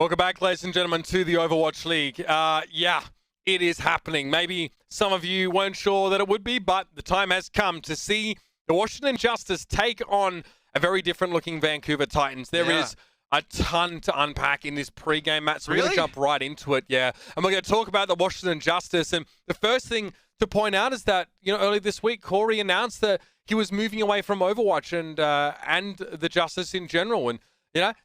Welcome back, ladies and gentlemen, to the Overwatch League. Yeah, it is happening. Maybe some of you weren't sure that it would be, but the time has come to see the Washington Justice take on a very different-looking Vancouver Titans. There is a ton to unpack in this pre-game match, so we're going to jump right into it, and we're going to talk about the Washington Justice. And the first thing to point out is that, early this week, Corey announced that he was moving away from Overwatch and the Justice in general. And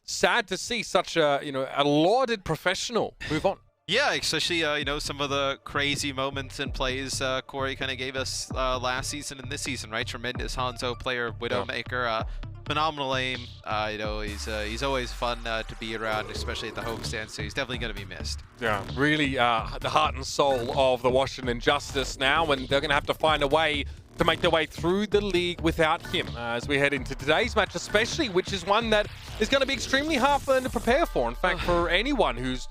sad to see such a lauded professional move on. Yeah, especially, some of the crazy moments and plays Corey kind of gave us last season and this season, right? Tremendous Hangzhou player, Widowmaker, phenomenal aim. He's always fun to be around, especially at the home stand, so he's definitely going to be missed. Yeah, really the heart and soul of the Washington Justice now, and they're going to have to find a way to make their way through the league without him as we head into today's match, especially, which is one that is going to be extremely hard for them to prepare for. In fact, for anyone who's,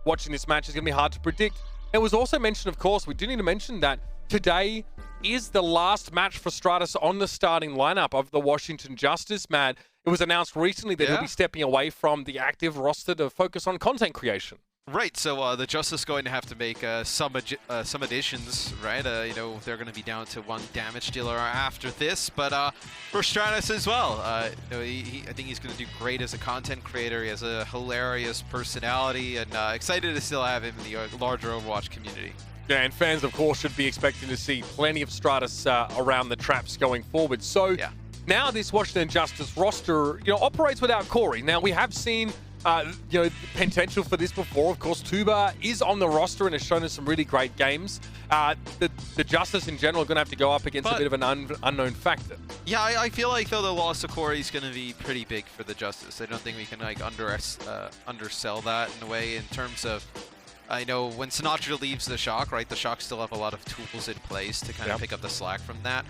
watching this match, is going to be hard to predict. It was also mentioned, of course, we do need to mention that today is the last match for Stratus on the starting lineup of the Washington Justice, man. It was announced recently that he'll be stepping away from the active roster to focus on content creation. Right, so the Justice going to have to make some additions, right? They're going to be down to one damage dealer after this, but for Stratus as well, I think he's going to do great as a content creator. He has a hilarious personality, and excited to still have him in the larger Overwatch community. Yeah, and fans, of course, should be expecting to see plenty of Stratus around the traps going forward. So now this Washington Justice roster, operates without Corey. Now, we have seen potential for this before. Of course, D.Va is on the roster and has shown us some really great games. The Justice in general are going to have to go up against a bit of an unknown factor. Yeah, I feel like, though, the loss of Corey is going to be pretty big for the Justice. I don't think we can undersell that in a way in terms of, I know when Sinatra leaves the Shock, right, the Shock still have a lot of tools in place to kind of pick up the slack from that.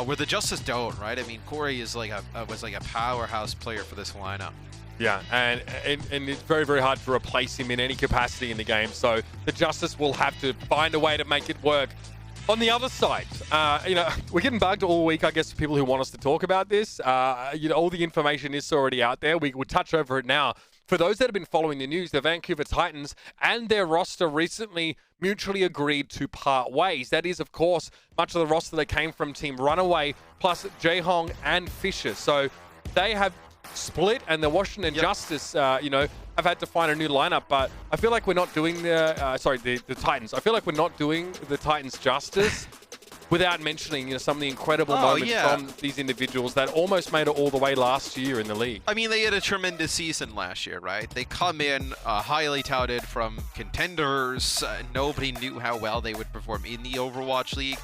Where the Justice don't, right? I mean, Corey is was like a powerhouse player for this lineup. Yeah, and it's very, very hard to replace him in any capacity in the game. So the Justice will have to find a way to make it work. On the other side, we're getting bugged all week, I guess, for people who want us to talk about this. All the information is already out there. We will touch over it now. For those that have been following the news, the Vancouver Titans and their roster recently mutually agreed to part ways. That is, of course, much of the roster that came from Team Runaway, plus Jaehong and Fisher. So they have split, and the Washington Justice, have had to find a new lineup. But I feel like we're not doing the Titans. I feel like we're not doing the Titans justice without mentioning, some of the incredible moments from these individuals that almost made it all the way last year in the league. I mean, they had a tremendous season last year, right? They come in highly touted from contenders. Nobody knew how well they would perform in the Overwatch League.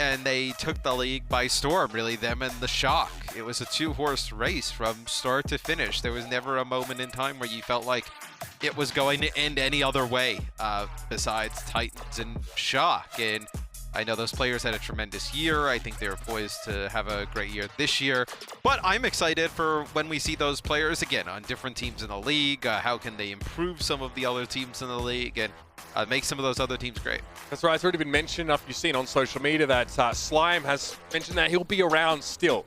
And they took the league by storm, really, them and the Shock. It was a two-horse race from start to finish. There was never a moment in time where you felt like it was going to end any other way besides Titans and Shock. And I know those players had a tremendous year. I think they're poised to have a great year this year. But I'm excited for when we see those players again on different teams in the league. How can they improve some of the other teams in the league and make some of those other teams great? That's right. It's already been mentioned. You've seen on social media that Slime has mentioned that he'll be around still.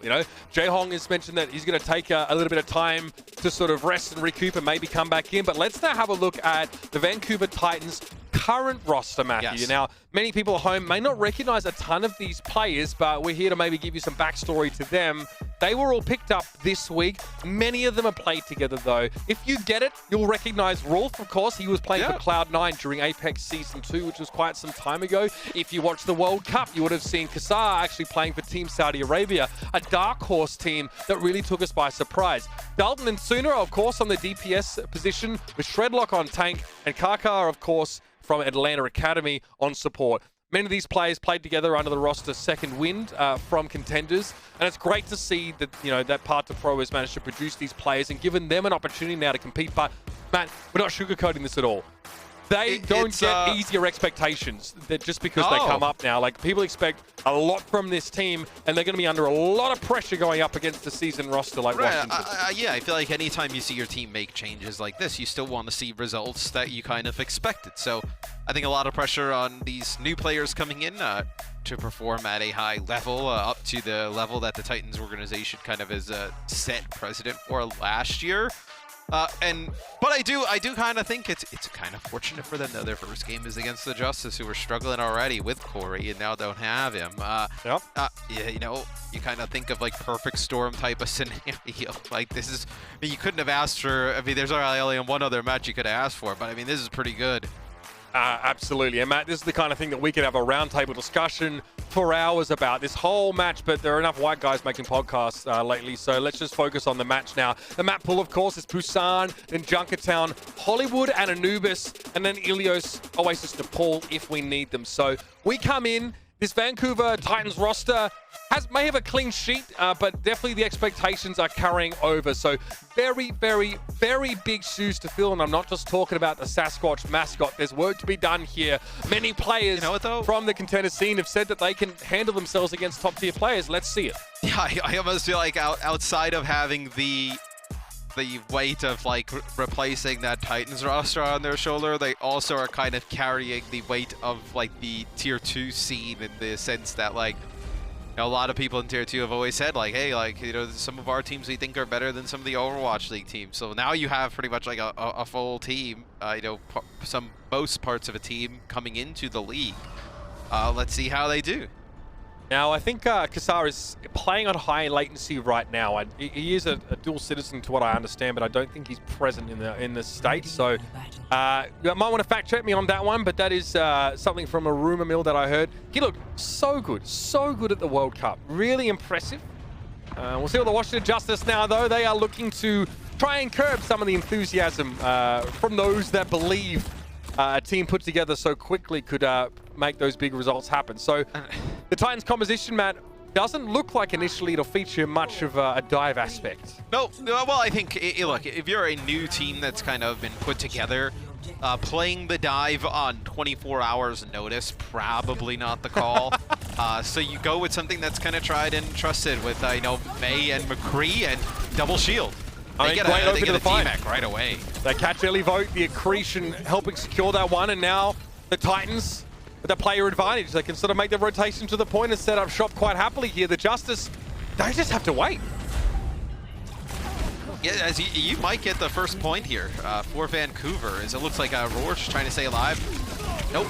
Jaehong has mentioned that he's going to take a little bit of time to sort of rest and recoup and maybe come back in. But let's now have a look at the Vancouver Titans' current roster, Matthew. Yes. Now, many people at home may not recognize a ton of these players, but we're here to maybe give you some backstory to them. They were all picked up this week. Many of them are played together, though. If you get it, you'll recognize Rolf, of course. He was playing for Cloud9 during Apex Season 2, which was quite some time ago. If you watched the World Cup, you would have seen Kassar actually playing for Team Saudi Arabia, a dark horse team that really took us by surprise. Dalton and Suna, of course, on the DPS position, with Shredlock on tank, and Karkar, of course, from Atlanta Academy on support. Many of these players played together under the roster Second Wind from contenders, and it's great to see that that Part to Pro has managed to produce these players and given them an opportunity now to compete. But Matt, we're not sugarcoating this at all. They don't get easier expectations just because they come up now. Like, people expect a lot from this team, and they're going to be under a lot of pressure going up against the seasoned roster like Washington. I feel like anytime you see your team make changes like this, you still want to see results that you kind of expected. So I think a lot of pressure on these new players coming in to perform at a high level, up to the level that the Titans organization kind of is set precedent for last year. But I do kind of think it's kind of fortunate for them though. Their first game is against the Justice, who were struggling already with Corey and now don't have him. Yeah, you know, you kind of think of like perfect storm type of scenario. Like this is, I mean, you couldn't have asked for. I mean, there's only one other match you could have asked for, but I mean, this is pretty good. Absolutely. And Matt, this is the kind of thing that we could have a roundtable discussion for hours about this whole match, but there are enough white guys making podcasts lately, so let's just focus on the match now. The map pool, of course, is Busan, then Junkertown, Hollywood, and Anubis, and then Ilios, Oasis, DePaul if we need them. So we come in, this Vancouver Titans roster may have a clean sheet, but definitely the expectations are carrying over. So very, very, very big shoes to fill, and I'm not just talking about the Sasquatch mascot. There's work to be done here. Many players from the contender scene have said that they can handle themselves against top-tier players. Let's see it. Yeah, I almost feel like outside of having the weight of like replacing that Titans roster on their shoulder, they also are kind of carrying the weight of like the tier 2 scene, in the sense that like, you know, a lot of people in tier 2 have always said like, hey, like, you know, some of our teams we think are better than some of the Overwatch League teams. So now you have pretty much like a full team, you know, most parts of a team coming into the league. Let's see how they do. Now, I think Kassar is playing on high latency right now. He is a dual citizen to what I understand, but I don't think he's present in the States. So you might want to fact check me on that one, but that is something from a rumor mill that I heard. He looked so good at the World Cup. Really impressive. We'll see what the Washington Justice now, though. They are looking to try and curb some of the enthusiasm from those that believe a team put together so quickly could make those big results happen. So the Titans composition, Matt, doesn't look like initially it'll feature much of a dive aspect. No, well, I think, look, if you're a new team that's kind of been put together, playing the dive on 24 hours notice, probably not the call. So you go with something that's kind of tried and trusted with, you know, May and McCree and double shield. They get a T-Mac right away. They catch early vote, the accretion helping secure that one, and now the Titans with the player advantage. They can sort of make their rotation to the point and set up shop quite happily here. The Justice, they just have to wait. Yeah, as you might get the first point here for Vancouver, as it looks like Roar's trying to stay alive. Nope.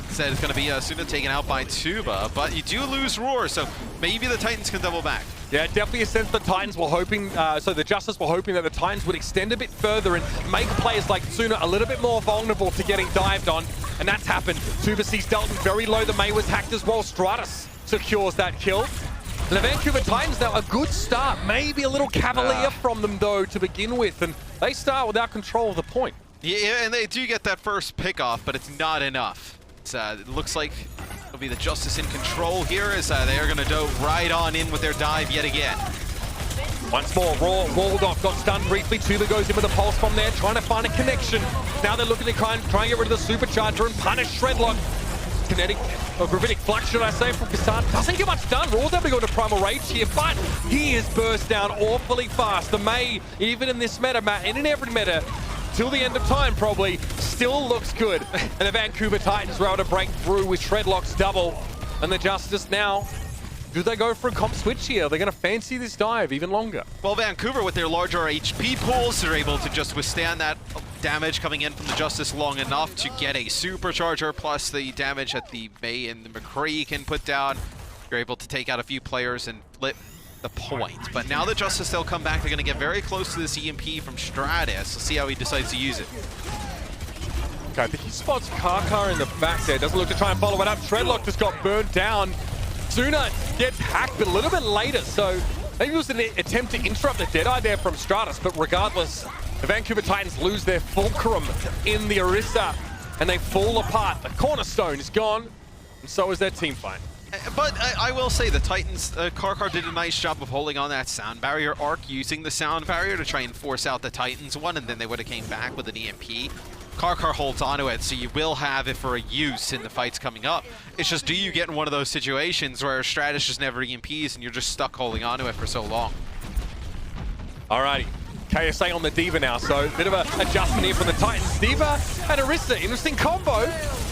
Said it's going to be Suna taken out by Tuba, but you do lose Roar, so maybe the Titans can double back. Yeah, definitely a sense the Titans were hoping, so the Justice were hoping that the Titans would extend a bit further and make players like Suna a little bit more vulnerable to getting dived on, and that's happened. Tuba sees Dalton very low, the May was hacked as well. Stratus secures that kill. And the Vancouver Titans now, a good start, maybe a little cavalier from them though to begin with, and they start without control of the point. Yeah, and they do get that first pick off, but it's not enough. It looks like it'll be the Justice in control here, as they are going to go right on in with their dive yet again. Once more, Raw walled off, got stunned briefly. Tuba goes in with a pulse bomb there, trying to find a connection. Now they're looking to try and get rid of the supercharger and punish Shredlock. Kinetic, or gravitic flux, should I say, from Kassan. Doesn't get much done. Raw's able to go to primal rage here, but he is burst down awfully fast. The May, even in this meta, Matt, and in every meta, till the end of time probably, still looks good. And the Vancouver Titans were able to break through with Shredlock's double. And the Justice now, do they go for a comp switch here? They're going to fancy this dive even longer. Well, Vancouver, with their larger HP pools, they're able to just withstand that damage coming in from the Justice long enough to get a supercharger, plus the damage that the May and the McCree can put down. You're able to take out a few players and flip the point. But now the Justice, they'll come back. They're going to get very close to this EMP from Stratus. Let's see how he decides to use it. Okay, I think he spots Karkar in the back there. Doesn't look to try and follow it up. Shredlock just got burned down. Suna gets hacked, but a little bit later. So maybe it was an attempt to interrupt the Deadeye there from Stratus. But regardless, the Vancouver Titans lose their fulcrum in the Orisa, and they fall apart. The cornerstone is gone, and so is their team fight. But I will say the Titans, Karkar did a nice job of holding on that sound barrier arc, using the sound barrier to try and force out the Titans one, and then they would have came back with an EMP. Karkar holds onto it, so you will have it for a use in the fights coming up. It's just, do you get in one of those situations where Stratus just never EMPs and you're just stuck holding onto it for so long? Alrighty. KSA on the D.Va now, so a bit of an adjustment here for the Titans. D.Va and Orisa, interesting combo.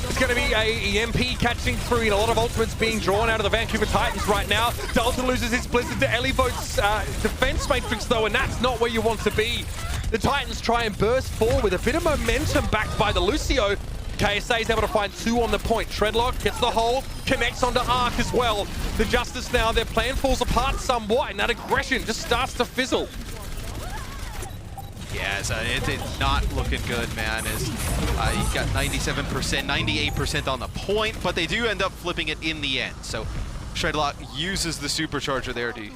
It's going to be a EMP catching through, and a lot of ultimates being drawn out of the Vancouver Titans right now. Dalton loses his Blizzard to Elivote's defense matrix though, and that's not where you want to be. The Titans try and burst forward with a bit of momentum backed by the Lucio. KSA is able to find 2 on the point. Treadlock gets the hold, connects onto Arc as well. The Justice now, their plan falls apart somewhat, and that aggression just starts to fizzle. Yeah, so it's not looking good, man. As you've got 97%, 98% on the point, but they do end up flipping it in the end. So Treadlock uses the supercharger there to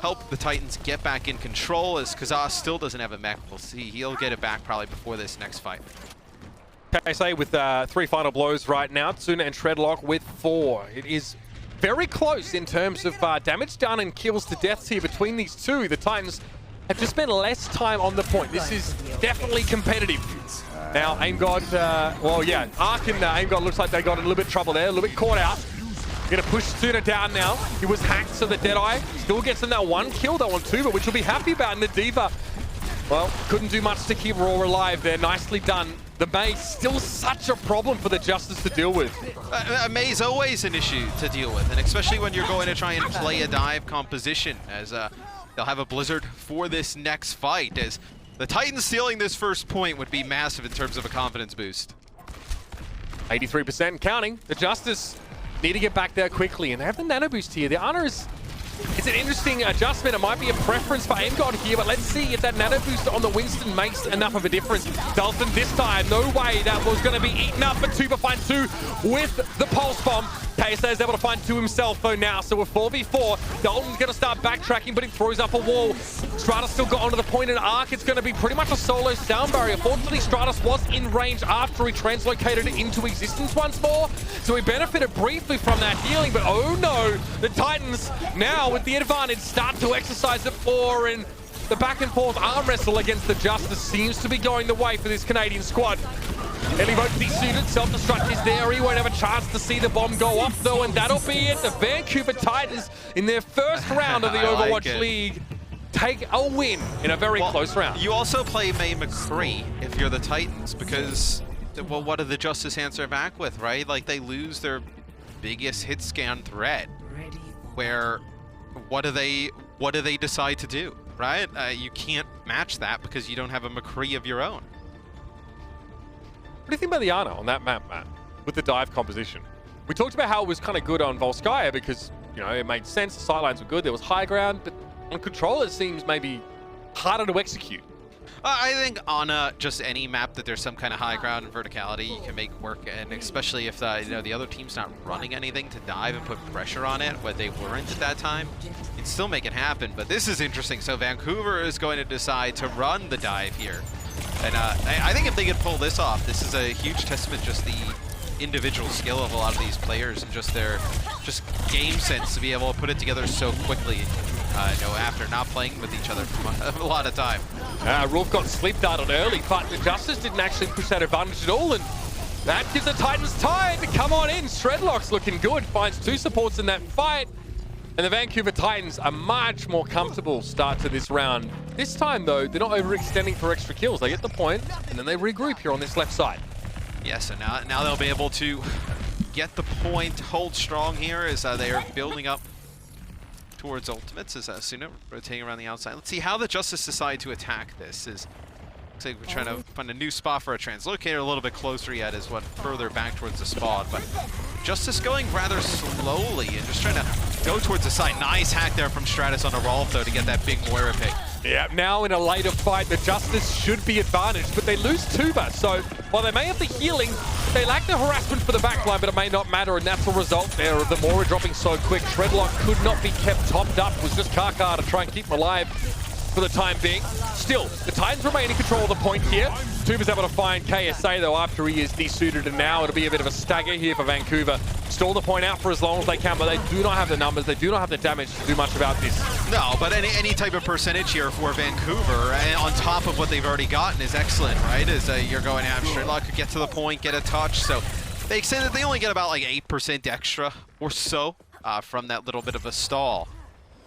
help the Titans get back in control, as Kazaa still doesn't have a mech. We'll see. He'll get it back probably before this next fight. KSA with 3 final blows right now. Tsuna and Treadlock with 4. It is very close in terms of damage done and kills to deaths here between these two. The Titans have just spent less time on the point. This is definitely competitive. Now, Aim God, well, yeah, Arc and Aim God looks like they got in a little bit of trouble there, a little bit caught out. Gonna push Tsuna down now. He was hacked, so the Deadeye still gets him that 1 kill, that 1 2, but which we'll be happy about. And the D.Va, well, couldn't do much to keep Raw alive there. Nicely done. The May still such a problem for the Justice to deal with. May's always an issue to deal with, and especially when you're going to try and play a dive composition, as they'll have a Blizzard for this next fight, as the Titans stealing this first point would be massive in terms of a confidence boost. 83% counting. The Justice need to get back there quickly, and they have the nano boost here. The Honor is... It's an interesting adjustment. It might be a preference for Aim God here, but let's see if that nano boost on the Winston makes enough of a difference. Dalton this time, no way that was going to be eaten up, but TeamSpeak finds 2 with the Pulse Bomb. KSA is able to find 2 himself though now, so with 4v4, Dalton's going to start backtracking, but he throws up a wall. Stratus still got onto the point in Arc. It's going to be pretty much a solo sound barrier. Fortunately, Stratus was in range after he translocated it into existence once more, so he benefited briefly from that healing, but oh no, the Titans now with the advantage start to exercise it more, and the back and forth arm wrestle against the Justice seems to be going the way for this Canadian squad. Elivote desuited, self-destruct is there. He won't have a chance to see the bomb go off though, and that'll be it. The Vancouver Titans in their first round of the Overwatch League take a win in a very close round. You also play May McCree if you're the Titans, because, well, what do the Justice answer back with, right? Like, they lose their biggest hit scan threat, where what do they decide to do, right? You can't match that because you don't have a McCree of your own. What do you think about the Ana on that map, Matt, with the dive composition? We talked about how it was kind of good on Volskaya because, you know, it made sense, the sightlines were good, there was high ground, but on Control it seems maybe harder to execute. I think on just any map that there's some kind of high ground and verticality you can make work, and especially if you know, the other team's not running anything to dive and put pressure on it, what they weren't at that time, you'd still make it happen. But this is interesting. So Vancouver is going to decide to run the dive here. And I think if they could pull this off, this is a huge testament just the individual skill of a lot of these players and just their game sense to be able to put it together so quickly. You know, after not playing with each other for a lot of time. Rolf got sleep darted early, but the Justice didn't actually push that advantage at all, and that gives the Titans time to come on in. Shredlock's looking good, finds 2 supports in that fight, and the Vancouver Titans a much more comfortable start to this round. This time, though, they're not overextending for extra kills. They get the point, and then they regroup here on this left side. Yeah, so now they'll be able to get the point, hold strong here as they are building up towards ultimates as Suna rotating around the outside. Let's see how the Justice decide to attack this. Looks like we're trying to find a new spot for a translocator. A little bit closer yet is what further back towards the spawn, but Justice going rather slowly and just trying to go towards the side. Nice hack there from Stratus on a Rolf though to get that big Moira pick. Yeah, now in a later fight, the Justice should be advantaged, but they lose Tuba. So while they may have the healing, they lack the harassment for the backline, but it may not matter, and that's the result there of the Moira dropping so quick. Shredlock could not be kept topped up. It was just Kaka to try and keep him alive for the time being. Still, the Titans remain in control of the point here. Tuba's able to find KSA though after he is desuited, and now it'll be a bit of a stagger here for Vancouver. Stall the point out for as long as they can, but they do not have the numbers, they do not have the damage to do much about this. No, but any type of percentage here for Vancouver, and on top of what they've already gotten, is excellent, right? As you're going after Shredlock could get to the point, get a touch, so they say that they only get about like 8% extra or so from that little bit of a stall.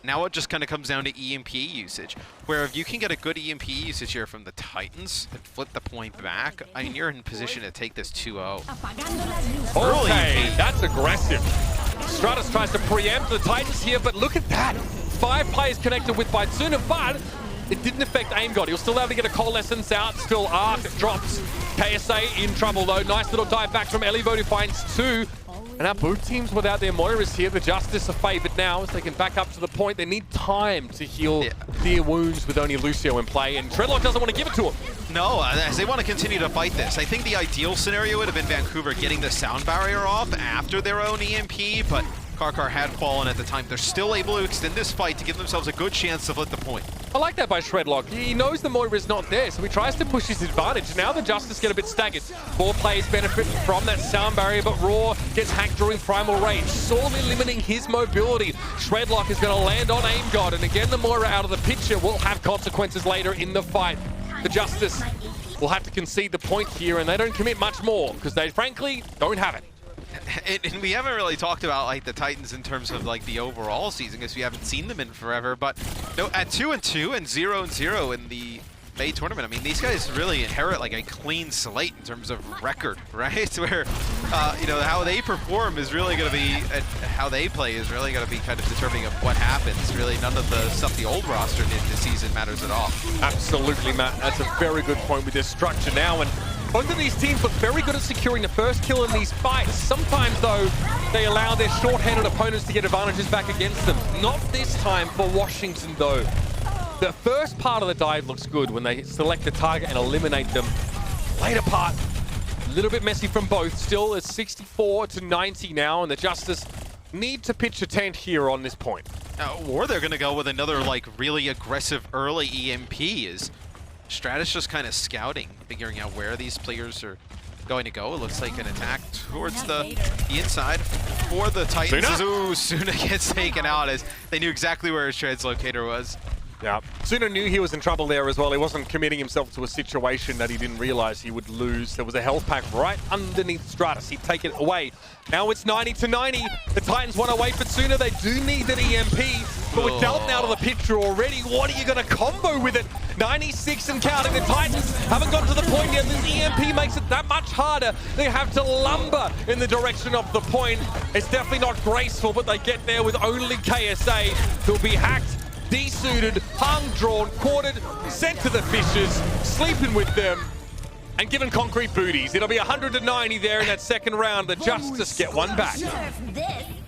Now it just kind of comes down to EMP usage, where if you can get a good EMP usage here from the Titans and flip the point back, I mean, you're in position to take this 2-0. Okay, that's aggressive. Stratus tries to preempt the Titans here, but look at that. 5 players connected with by Tsuna, but it didn't affect Aim God. He was still able to get a Coalescence out. Still Arc drops. KSA in trouble though. Nice little dive back from Elivo, who finds 2. And now both teams without their Moiras here. The Justice are favored now as they can back up to the point. They need time to heal their wounds with only Lucio in play. And Treadlock doesn't want to give it to him. No, as they want to continue to fight this. I think the ideal scenario would have been Vancouver getting the sound barrier off after their own EMP, but Karkar had fallen at the time. They're still able to extend this fight to give themselves a good chance to flip the point. I like that by Shredlock. He knows the Moira is not there, so he tries to push his advantage. Now the Justice get a bit staggered. 4 players benefit from that sound barrier, but Raw gets hacked during primal range, sorely limiting his mobility. Shredlock is going to land on Aim God, and again the Moira out of the picture will have consequences later in the fight. The Justice will have to concede the point here, and they don't commit much more because they frankly don't have it. And we haven't really talked about like the Titans in terms of like the overall season because we haven't seen them in forever. But no, at 2-2 and 0-0 in the May tournament, I mean, these guys really inherit like a clean slate in terms of record, right? Where you know, how they perform is really going to be, how they play is really going to be kind of determining of what happens. Really, none of the stuff the old roster did this season matters at all. Absolutely, Matt. That's a very good point with this structure now. And both of these teams look very good at securing the first kill in these fights. Sometimes, though, they allow their short-handed opponents to get advantages back against them. Not this time for Washington, though. The first part of the dive looks good when they select the target and eliminate them. Later part, a little bit messy from both. Still, it's 64-90 now, and the Justice need to pitch a tent here on this point. Or they're going to go with another, like, really aggressive early EMP. Is Stratus just kind of scouting, figuring out where these players are going to go. It looks like an attack towards the inside for the Titans. Ooh, Suna gets taken out as they knew exactly where his translocator was. Yeah, Suna knew he was in trouble there as well. He wasn't committing himself to a situation that he didn't realize he would lose. There was a health pack right underneath Stratus. He'd take it away. Now it's 90-90. The Titans want to wait for Suna. They do need that EMP, but with Dalton out of the picture already, what are you going to combo with it? 96 and counting. The Titans haven't got to the point yet. This EMP makes it that much harder. They have to lumber in the direction of the point. It's definitely not graceful, but they get there with only KSA, who'll be hacked, desuited, hung, drawn, quartered, sent to the fishes, sleeping with them, and given concrete booties. It'll be 100-90 there in that second round. The Justice get one back.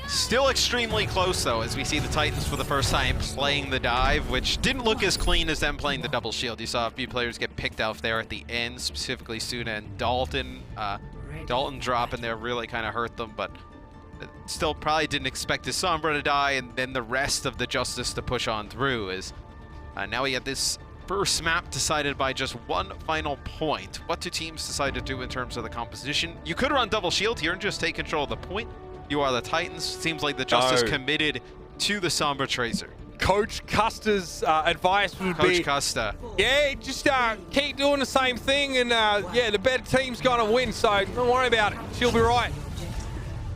Still extremely close, though, as we see the Titans for the first time playing the dive, which didn't look as clean as them playing the double shield. You saw a few players get picked off there at the end, specifically Suna and Dalton. Dalton dropping there really kind of hurt them, but still probably didn't expect his Sombra to die, and then the rest of the Justice to push on through. As now we get this first map decided by just one final point. What do teams decide to do in terms of the composition? You could run double shield here and just take control of the point. You are the Titans. Seems like the Justice committed to the Sombra Tracer. Coach Custer's advice would be... Coach Custer. Yeah, just keep doing the same thing, and yeah, the better team's going to win, so don't worry about it. She'll be right.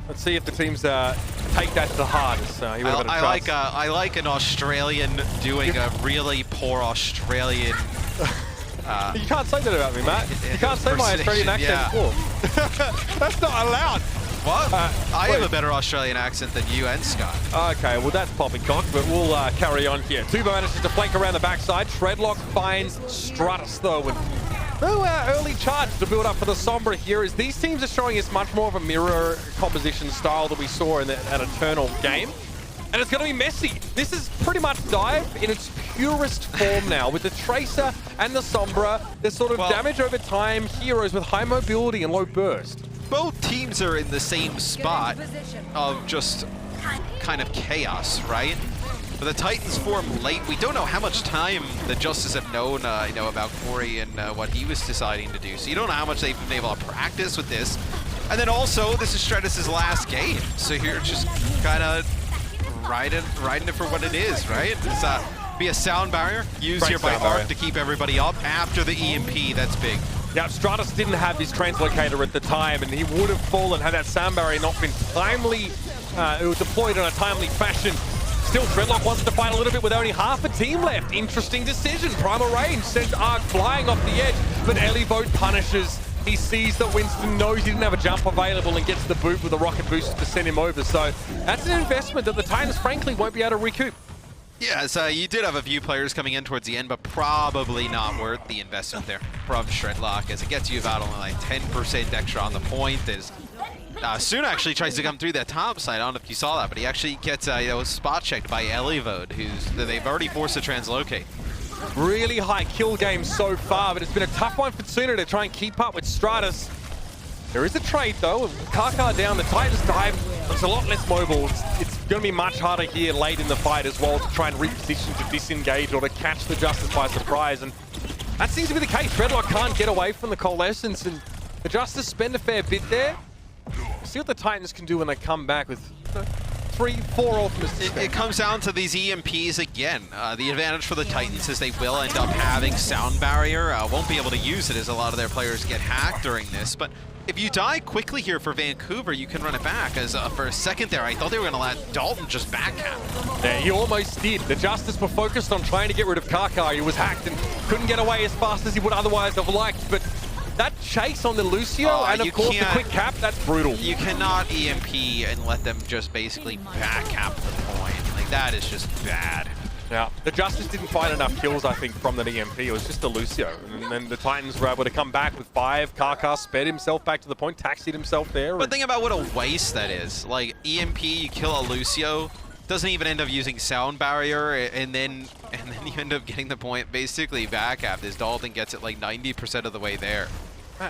Let's see if the teams take that to the heart. I like an Australian doing a really poor Australian... you can't say that about me, Matt. You can't say my Australian accent before. That's not allowed. What? I have a better Australian accent than you and Scott. Okay, well that's poppycock, but we'll carry on here. D.Va manages to flank around the backside. Shredlock finds Stratus though, and early charge to build up for the Sombra here, as these teams are showing us much more of a mirror composition style that we saw in that Eternal game. And it's going to be messy. This is pretty much dive in its purest form now, with the Tracer and the Sombra. There's sort of damage over time heroes with high mobility and low burst. Both teams are in the same spot of just kind of chaos, right? But the Titans form late. We don't know how much time the Justice have known, you know, about Corey and what he was deciding to do. So you don't know how much they've been able to practice with this. And then also, this is Stratus' last game. So you're just kind of riding it for what it is, right? It's be a sound barrier used here by Arc to keep everybody up after the EMP. That's big. Yeah, Stratus didn't have his translocator at the time, and he would have fallen had that sound barrier not been timely, it was deployed in a timely fashion. Still, Shredlock wants to fight a little bit with only half a team left. Interesting decision. Primal range sends Arc flying off the edge, but Elivote punishes. He sees that Winston knows he didn't have a jump available and gets the boot with a rocket booster to send him over. So that's an investment that the Titans, frankly, won't be able to recoup. Yeah, so you did have a few players coming in towards the end, but probably not worth the investment there from Shredlock, as it gets you about only like 10% extra on the point. As Soon actually tries to come through that top side. I don't know if you saw that, but he actually gets spot checked by Elivode, they've already forced to translocate. Really high kill game so far, but it's been a tough one for Tsuna to try and keep up with Stratus. There is a trade though, with Kaka down, the Titans dive. It's a lot less mobile. It's going to be much harder here late in the fight as well to try and reposition, to disengage, or to catch the Justice by surprise. And that seems to be the case. Shredlock can't get away from the Coalescence, and the Justice spend a fair bit there. See what the Titans can do when they come back with 3-4 ultimates. It comes down to these EMPs again. The advantage for the Titans is they will end up having sound barrier. Won't be able to use it as a lot of their players get hacked during this. But if you die quickly here for Vancouver, you can run it back. As for a second there, I thought they were going to let Dalton just backhand. Yeah, he almost did. The Justice were focused on trying to get rid of Kaka. He was hacked and couldn't get away as fast as he would otherwise have liked. But that chase on the Lucio, and of course the quick cap, that's brutal. You cannot EMP and let them just basically back cap the point. Like, that is just bad. Yeah, the Justice didn't find enough kills, I think, from that EMP. It was just a Lucio. And then the Titans were able to come back with 5. Kaka sped himself back to the point, taxied himself there. But think about what a waste that is. Like, EMP, you kill a Lucio, doesn't even end up using sound barrier, and then you end up getting the point basically back after this. Dalton gets it like 90% of the way there.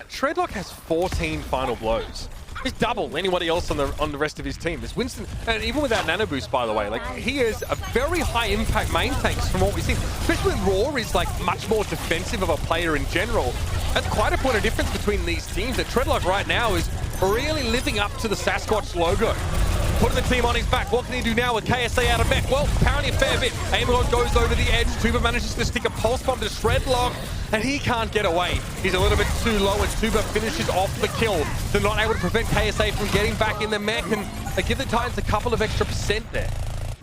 Shredlock has 14 final blows. He's double anybody else on the rest of his team. There's Winston, and even without nano boost, by the way, like, he is a very high impact main tanks from what we've seen. Especially when Raw is like much more defensive of a player in general. That's quite a point of difference between these teams. That Shredlock right now is really living up to the Sasquatch logo. Putting the team on his back. What can he do now with KSA out of mech? Well, apparently a fair bit. Aimlord goes over the edge. Tuba manages to stick a pulse bomb to Shredlock, and he can't get away. He's a little bit too low, and Tuba finishes off the kill. They're not able to prevent KSA from getting back in the mech, and they give the Titans a couple of extra percent there.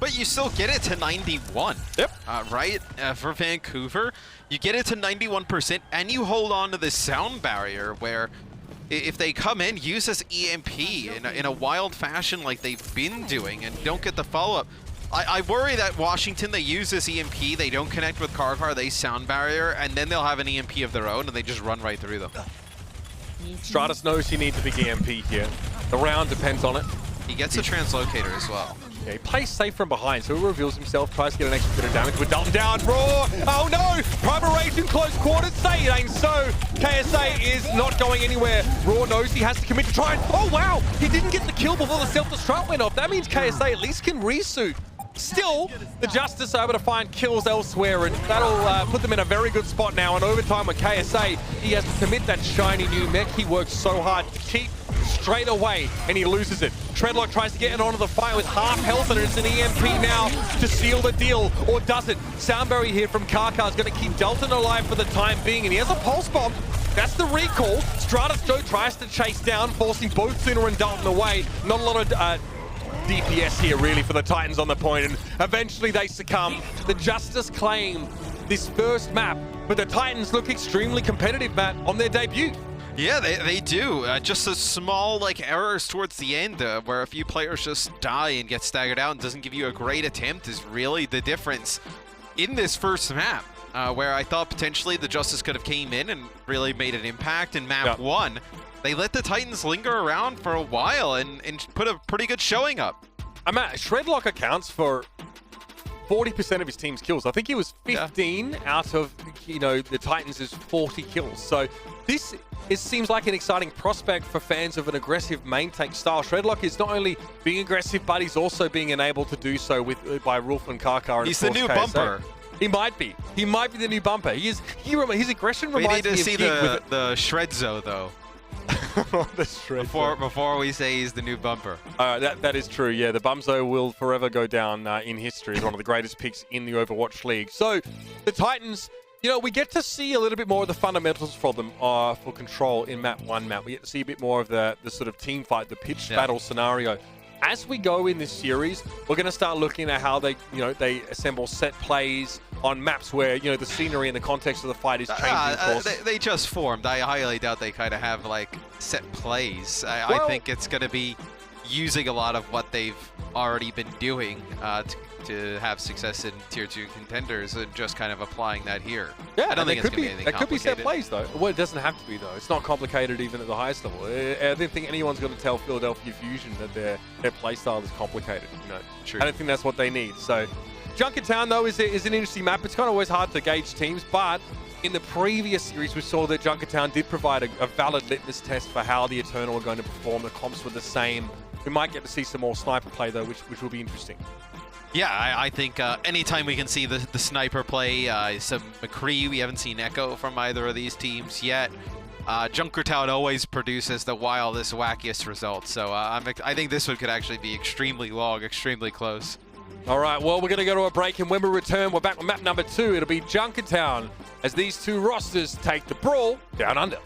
But you still get it to 91. Yep. Right? For Vancouver, you get it to 91%, and you hold on to this sound barrier where if they come in, use this EMP in a wild fashion like they've been doing and don't get the follow-up. I worry that Washington, they use this EMP, they don't connect with Karkar, they sound barrier, and then they'll have an EMP of their own and they just run right through them. Stratus knows he needs a big EMP here. The round depends on it. He gets a translocator as well. Yeah, he plays safe from behind, so he reveals himself, tries to get an extra bit of damage with Dalton down. Raw! Oh no! Primal Rage in close quarters. Say it ain't so. KSA is not going anywhere. Raw knows he has to commit to try and... Oh wow! He didn't get the kill before the self-destruct went off. That means KSA at least can resuit. Still, the Justice are able to find kills elsewhere, and that'll put them in a very good spot now. And overtime with KSA, he has to commit that shiny new mech he worked so hard to keep straight away, and he loses it. Shredlock tries to get it onto the fire with half health, and it's an EMP now to seal the deal, or does it? Soundberry here from Kaka is going to keep Dalton alive for the time being, and he has a pulse bomb. That's the recall. Stratus Joe tries to chase down, forcing both Tsuna and Dalton away. Not a lot of DPS here really for the Titans on the point, and eventually they succumb. The Justice claim this first map, but the Titans look extremely competitive, Matt, on their debut. Yeah, they do. Just a small errors towards the end where a few players just die and get staggered out and doesn't give you a great attempt is really the difference in this first map, where I thought potentially the Justice could have came in and really made an impact in map 1. They let the Titans linger around for a while and put a pretty good showing up. Shredlock accounts for 40% of his team's kills. I think he was 15 out of, the Titans' 40 kills. So this seems like an exciting prospect for fans of an aggressive main tank style. Shredlock is not only being aggressive, but he's also being enabled to do so by Rolf and Karkar. He's the new bumper. He might be. He might be the new bumper. His aggression reminds me of... We need to see the Shredzo, though. The Shredzo. Before we say he's the new bumper. That is true, yeah. The Bumzo will forever go down in history as one of the greatest picks in the Overwatch League. So, the Titans... we get to see a little bit more of the fundamentals for them for control in map 1 map. We get to see a bit more of the sort of team fight, the pitched battle scenario. As we go in this series, we're going to start looking at how they assemble set plays on maps where, the scenery and the context of the fight is changing course. They just formed. I highly doubt they kind of have, set plays. I think it's going to be using a lot of what they've already been doing to have success in Tier 2 contenders and just kind of applying that here. Yeah, I don't think it's going to be anything that could be set complicated. plays, though. Well, it doesn't have to be, though. It's not complicated even at the highest level. I don't think anyone's going to tell Philadelphia Fusion that their play style is complicated. You know, True. I don't think that's what they need. So, Junkertown, though, is an interesting map. It's kind of always hard to gauge teams, but in the previous series, we saw that Junkertown did provide a valid litmus test for how the Eternal are going to perform. The comps were the same. We might get to see some more sniper play, though, which will be interesting. Yeah, I think anytime we can see the sniper play, some McCree, we haven't seen Echo from either of these teams yet. Junkertown always produces the wildest, wackiest results, so I think this one could actually be extremely long, extremely close. All right, well, we're going to go to a break, and when we return, we're back with map number 2. It'll be Junkertown as these two rosters take the brawl down under.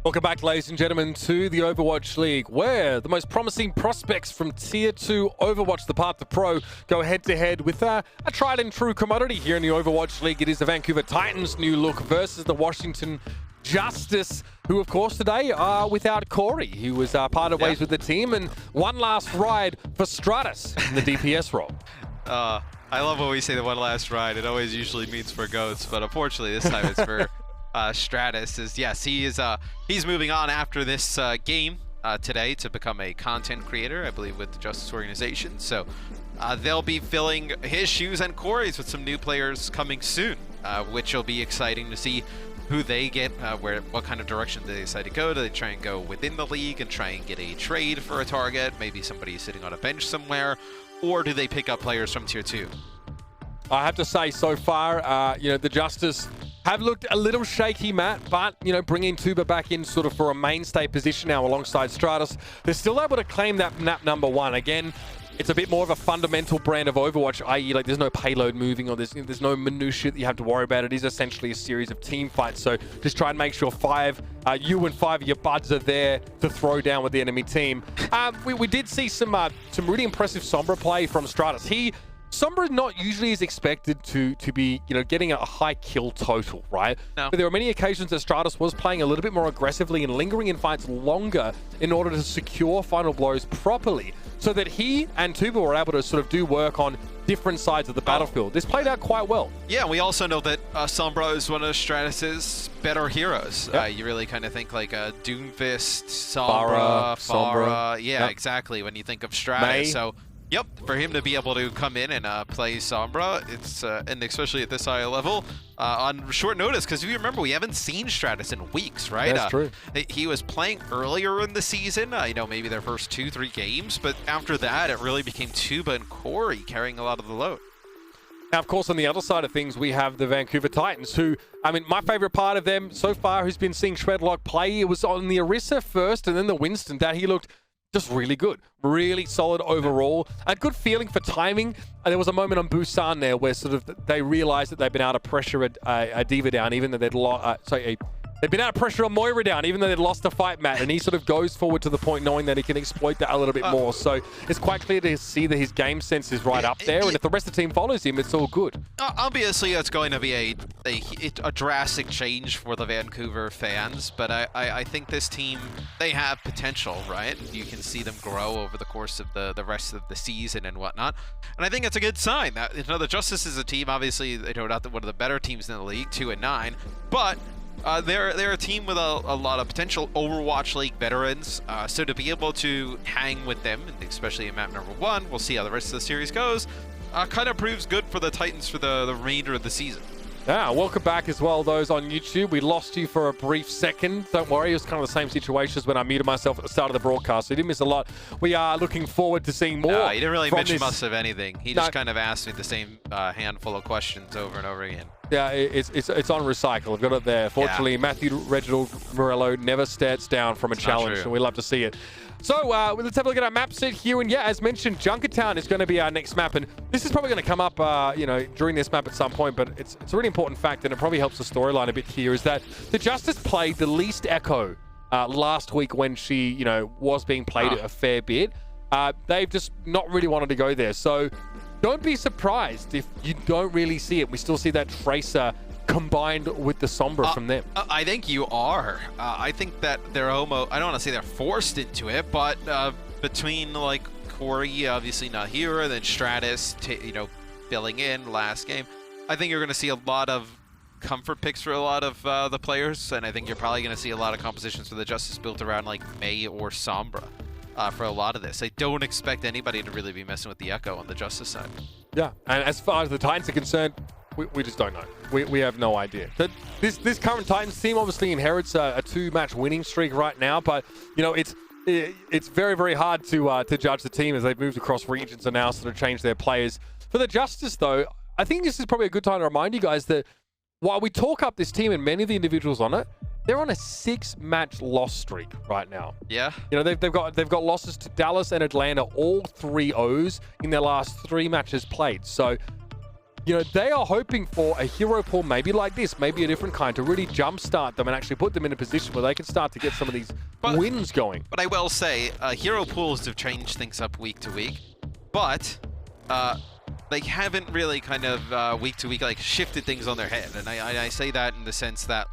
Welcome back, ladies and gentlemen, to the Overwatch League, where the most promising prospects from Tier 2 Overwatch, the Path to Pro, go head-to-head with a tried-and-true commodity here in the Overwatch League. It is the Vancouver Titans' new look versus the Washington Justice, who, of course, today are without Corey, who was parted ways with the team, and one last ride for Stratus in the DPS role. I love when we say the one last ride. It always usually means for goats, but unfortunately this time it's for Stratus. Yes, he's moving on after this game today to become a content creator, I believe, with the Justice organization. So they'll be filling his shoes and Corey's with some new players coming soon, which will be exciting to see who they get, what kind of direction they decide to go. Do they try and go within the league and try and get a trade for a target, maybe somebody sitting on a bench somewhere, or do they pick up players from Tier 2? I have to say, so far, the Justice have looked a little shaky, Matt, but, bringing Tuba back in sort of for a mainstay position now alongside Stratus, they're still able to claim that map number 1. Again, it's a bit more of a fundamental brand of Overwatch, i.e. like there's no payload moving or there's no minutiae that you have to worry about. It is essentially a series of team fights, so just try and make sure you and 5 of your buds are there to throw down with the enemy team. We did see some really impressive Sombra play from Stratus. He Sombra not usually is expected to be, getting a high kill total, right? No. But there were many occasions that Stratus was playing a little bit more aggressively and lingering in fights longer in order to secure final blows properly, so that he and Tuba were able to sort of do work on different sides of the battlefield. This played out quite well. Yeah, we also know that Sombra is one of Stratus's better heroes. Yep. You really kind of think like Doomfist, Sombra. Yeah, Yep. Exactly. When you think of Stratus, May. so yep, for him to be able to come in and play Sombra, it's and especially at this high level on short notice, because if you remember, we haven't seen Stratus in weeks, right? That's true. He was playing earlier in the season, maybe their first 2-3 games, but after that, it really became Tuba and Corey carrying a lot of the load. Now, of course, on the other side of things, we have the Vancouver Titans, who, my favorite part of them so far who's been seeing Shredlock play, it was on the Orisa first and then the Winston, that he looked just really good. Really solid overall. A good feeling for timing. There was a moment on Busan there where sort of they realized that they've been able to pressure a D.Va down, even though they'd lost... They've been able to pressure a Moira down, even though they'd lost the fight, Matt, and he sort of goes forward to the point knowing that he can exploit that a little bit more. So it's quite clear to see that his game sense is right up there, and if the rest of the team follows him, it's all good. Obviously, it's going to be a drastic change for the Vancouver fans, but I think this team, they have potential, right? You can see them grow over the course of the rest of the season and whatnot, and I think it's a good sign. That the Justice is a team, obviously, not one of the better teams in the league, 2-9, but they're a team with a lot of potential Overwatch League veterans, so to be able to hang with them, especially in map number 1, we'll see how the rest of the series goes, kind of proves good for the Titans for the remainder of the season. Yeah, welcome back as well, those on YouTube. We lost you for a brief second. Don't worry, it was kind of the same situation as when I muted myself at the start of the broadcast, so you didn't miss a lot. We are looking forward to seeing more. He didn't really mention much of anything. He just kind of asked me the same handful of questions over and over again. Yeah, it's on recycle. I've got it there. Fortunately, Matthew Reginald Morello never steps down from a challenge, and we love to see it. So let's have a look at our map set here. And yeah, as mentioned, Junkertown is going to be our next map. And this is probably going to come up, during this map at some point. But it's a really important fact, and it probably helps the storyline a bit here, is that the Justice played the least Echo last week when she, was being played a fair bit. They've just not really wanted to go there. So don't be surprised if you don't really see it. We still see that Tracer combined with the Sombra from them. I think you are. I think that they're almost, I don't want to say they're forced into it, but between like Corey, obviously not here, and then Stratus, filling in last game, I think you're going to see a lot of comfort picks for a lot of the players, and I think you're probably going to see a lot of compositions for the Justice built around like May or Sombra. For a lot of this, I don't expect anybody to really be messing with the Echo on the Justice side. Yeah, and as far as the Titans are concerned, we just don't know. We have no idea. This current Titans team obviously inherits a 2-match winning streak right now, but it's very, very hard to judge the team as they've moved across regions and now sort of changed their players. For the Justice, though, I think this is probably a good time to remind you guys that while we talk up this team and many of the individuals on it, they're on a 6-match loss streak right now. Yeah. They've got losses to Dallas and Atlanta, all 3-0s in their last 3 matches played. So, they are hoping for a hero pool maybe like this, maybe a different kind, to really jumpstart them and actually put them in a position where they can start to get some of these wins going. But I will say, hero pools have changed things up week to week, but they haven't really kind of week to week like shifted things on their head. And I say that in the sense that,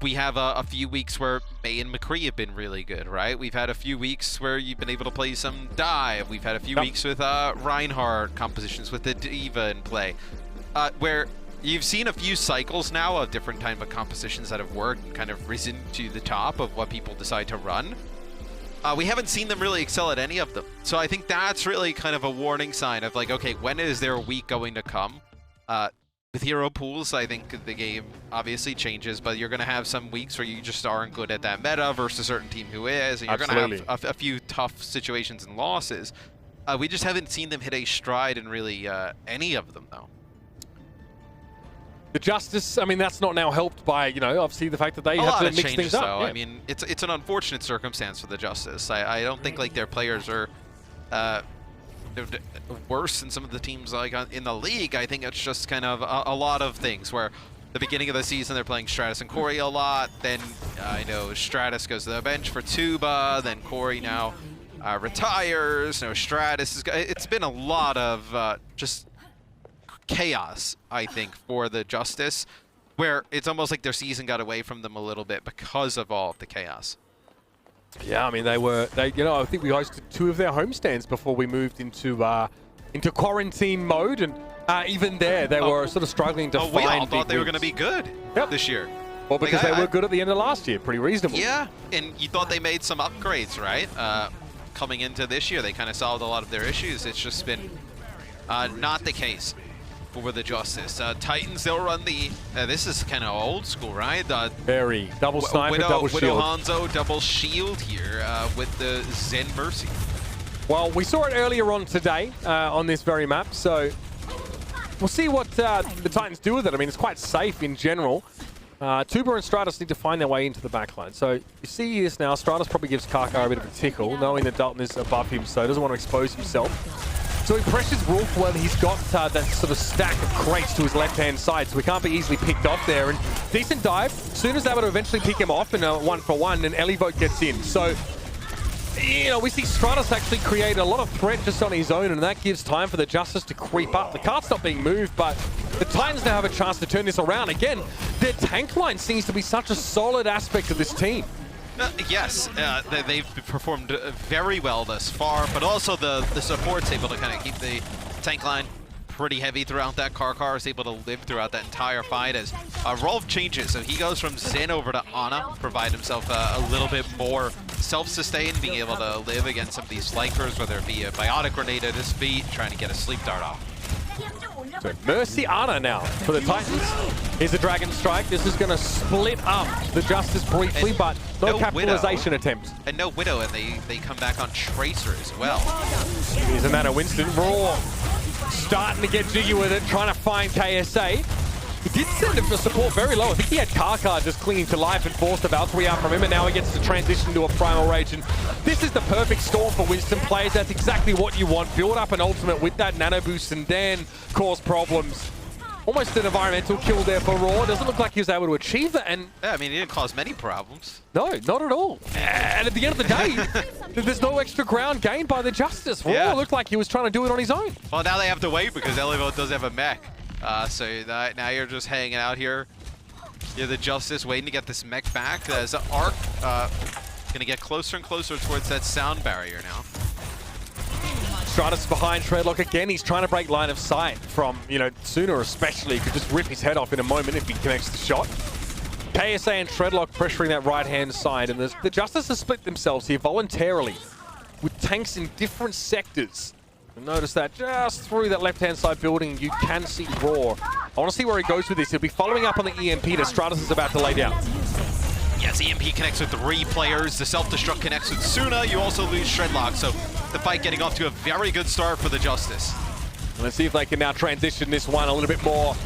we have a few weeks where May and McCree have been really good, right? We've had a few weeks where you've been able to play some dive. We've had a few weeks with Reinhardt compositions with the D.Va in play, where you've seen a few cycles now of different type of compositions that have worked and kind of risen to the top of what people decide to run. We haven't seen them really excel at any of them. So I think that's really kind of a warning sign of like, okay, when is their week going to come? With hero pools, I think the game obviously changes, but you're going to have some weeks where you just aren't good at that meta versus a certain team who is, and you're going to have a few tough situations and losses. We just haven't seen them hit a stride in really any of them, though. The Justice, that's not now helped by, obviously the fact that they have to mix things up. Though. Yeah. It's an unfortunate circumstance for the Justice. I don't think like their players are worse than some of the teams like in the league. I think it's just kind of a lot of things where the beginning of the season they're playing Stratus and Corey a lot, then I know Stratus goes to the bench for Tuba, then Corey now retires, no Stratus. It's been a lot of just chaos, I think, for the Justice, where it's almost like their season got away from them a little bit because of all of the chaos. Yeah, I mean, I think we hosted 2 of their homestands before we moved into quarantine mode, and even there, they were sort of struggling to find we all big thought they were wins. going to be good this year. Well, because they were good at the end of last year, pretty reasonable. Yeah, and you thought they made some upgrades, right? Coming into this year, they kind of solved a lot of their issues. It's just been not the case for the Justice. Titans, they'll run the... this is kind of old school, right? Very. Double sniper, double shield. Widow Hangzhou, double shield here with the Zen Mercy. Well, we saw it earlier on today on this very map, so we'll see what the Titans do with it. I mean, it's quite safe in general. Tuber and Stratus need to find their way into the backline. So you see this now. Stratus probably gives Kaka a bit of a tickle, knowing that Dalton is above him, so he doesn't want to expose himself. So he pressures Wolf when he's got that sort of stack of crates to his left-hand side, so he can't be easily picked off there. And decent dive. Soon as able to eventually pick him off in a 1-for-1, and Elivote gets in. So, you know, we see Stratus actually create a lot of threat just on his own, and that gives time for the Justice to creep up. The cart's not being moved, but the Titans now have a chance to turn this around. Again, their tank line seems to be such a solid aspect of this team. Yes, they've performed very well thus far, but also the support's able to kind of keep the tank line pretty heavy throughout that. Karkar is able to live throughout that entire fight as Rolf changes. So he goes from Zen over to Ana, provide himself a little bit more self-sustained, being able to live against some of these flankers, whether it be a biotic grenade at his feet, trying to get a sleep dart off. So Mercy Ana now for the Titans. Here's the Dragon Strike. This is going to split up the Justice briefly, but no capitalization attempt. And no Widow, and they come back on Tracer as well. Here's a Nano Winston. Raw starting to get jiggy with it, trying to find KSA. He did send him for support very low. I think he had Karkar just clinging to life and forced the Valkyrie out from him, and now he gets to transition to a Primal Rage. And this is the perfect storm for Winston players. That's exactly what you want. Build up an ultimate with that nano boost and then cause problems. Almost an environmental kill there for Raw. Doesn't look like he was able to achieve that. And yeah, I mean, he didn't cause many problems. No, not at all. And at the end of the day, there's no extra ground gained by the Justice. Raw looked like he was trying to do it on his own. Well, now they have to wait because Elivote does have a mech. So now you're just hanging out here. You're the Justice waiting to get this mech back. As Arc going to get closer and closer towards that sound barrier now. Stratus behind Treadlock again. He's trying to break line of sight from, Sooner especially. He could just rip his head off in a moment if he connects the shot. KSA and Treadlock pressuring that right-hand side. And the Justice has split themselves here voluntarily with tanks in different sectors. Notice that just through that left-hand side building, you can see Raw. I want to see where he goes with this. He'll be following up on the EMP that Stratus is about to lay down. Yes, EMP connects with 3 players. The self-destruct connects with Suna. You also lose Shredlock, so the fight getting off to a very good start for the Justice. Let's see if they can now transition this one a little bit more.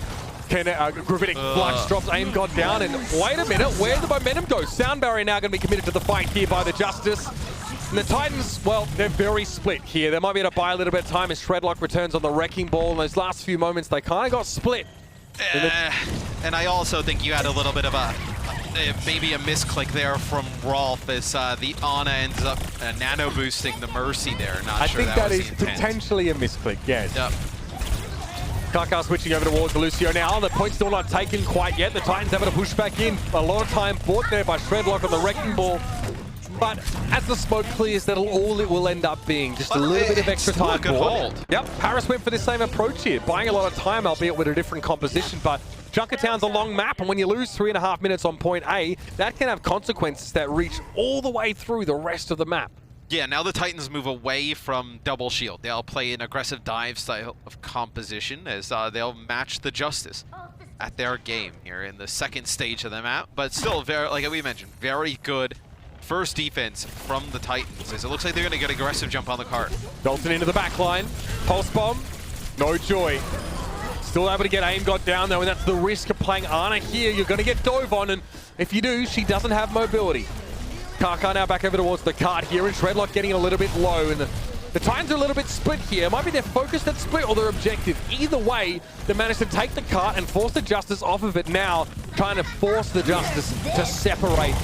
Gravitic Flux drops aim god down, and wait a minute, where the momentum goes? Sound barrier now going to be committed to the fight here by the Justice. And the Titans, well, they're very split here. They might be able to buy a little bit of time as Shredlock returns on the Wrecking Ball. In those last few moments, they kind of got split. And I also think you had a little bit of maybe a misclick there from Rolf as the Ana ends up nano boosting the Mercy there. I think that is potentially a misclick, yes. Yep. Kaka switching over towards Lucio now. The point's still not taken quite yet. The Titans having to push back in. A lot of time bought there by Shredlock on the Wrecking Ball. But as the smoke clears, that'll all it will end up being. Just a little bit of extra time bought. Yep, Paris went for the same approach here, buying a lot of time, albeit with a different composition. But Junkertown's a long map, and when you lose 3.5 minutes on point A, that can have consequences that reach all the way through the rest of the map. Yeah, now the Titans move away from double shield. They'll play an aggressive dive style of composition as they'll match the Justice at their game here in the second stage of the map. But still, very, like we mentioned, very good first defense from the Titans, as it looks like they're going to get aggressive jump on the cart. Dalton into the back line. Pulse bomb. No joy. Still able to get aim got down though, and that's the risk of playing Ana here. You're going to get dove on, and if you do, she doesn't have mobility. Kaka now back over towards the cart here, and Shredlock getting a little bit low, and the Titans are a little bit split here. It might be their focus that's split or their objective. Either way, they managed to take the cart and force the Justice off of it now, trying to force the Justice to separate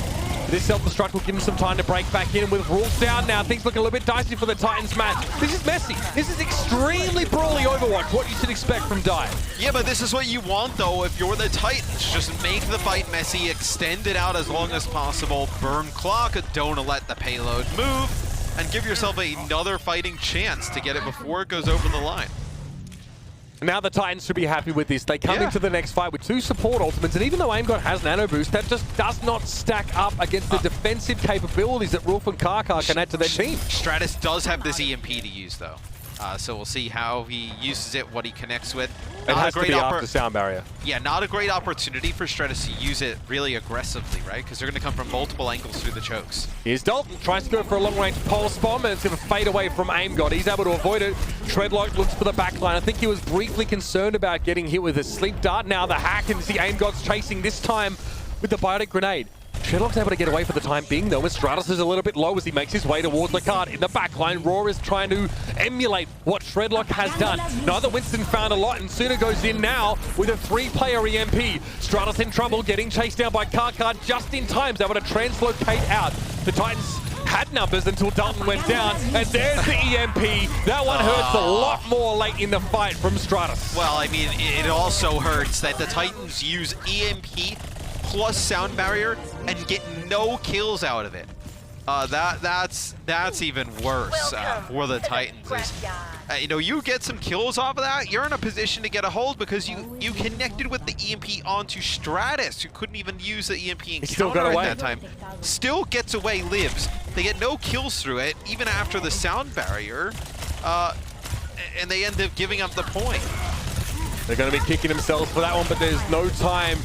This self-destruct will give him some time to break back in. With rules down now, things look a little bit dicey for the Titans, Matt. This is messy. This is extremely brawly Overwatch, what you should expect from Dye. Yeah, but this is what you want, though, if you're the Titans. Just make the fight messy, extend it out as long as possible, burn clock, don't let the payload move, and give yourself another fighting chance to get it before it goes over the line. Now the Titans should be happy with this. They come into the next fight with 2 support ultimates, and even though AimGod has nano boost, that just does not stack up against the defensive capabilities that Rolf and Karkar can add to their team. Stratus does have this EMP to use, though. So we'll see how he uses it, what he connects with. It has to be after sound barrier. Yeah, not a great opportunity for Stratus to use it really aggressively, right? Because they're going to come from multiple angles through the chokes. Here's Dalton, tries to go for a long-range pulse bomb, and it's going to fade away from AimGod. He's able to avoid it. Shredlock looks for the backline. I think he was briefly concerned about getting hit with a sleep dart. Now the hack, and see AimGod's chasing this time with the biotic grenade. Shredlock's able to get away for the time being, though, and Stratus is a little bit low as he makes his way towards the card. In the backline, Raw is trying to emulate what Shredlock has done. Neither Winston found a lot, and Suna goes in now with a 3-player EMP. Stratus in trouble, getting chased down by Karkar just in time. He's able to translocate out. The Titans had numbers until Dalton went down, and there's the EMP. That one hurts a lot more late in the fight from Stratus. Well, I mean, it also hurts that the Titans use EMP plus sound barrier and get no kills out of it. That's even worse for the Titans. You know, you get some kills off of that, you're in a position to get a hold because you connected with the EMP onto Stratus, who couldn't even use the EMP encounter at that time. Still gets away, lives. They get no kills through it, even after the sound barrier, and they end up giving up the point. They're going to be kicking themselves for that one, but there's no time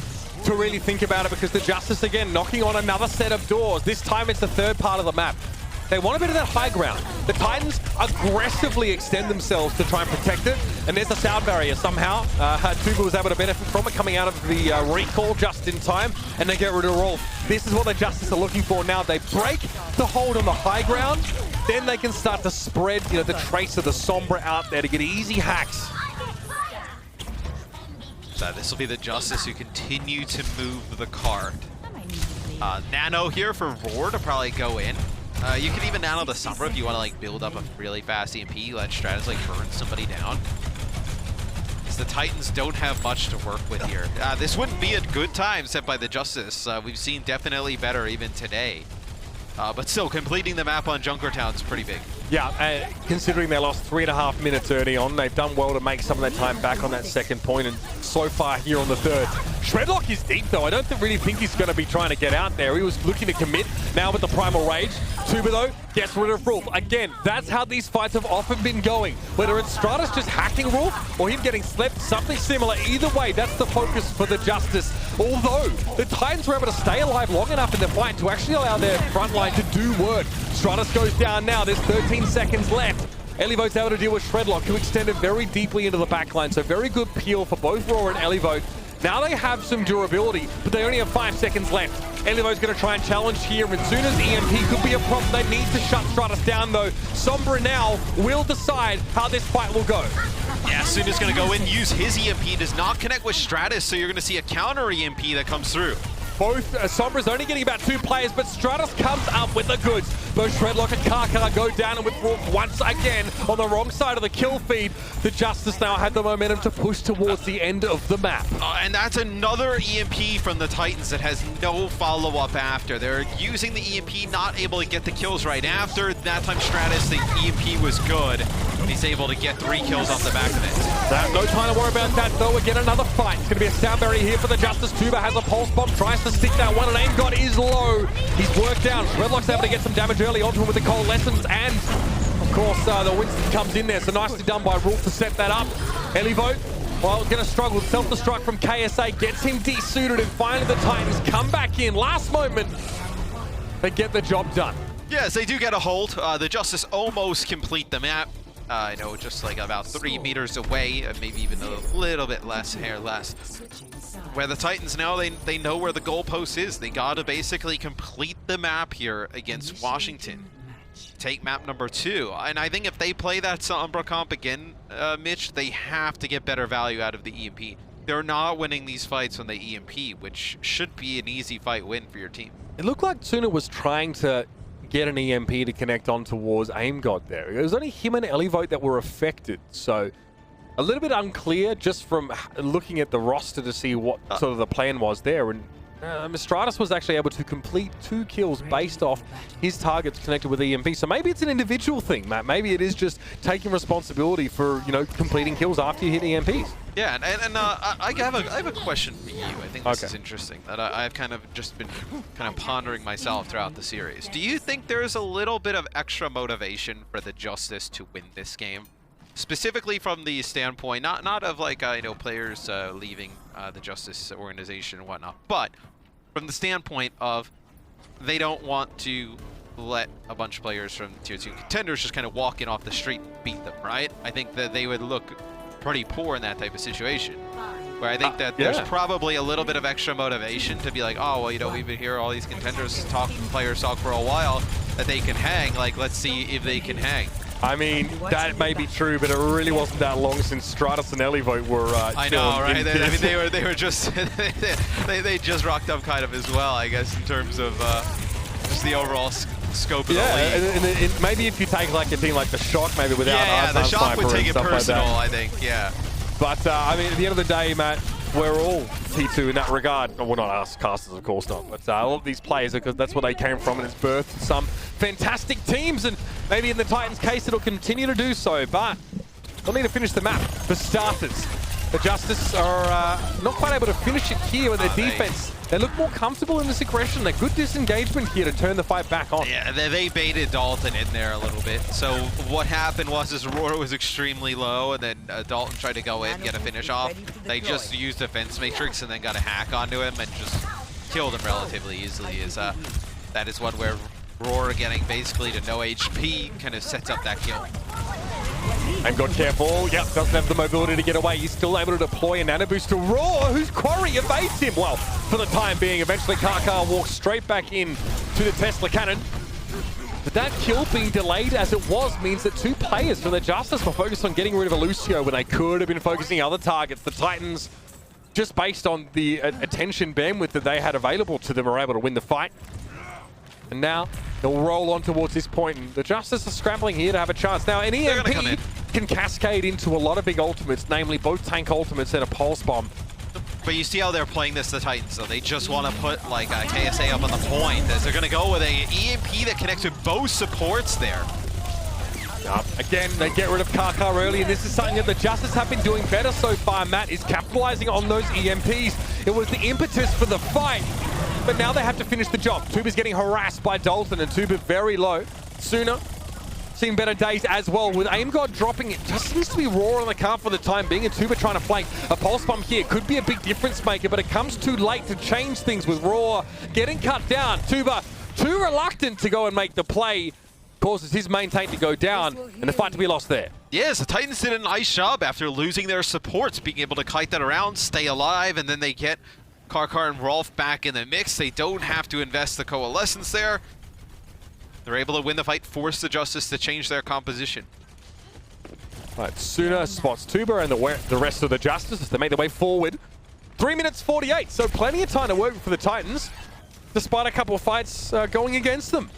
to really think about it because the Justice, again, knocking on another set of doors. This time it's the 3rd part of the map. They want a bit of that high ground. The Titans aggressively extend themselves to try and protect it, and there's a sound barrier somehow. D.Va was able to benefit from it, coming out of the recall just in time, and they get rid of Rolf. This is what the Justice are looking for now. They break the hold on the high ground, then they can start to spread, you know, the trace of the Sombra out there to get easy hacks. So this will be the Justice who continue to move the card. Nano here for Roar to probably go in. You can even nano the Sombra if you want to like build up a really fast EMP, let Stratus like burn somebody down. Because the Titans don't have much to work with here. This wouldn't be a good time set by the Justice. We've seen definitely better even today. But still, completing the map on Junkertown is pretty big. Yeah, considering they lost 3.5 minutes early on, they've done well to make some of their time back on that 2nd point, and so far here on the 3rd. Shredlock is deep, though. I don't really think he's going to be trying to get out there. He was looking to commit now with the Primal Rage. D.Va, though, gets rid of Rolf. Again, that's how these fights have often been going. Whether it's Stratus just hacking Rolf or him getting slept, something similar. Either way, that's the focus for the Justice. Although, the Titans were able to stay alive long enough in the fight to actually allow their front line to do work. Stratus goes down now. There's 13 seconds left. Elivote's able to deal with Shredlock, who extended very deeply into the backline. So very good peel for both Roar and Elivote. Now they have some durability, but they only have 5 seconds left. Elivote's going to try and challenge here, and soon as EMP could be a problem, they need to shut Stratus down, though. Sombra now will decide how this fight will go. Yeah, Suna's going to go in, use his EMP, does not connect with Stratus, so you're going to see a counter EMP that comes through. Both Sombra's only getting about 2 players, but Stratus comes up with the goods. Both Shredlock and Karkar go down, and with Rolf once again on the wrong side of the kill feed, the Justice now have the momentum to push towards the end of the map. And that's another EMP from the Titans that has no follow-up after. They're using the EMP, not able to get the kills right after. That time Stratus, the EMP was good. He's able to get 3 kills off the back of it. No time to worry about that, though. Again, another fight. It's going to be a sound barrier here for the Justice. D.Va has a pulse bomb, tries to stick that one, and AimGod is low. He's worked down. Shredlock's able to get some damage early onto him with the coalescence, and of course the Winston comes in there, so nicely done by Rolf to set that up. Elivote, well, going to struggle. Self-destruct from KSA gets him desuited, and finally the Titans come back in. Last moment, they get the job done. Yes, they do get a hold. The Justice almost complete the map. I know, just like about 3 meters away, maybe even a little bit less, hair less. Where the Titans now, they know where the goalpost is. They got to basically complete the map here against Washington. Take map number 2. And I think if they play that Sombra comp again, Mitch, they have to get better value out of the EMP. They're not winning these fights on the EMP, which should be an easy fight win for your team. It looked like Tuna was trying to get an EMP to connect on towards Aim God there. It was only him and Elivote that were affected, so a little bit unclear just from looking at the roster to see what sort of the plan was there. And Mistratus was actually able to complete 2 kills based off his targets connected with EMP. So maybe it's an individual thing, Matt. Maybe it is just taking responsibility for, you know, completing kills after you hit EMPs. Yeah, and I have a question for you. I think this is interesting, that I've kind of just been kind of pondering myself throughout the series. Do you think there's a little bit of extra motivation for the Justice to win this game? Specifically from the standpoint, not of like, you know, players leaving the Justice organization and whatnot, but from the standpoint of they don't want to let a bunch of players from Tier 2 contenders just kind of walk in off the street and beat them, right? I think that they would look pretty poor in that type of situation. Where I think that there's probably a little bit of extra motivation to be like, oh, well, you know, we've been here, all these players talk for a while, that they can hang. Like, let's see if they can hang. I mean, that may be true, but it really wasn't that long since Stratus and Elivote were I know, right? I mean, they were just they just rocked up kind of as well, I guess, in terms of just the overall scope of the league. And maybe if you take like a team like the Shock, maybe without the Shock would take it personal, like I think, yeah. But I mean, at the end of the day, Matt, we're all T2 in that regard. Well, not us casters, of course not, but all of these players, because that's where they came from, and it's birthed some fantastic teams, and maybe in the Titans' case, it'll continue to do so, but they'll need to finish the map. For starters, the Justice are not quite able to finish it here with their defense. They look more comfortable in this aggression. They're good disengagement here to turn the fight back on. Yeah, they baited Dalton in there a little bit. So what happened was his Aurora was extremely low, and then Dalton tried to go in, get a finish off. They just used Defense Matrix and then got a hack onto him and just killed him relatively easily. That is one where Aurora getting basically to no HP kind of sets up that kill. And got careful. Yep, doesn't have the mobility to get away. He's still able to deploy a nano boost to Raw, whose quarry evades him. Well, for the time being, eventually Karkar walks straight back in to the Tesla cannon. But that kill being delayed as it was means that 2 players from the Justice were focused on getting rid of Lucio when they could have been focusing other targets. The Titans, just based on the attention bandwidth that they had available to them, are able to win the fight. And now they'll roll on towards this point, and the Justice are scrambling here to have a chance. Now, an EMP can cascade into a lot of big ultimates, namely both tank ultimates and a pulse bomb. But you see how they're playing this, the Titans, so they just want to put like a KSA up on the point, as they're going to go with a EMP that connects with both supports there. Again, they get rid of Karkar early, and this is something that the Justice have been doing better so far. Matt is capitalizing on those EMPs. It was the impetus for the fight, but now they have to finish the job. Tuba's getting harassed by Dalton, and Tuba very low. Sooner, seeing better days as well. With Aim God dropping, it just seems to be Raw on the card for the time being, and Tuba trying to flank. A pulse bomb here could be a big difference maker, but it comes too late to change things with Raw getting cut down. Tuba too reluctant to go and make the play, causes his main tank to go down, and the fight to be lost there. Yes, the Titans did a nice job after losing their supports, being able to kite that around, stay alive, and then they get Karkar and Rolf back in the mix. They don't have to invest the Coalescence there. They're able to win the fight, force the Justice to change their composition. All right, Suna spots Tuba and the rest of the Justice as they make their way forward. 3 minutes 48, so plenty of time to work for the Titans, despite a couple of fights going against them.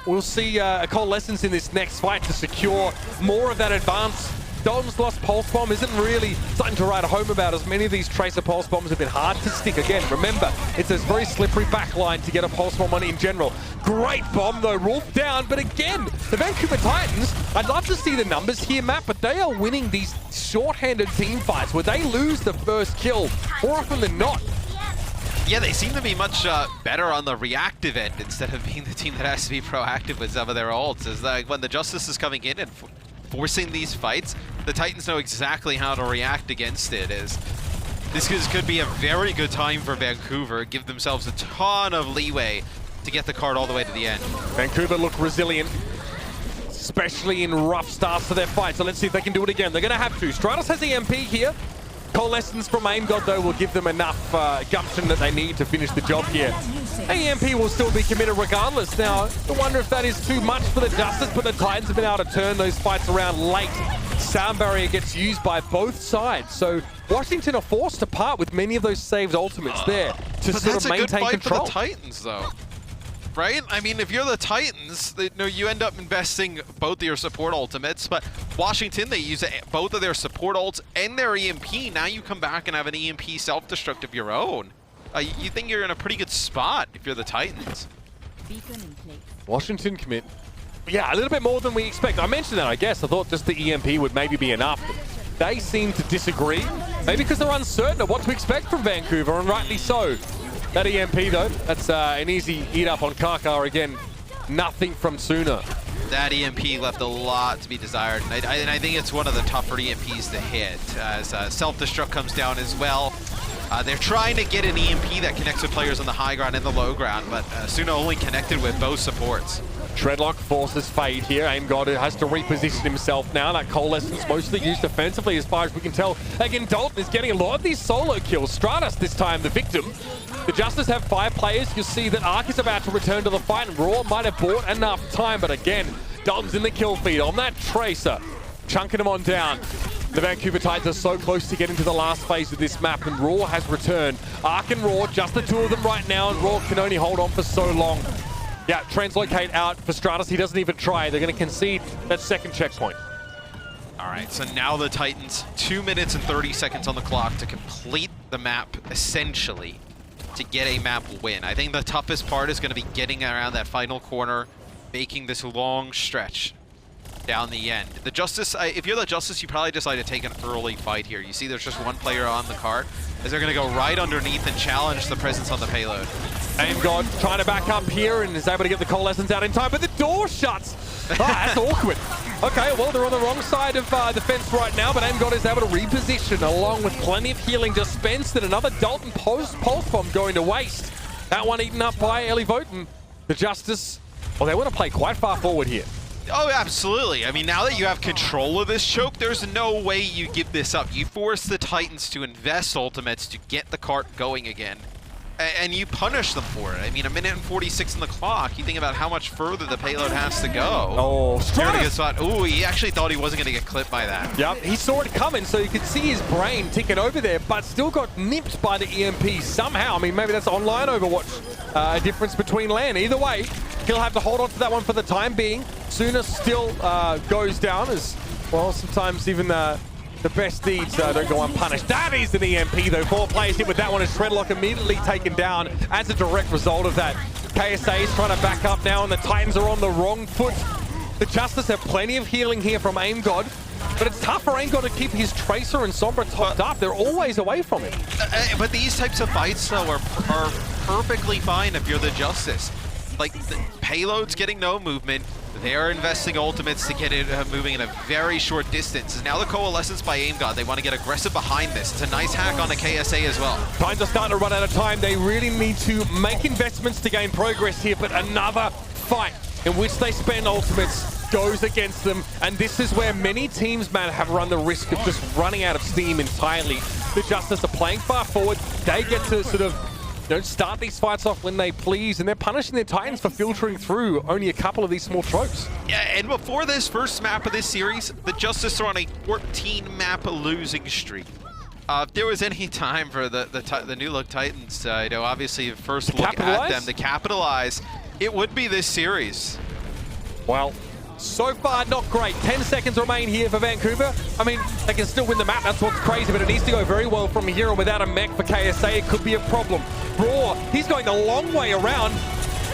We'll see a Coalescence in this next fight to secure more of that advance. Dalton's lost Pulse Bomb isn't really something to write home about, as many of these Tracer Pulse Bombs have been hard to stick. Again, remember, it's a very slippery backline to get a Pulse Bomb on in general. Great bomb though, Rolf down, but again, the Vancouver Titans, I'd love to see the numbers here, Matt, but they are winning these short-handed team fights where they lose the first kill more often than not. Yeah, they seem to be much better on the reactive end instead of being the team that has to be proactive with some of their ults. It's like when the Justice is coming in and forcing these fights, the Titans know exactly how to react against it. This could be a very good time for Vancouver, give themselves a ton of leeway to get the card all the way to the end. Vancouver look resilient, especially in rough starts to their fight, so let's see if they can do it again. They're going to have to. Stratus has EMP here. Coalescence from Aim God, though, will give them enough gumption that they need to finish the job here. EMP will still be committed regardless. Now, I wonder if that is too much for the Justice, but the Titans have been able to turn those fights around late. Sound barrier gets used by both sides, so Washington are forced to part with many of those saved ultimates there to sort of maintain control. For the Titans, though. right? I mean, if you're the Titans, you end up investing both of your support ultimates, but Washington, they use both of their support ults and their EMP. Now you come back and have an EMP self-destruct of your own. You think you're in a pretty good spot if you're the Titans. Washington commit. Yeah, a little bit more than we expect. I mentioned that, I guess. I thought just the EMP would maybe be enough. They seem to disagree. Maybe because they're uncertain of what to expect from Vancouver, and rightly so. That EMP, though, that's an easy eat-up on Kaka again. Nothing from Suna. That EMP left a lot to be desired, and I think it's one of the tougher EMPs to hit, as self-destruct comes down as well. They're trying to get an EMP that connects with players on the high ground and the low ground, but Suna only connected with both supports. Treadlock forces fade here. AimGod has to reposition himself now. That Coalescence mostly used defensively as far as we can tell. Again, Dalton is getting a lot of these solo kills. Stratus this time the victim. The Justice have 5 players. You'll see that Arc is about to return to the fight, and Raw might have bought enough time, but again, Dalton's in the kill feed on that Tracer, chunking him on down. The Vancouver Titans are so close to getting to the last phase of this map, and Raw has returned. Arc and Raw, just the 2 of them right now, and Raw can only hold on for so long. Yeah, translocate out for Stratus. He doesn't even try. They're going to concede that second checkpoint. All right, so now the Titans, 2 minutes and 30 seconds on the clock to complete the map, essentially, to get a map win. I think the toughest part is going to be getting around that final corner, making this long stretch down the end. The Justice, if you're the Justice, you probably decide to take an early fight here. You see there's just one player on the cart, as they're going to go right underneath and challenge the presence on the payload. AimGod trying to back up here and is able to get the Coalescence out in time, but the door shuts. Oh, that's awkward. Okay, well, they're on the wrong side of the fence right now, but AimGod is able to reposition along with plenty of healing dispensed, and another Dalton pulse bomb going to waste. That one eaten up by Ellie Voten. The Justice, well, they want to play quite far forward here. Oh, absolutely. I mean, now that you have control of this choke, there's no way you give this up. You force the Titans to invest ultimates to get the cart going again. And you punish them for it. I mean, 1 minute and 46 on the clock. You think about how much further the payload has to go. Oh, Stratus! Ooh, he actually thought he wasn't going to get clipped by that. Yep, he saw it coming, so you could see his brain ticking over there, but still got nipped by the EMP somehow. I mean, maybe that's online Overwatch, a difference between LAN. Either way, he'll have to hold on to that one for the time being. Suna still goes down as, well, sometimes even the best deeds don't go unpunished. That is an EMP, though. 4 players hit with that one, as Treadlock immediately taken down as a direct result of that. KSA is trying to back up now, and the Titans are on the wrong foot. The Justice have plenty of healing here from AimGod, but it's tough for AimGod to keep his Tracer and Sombra topped up. They're always away from him. But these types of fights, though, are perfectly fine if you're the Justice. Like, the payload's getting no movement. They're investing ultimates to get it moving in a very short distance. Now the Coalescence by AimGod, they want to get aggressive behind this. It's a nice hack on the KSA as well. Titans are starting to run out of time. They really need to make investments to gain progress here, but another fight in which they spend ultimates goes against them, and this is where many teams, man, have run the risk of just running out of steam entirely. The Justice are playing far forward. They get to sort of start these fights off when they please, and they're punishing their Titans for filtering through only a couple of these small tropes. Yeah, and before this first map of this series, the Justice are on a 14-map losing streak. If there was any time for the new look Titans, obviously first look at them to capitalize, it would be this series. Well, so far, not great. 10 seconds remain here for Vancouver. I mean, they can still win the map. That's what's crazy, but it needs to go very well from here, and without a mech for KSA, it could be a problem. Raw, he's going a long way around.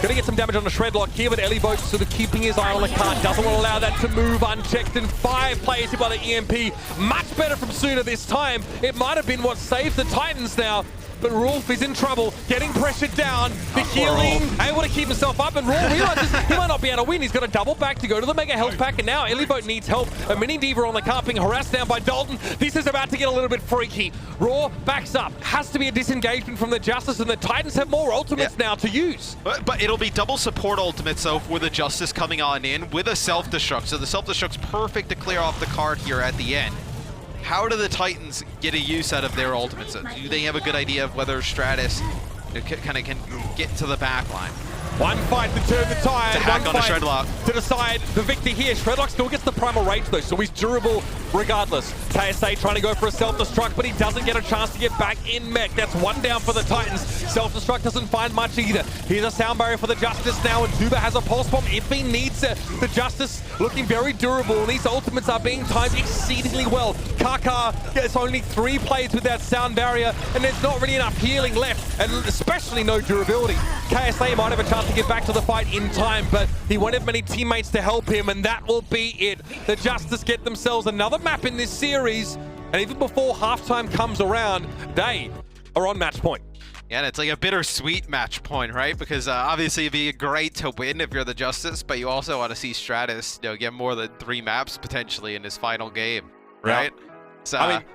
Gonna get some damage on the Shredlock here, but Ellie Boat sort of keeping his eye on the card. Doesn't want to allow that to move unchecked, and 5 players hit by the EMP. Much better from Suna this time. It might have been what saved the Titans now. But Rolf is in trouble, getting pressured down. The healing, able to keep himself up, and Rolf realizes he might not be able to win. He's got to double back to go to the Mega Health Pack, and now Elliboat needs help. A mini D.Va on the cart being harassed down by Dalton. This is about to get a little bit freaky. Raw backs up. Has to be a disengagement from the Justice, and the Titans have more ultimates now to use. But it'll be double support ultimates, though, with the Justice coming on in with a self-destruct. So the self-destruct's perfect to clear off the card here at the end. How do the Titans get a use out of their ultimates? Do they have a good idea of whether Stratus kind of can get to the back line? One fight to turn the tide. It's a hack One on a fight Shredlock. to decide the victor here. Shredlock still gets the primal rage though, so he's durable regardless. KSA trying to go for a self-destruct, but he doesn't get a chance to get back in mech. That's one down for the Titans. Self-destruct doesn't find much either. Here's a sound barrier for the Justice now, and D.Va has a pulse bomb if he needs it. The Justice looking very durable, and these ultimates are being timed exceedingly well. Kaka gets only 3 plays with that sound barrier, and there's not really enough healing left, and especially no durability. KSA might have a chance to get back to the fight in time, but he won't have many teammates to help him, and that will be it. The Justice get themselves another map in this series, and even before halftime comes around, they are on match point. Yeah, and it's like a bittersweet match point, right? Because obviously it'd be great to win if you're the Justice, but you also want to see Stratus, get more than 3 maps potentially in his final game, right? Yeah. So, I mean,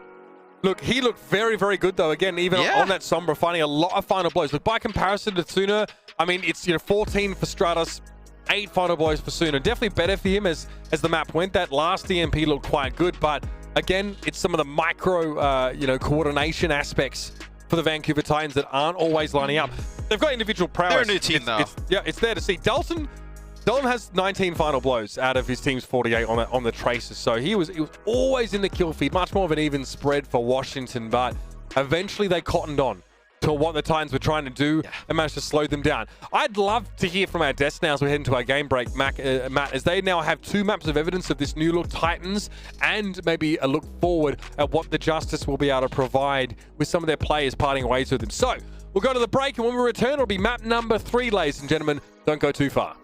look, he looked very, very good though. Again, even on that Sombra, finding a lot of final blows. Look, by comparison to Tsuna, I mean, it's 14 for Stratus, 8 final blows for Tsuna. Definitely better for him as the map went. That last EMP looked quite good, but again, it's some of the micro, coordination aspects for the Vancouver Titans that aren't always lining up. They've got individual prowess. They're a new team though. It's there to see. Dalton has 19 final blows out of his team's 48 on the traces, so he was always in the kill feed. Much more of an even spread for Washington, but eventually they cottoned on to what the Titans were trying to do and managed to slow them down. I'd love to hear from our desks now as we head into our game break, Matt, as they now have 2 maps of evidence of this new look Titans and maybe a look forward at what the Justice will be able to provide with some of their players parting ways with them. So we'll go to the break, and when we return, it'll be map number 3, ladies and gentlemen. Don't go too far.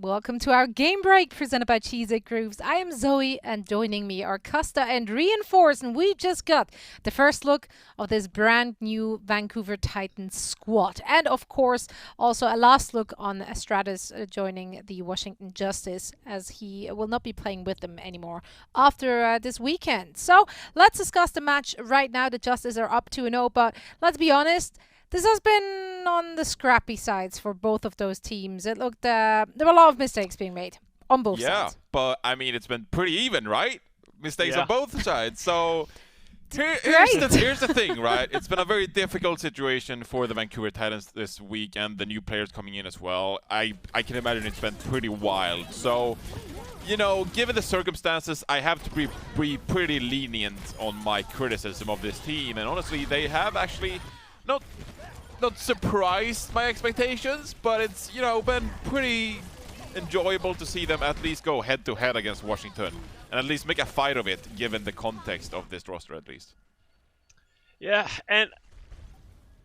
Welcome to our game break presented by Cheese It Grooves. I am Zoe, and joining me are Costa and Reinforce, and we just got the first look of this brand new Vancouver Titans squad. And of course, also a last look on Stratus joining the Washington Justice, as he will not be playing with them anymore after this weekend. So let's discuss the match right now. The Justice are up 2-0, but let's be honest, this has been on the scrappy sides for both of those teams. It looked there were a lot of mistakes being made on both sides. Yeah, but I mean, it's been pretty even, right? Mistakes on both sides. So here's the thing, right? It's been a very difficult situation for the Vancouver Titans this week, and the new players coming in as well. I can imagine it's been pretty wild. So, you know, given the circumstances, I have to be pretty lenient on my criticism of this team. And honestly, they have actually not surprised my expectations, but it's, you know, been pretty enjoyable to see them at least go head-to-head against Washington and at least make a fight of it, given the context of this roster at least. Yeah, and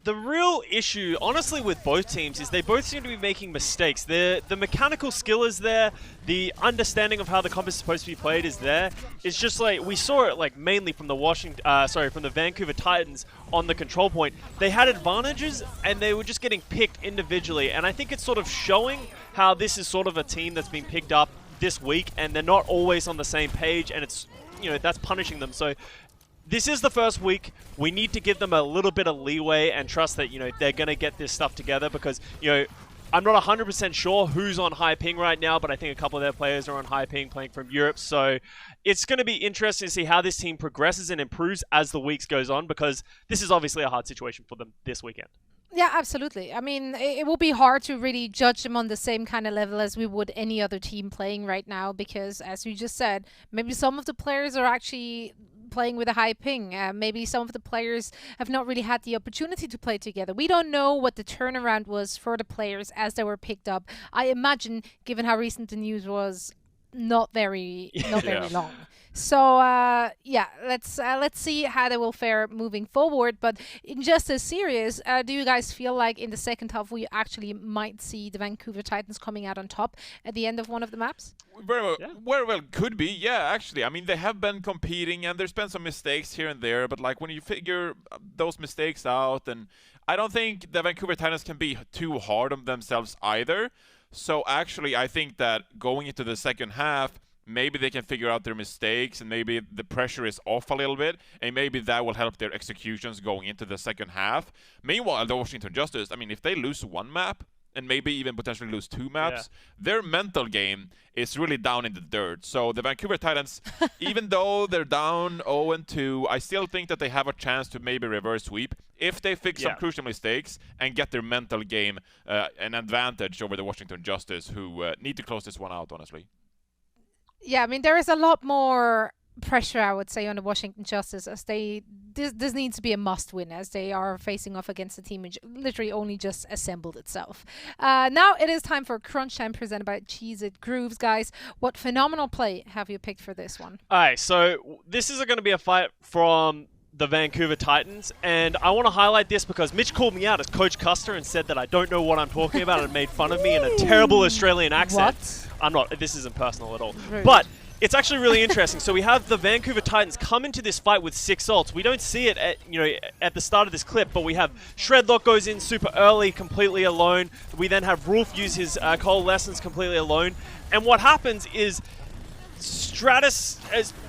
the real issue, honestly, with both teams is they both seem to be making mistakes. The mechanical skill is there. The understanding of how the comp is supposed to be played is there. It's just like we saw it, like mainly from the from the Vancouver Titans on the control point. They had advantages and they were just getting picked individually. And I think it's sort of showing how this is sort of a team that's been picked up this week, and they're not always on the same page, and it's, you know, that's punishing them. So this is the first week. We need to give them a little bit of leeway and trust that, you know, they're going to get this stuff together, because, you know, I'm not 100% sure who's on high ping right now, but I think a couple of their players are on high ping playing from Europe. So it's going to be interesting to see how this team progresses and improves as the weeks goes on, because this is obviously a hard situation for them this weekend. Yeah, absolutely. I mean, it will be hard to really judge them on the same kind of level as we would any other team playing right now, because, as you just said, maybe some of the players are actually playing with a high ping. Maybe some of the players have not really had the opportunity to play together. We don't know what the turnaround was for the players as they were picked up. I imagine, given how recent the news was, not very long. So yeah, let's see how they will fare moving forward. But in just as serious, do you guys feel like in the second half we actually might see the Vancouver Titans coming out on top at the end of one of the maps? Very well, could be. Yeah, actually. I mean, they have been competing, and there's been some mistakes here and there. But like when you figure those mistakes out, and I don't think the Vancouver Titans can be too hard on themselves either. So actually, I think that going into the second half, maybe they can figure out their mistakes, and maybe the pressure is off a little bit, and maybe that will help their executions going into the second half. Meanwhile, the Washington Justice, I mean, if they lose one map, and maybe even potentially lose two maps, their mental game is really down in the dirt. So the Vancouver Titans, even though they're down 0-2, I still think that they have a chance to maybe reverse sweep if they fix some crucial mistakes and get their mental game an advantage over the Washington Justice, who need to close this one out, honestly. Yeah, I mean, there is a lot more pressure, I would say, on the Washington Justice, as this needs to be a must-win, as they are facing off against a team which literally only just assembled itself. Now it is time for Crunch Time, presented by Cheese It Grooves. Guys, what phenomenal play have you picked for this one? All right, so this is going to be a fight from the Vancouver Titans, and I want to highlight this because Mitch called me out as Coach Custer and said that I don't know what I'm talking about and made fun of me in a terrible Australian accent. What? I'm not. This isn't personal at all. Rude. But it's actually really interesting. So we have the Vancouver Titans come into this fight with 6 ults. We don't see it at the start of this clip, but we have Shredlock goes in super early, completely alone. We then have Rolf use his coalescence completely alone. And what happens is Stratus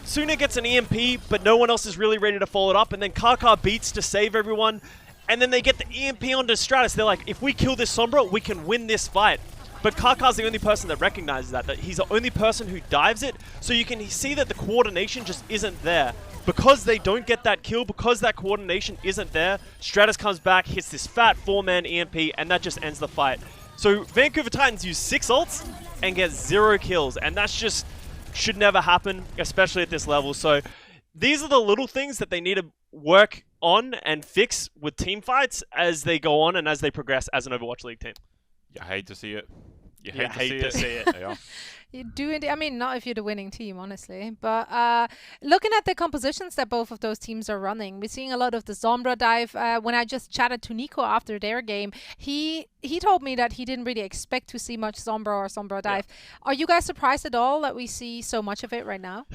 sooner gets an EMP, but no one else is really ready to follow it up. And then Kaka beats to save everyone. And then they get the EMP onto Stratus. They're like, if we kill this Sombra, we can win this fight. But Kaka's the only person that recognizes that he's the only person who dives it. So you can see that the coordination just isn't there. Because they don't get that kill, because that coordination isn't there, Stratus comes back, hits this fat 4-man EMP, and that just ends the fight. So Vancouver Titans use 6 ults and get 0 kills. And that's just should never happen, especially at this level. So these are the little things that they need to work on and fix with team fights as they go on and as they progress as an Overwatch League team. Yeah, I hate to see it. You Yeah, hate to see it. Yeah. You do indeed. I mean, not if you're the winning team, honestly. But looking at the compositions that both of those teams are running, we're seeing a lot of the Sombra dive. When I just chatted to Nico after their game, he told me that he didn't really expect to see much Sombra or Sombra dive. Are you guys surprised at all that we see so much of it right now?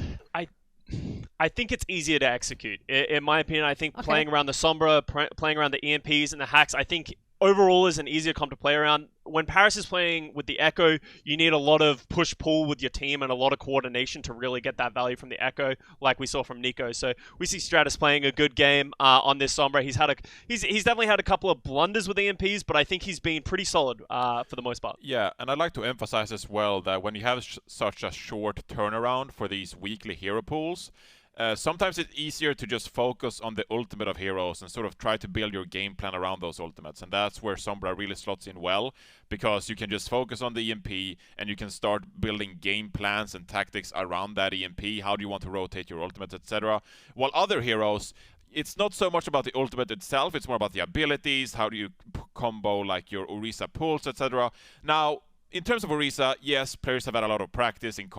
I think it's easier to execute. In my opinion, I think playing around the Sombra, playing around the EMPs and the hacks, I think overall is an easier comp to play around. When Paris is playing with the Echo, you need a lot of push-pull with your team and a lot of coordination to really get that value from the Echo, like we saw from Nico. So we see Stratus playing a good game on this Sombra. He's definitely had a couple of blunders with EMPs, but I think he's been pretty solid for the most part. Yeah, and I'd like to emphasize as well that when you have such a short turnaround for these weekly hero pools, sometimes it's easier to just focus on the ultimate of heroes and sort of try to build your game plan around those ultimates. And that's where Sombra really slots in well, because you can just focus on the EMP and you can start building game plans and tactics around that EMP. How do you want to rotate your ultimates, etc. While other heroes, it's not so much about the ultimate itself, it's more about the abilities, how do you combo like your Orisa pulls, etc. Now, in terms of Orisa, yes, players have had a lot of practice in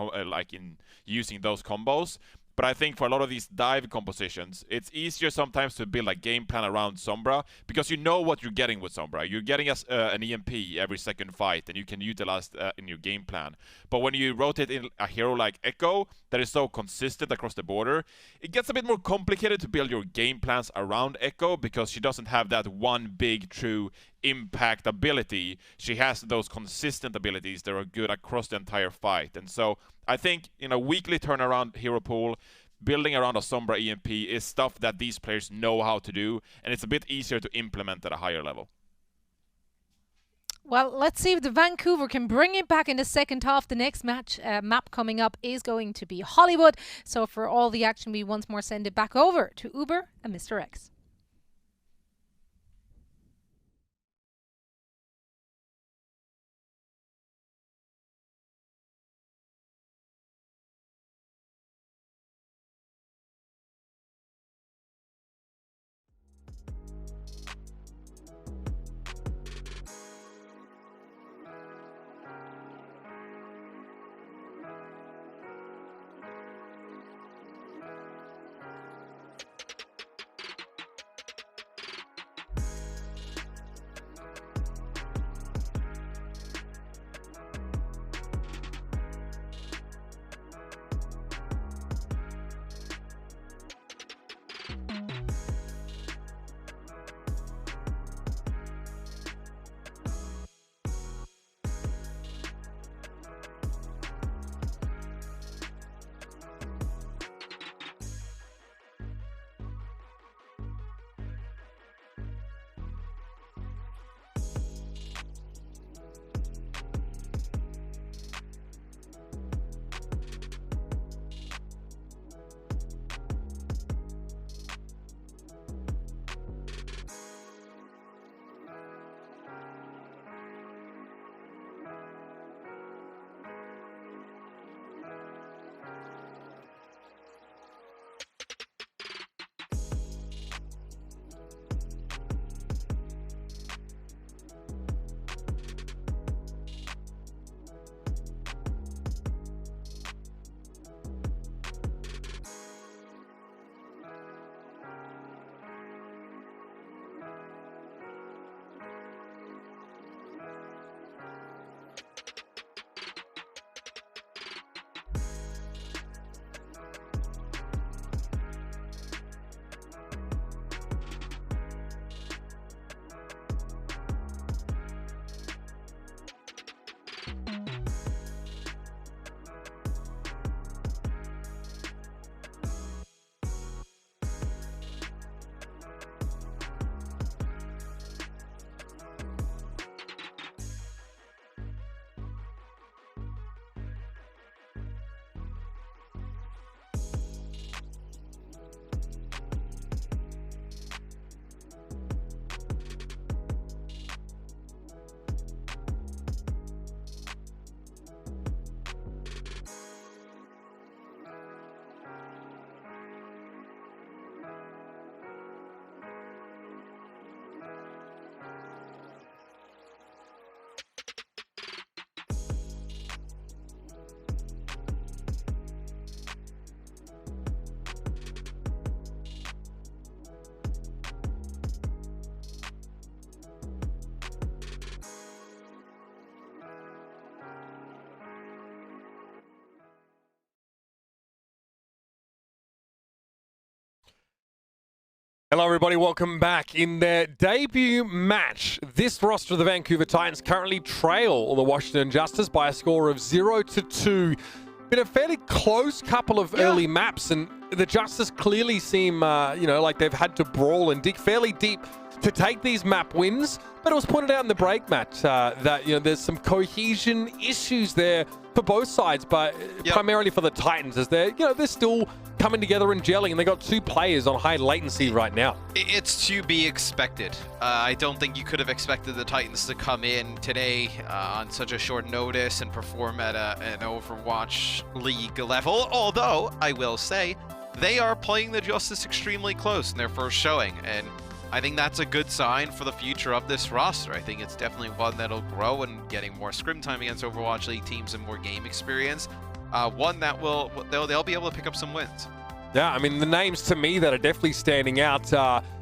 using those combos. But I think for a lot of these dive compositions, it's easier sometimes to build a game plan around Sombra because you know what you're getting with Sombra. You're getting an EMP every second fight, and you can utilize that in your game plan. But when you rotate in a hero like Echo that is so consistent across the border, it gets a bit more complicated to build your game plans around Echo because she doesn't have that one big true impact ability. She has those consistent abilities that are good across the entire fight. And so I think in a weekly turnaround hero pool, building around a Sombra EMP is stuff that these players know how to do, and it's a bit easier to implement at a higher level. Well, let's see if the Vancouver can bring it back in the second half. The next map coming up is going to be Hollywood. So for all the action, we once more send it back over to Uber and Mr. X. Hello everybody, welcome back. In their debut match, this roster of the Vancouver Titans currently trail the Washington Justice by a score of 0-2. Been a fairly close couple of early maps, and the Justice clearly seem, like they've had to brawl and dig fairly deep to take these map wins. But it was pointed out in the break match that, there's some cohesion issues there for both sides, but primarily for the Titans, as they're still coming together and gelling, and they got two players on high latency right now. It's to be expected. I don't think you could have expected the Titans to come in today on such a short notice and perform at an Overwatch League level, although I will say they are playing the Justice extremely close in their first showing, and I think that's a good sign for the future of this roster. I think it's definitely one that'll grow, and getting more scrim time against Overwatch League teams and more game experience. One that they'll be able to pick up some wins. Yeah, I mean, the names to me that are definitely standing out,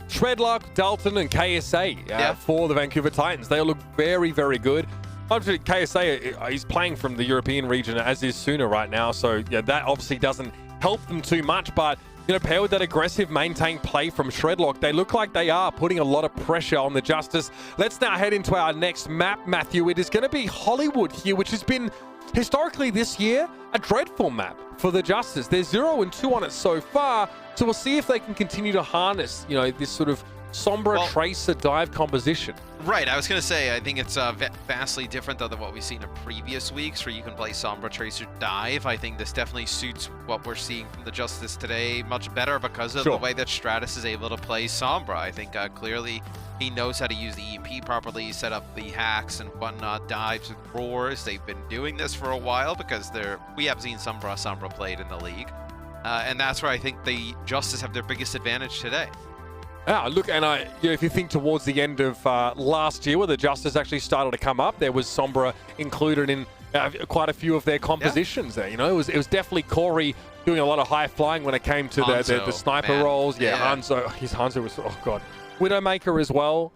Shredlock, Dalton, and KSA for the Vancouver Titans. They all look very, very good. Obviously, KSA, he's playing from the European region, as is Suna right now, so that obviously doesn't help them too much, but paired with that aggressive maintained play from Shredlock, they look like they are putting a lot of pressure on the Justice. Let's now head into our next map, Matthew. It is going to be Hollywood here, which has been historically this year a dreadful map for the Justice. They're 0-2 on it so far, so we'll see if they can continue to harness, this sort of Sombra Tracer dive composition. Right, I was going to say, I think it's vastly different than what we've seen in previous weeks, where you can play Sombra Tracer dive. I think this definitely suits what we're seeing from the Justice today much better because of the way that Stratus is able to play Sombra. I think clearly he knows how to use the EMP properly, set up the hacks and whatnot, dives and roars. They've been doing this for a while because we have seen Sombra played in the league. And that's where I think the Justice have their biggest advantage today. Yeah, look, and if you think towards the end of last year, where the Justice actually started to come up, there was Sombra included in quite a few of their compositions there. It was definitely Corey doing a lot of high flying when it came to the sniper roles. Hangzhou was, oh god, Widowmaker as well.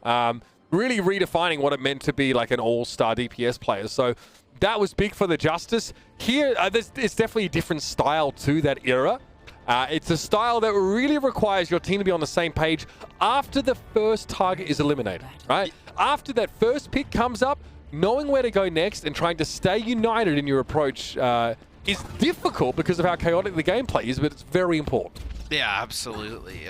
Really redefining what it meant to be like an all-star DPS player. So that was big for the Justice. Here, it's definitely a different style to that era. It's a style that really requires your team to be on the same page after the first target is eliminated, right? After that first pick comes up, knowing where to go next and trying to stay united in your approach is difficult because of how chaotic the gameplay is, but it's very important. Yeah, absolutely.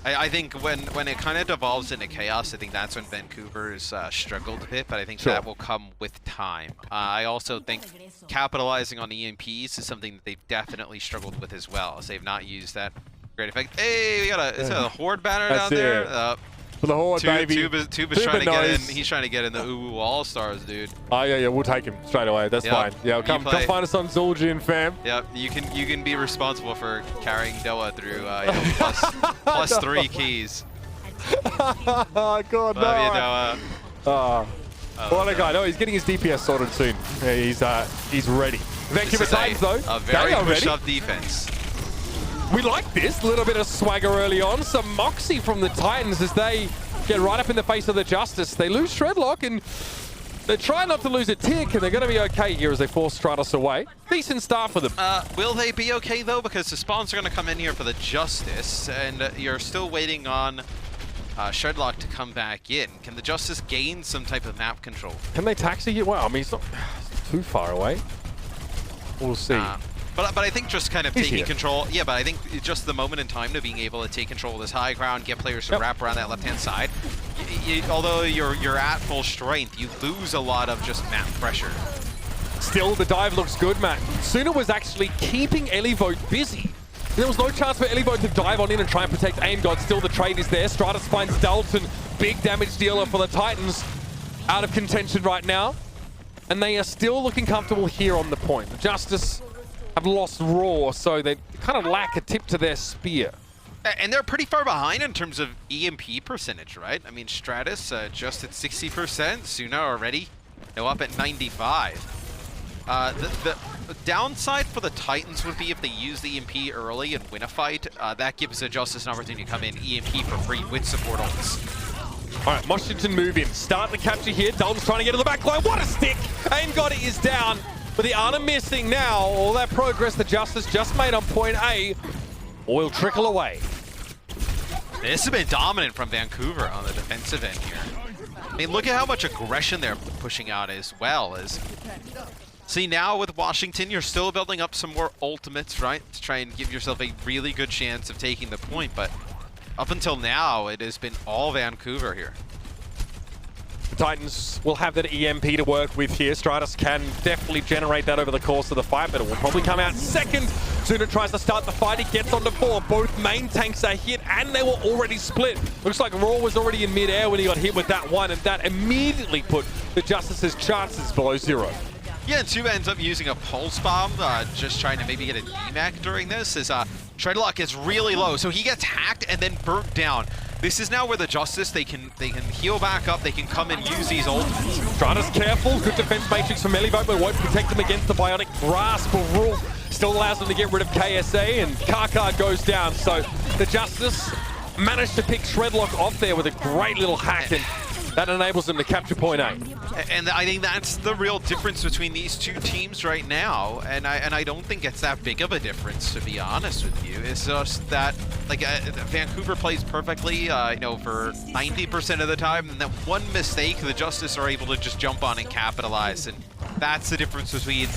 I think when it kind of devolves into chaos, I think that's when Vancouver's struggled a bit, but I think that will come with time. I also think capitalizing on EMPs is something that they've definitely struggled with as well, as they've not used that great effect. Hey, we got a Horde banner down there. For the Horde, baby. Tuba's trying to get in. He's trying to get in the Uwu All-Stars, dude. Oh, yeah, we'll take him straight away. That's fine. Yeah, come find us on Zul'jin, fam. Yep, you can be responsible for carrying Doa through plus 3 keys. Oh, God, Love no. What a guy. No, he's getting his DPS sorted soon. Yeah, he's ready. Vancouver Titans, though. A very push-up defense. We like this. A little bit of swagger early on. Some moxie from the Titans as they get right up in the face of the Justice. They lose Shredlock, and they try not to lose a tick, and they're going to be okay here as they force Stratus away. Decent start for them. Will they be okay, though? Because the spawns are going to come in here for the Justice, and you're still waiting on Shredlock to come back in. Can the Justice gain some type of map control? Can they taxi you? Well, I mean, it's not too far away. We'll see. But I think just kind of taking control, but I think just the moment in time to being able to take control of this high ground, get players to wrap around that left-hand side. Although you're at full strength, you lose a lot of just map pressure. Still, the dive looks good, Matt. Suna was actually keeping Elivote busy. There was no chance for Elivote to dive on in and try and protect Aim God. Still, the trade is there. Stratus finds Dalton, big damage dealer for the Titans, out of contention right now. And they are still looking comfortable here on the point. The Justice have lost Raw, so they kind of lack a tip to their spear. And they're pretty far behind in terms of EMP percentage, right? I mean, Stratus just at 60%, Suna already up at 95. The downside for the Titans would be if they use the EMP early and win a fight. That gives the Justice an opportunity to come in EMP for free with support ults. All right, Washington move in. Start the capture here. Dalton's trying to get to the back line. What a stick! Aim God is down. But the Ana missing now. All that progress the Justice just made on point A will trickle away. This has been dominant from Vancouver on the defensive end here. I mean, look at how much aggression they're pushing out as well. See, now with Washington, you're still building up some more ultimates, right? To try and give yourself a really good chance of taking the point, but up until now, it has been all Vancouver here. The Titans will have that EMP to work with here. Stratus can definitely generate that over the course of the fight, but it will probably come out second. Suna tries to start the fight. He gets onto 4. Both main tanks are hit, and they were already split. Looks like Raw was already in midair when he got hit with that one, and that immediately put the Justice's chances below 0. Yeah, and Tuba ends up using a pulse bomb, just trying to maybe get a DMAC during this, as Shredlock is really low, so he gets hacked and then burnt down. This is now where the Justice, they can heal back up, they can come and use these ultimates. Stratus careful, good defense matrix from Elivo, but won't protect them against the bionic grasp of Rolf. Still allows them to get rid of KSA, and Karkar goes down. So the Justice managed to pick Shredlock off there with a great little hack, and that enables them to capture point A. And I think that's the real difference between these two teams right now, and I don't think it's that big of a difference, to be honest with you. It's just that, like, Vancouver plays perfectly, you know, for 90% of the time, and that one mistake, the Justice are able to just jump on and capitalize, and that's the difference between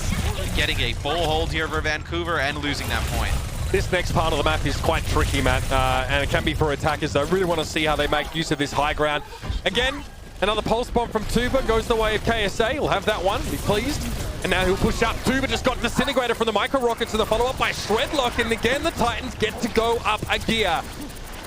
getting a full hold here for Vancouver and losing that point. This next part of the map is quite tricky, Matt, and it can be for attackers. I really want to see how they make use of this high ground. Again, another pulse bomb from Tuba goes the way of KSA. He'll have that one, be pleased. And now he'll push up. Tuba just got disintegrated from the micro rockets and the follow-up by Shredlock. And again, the Titans get to go up a gear.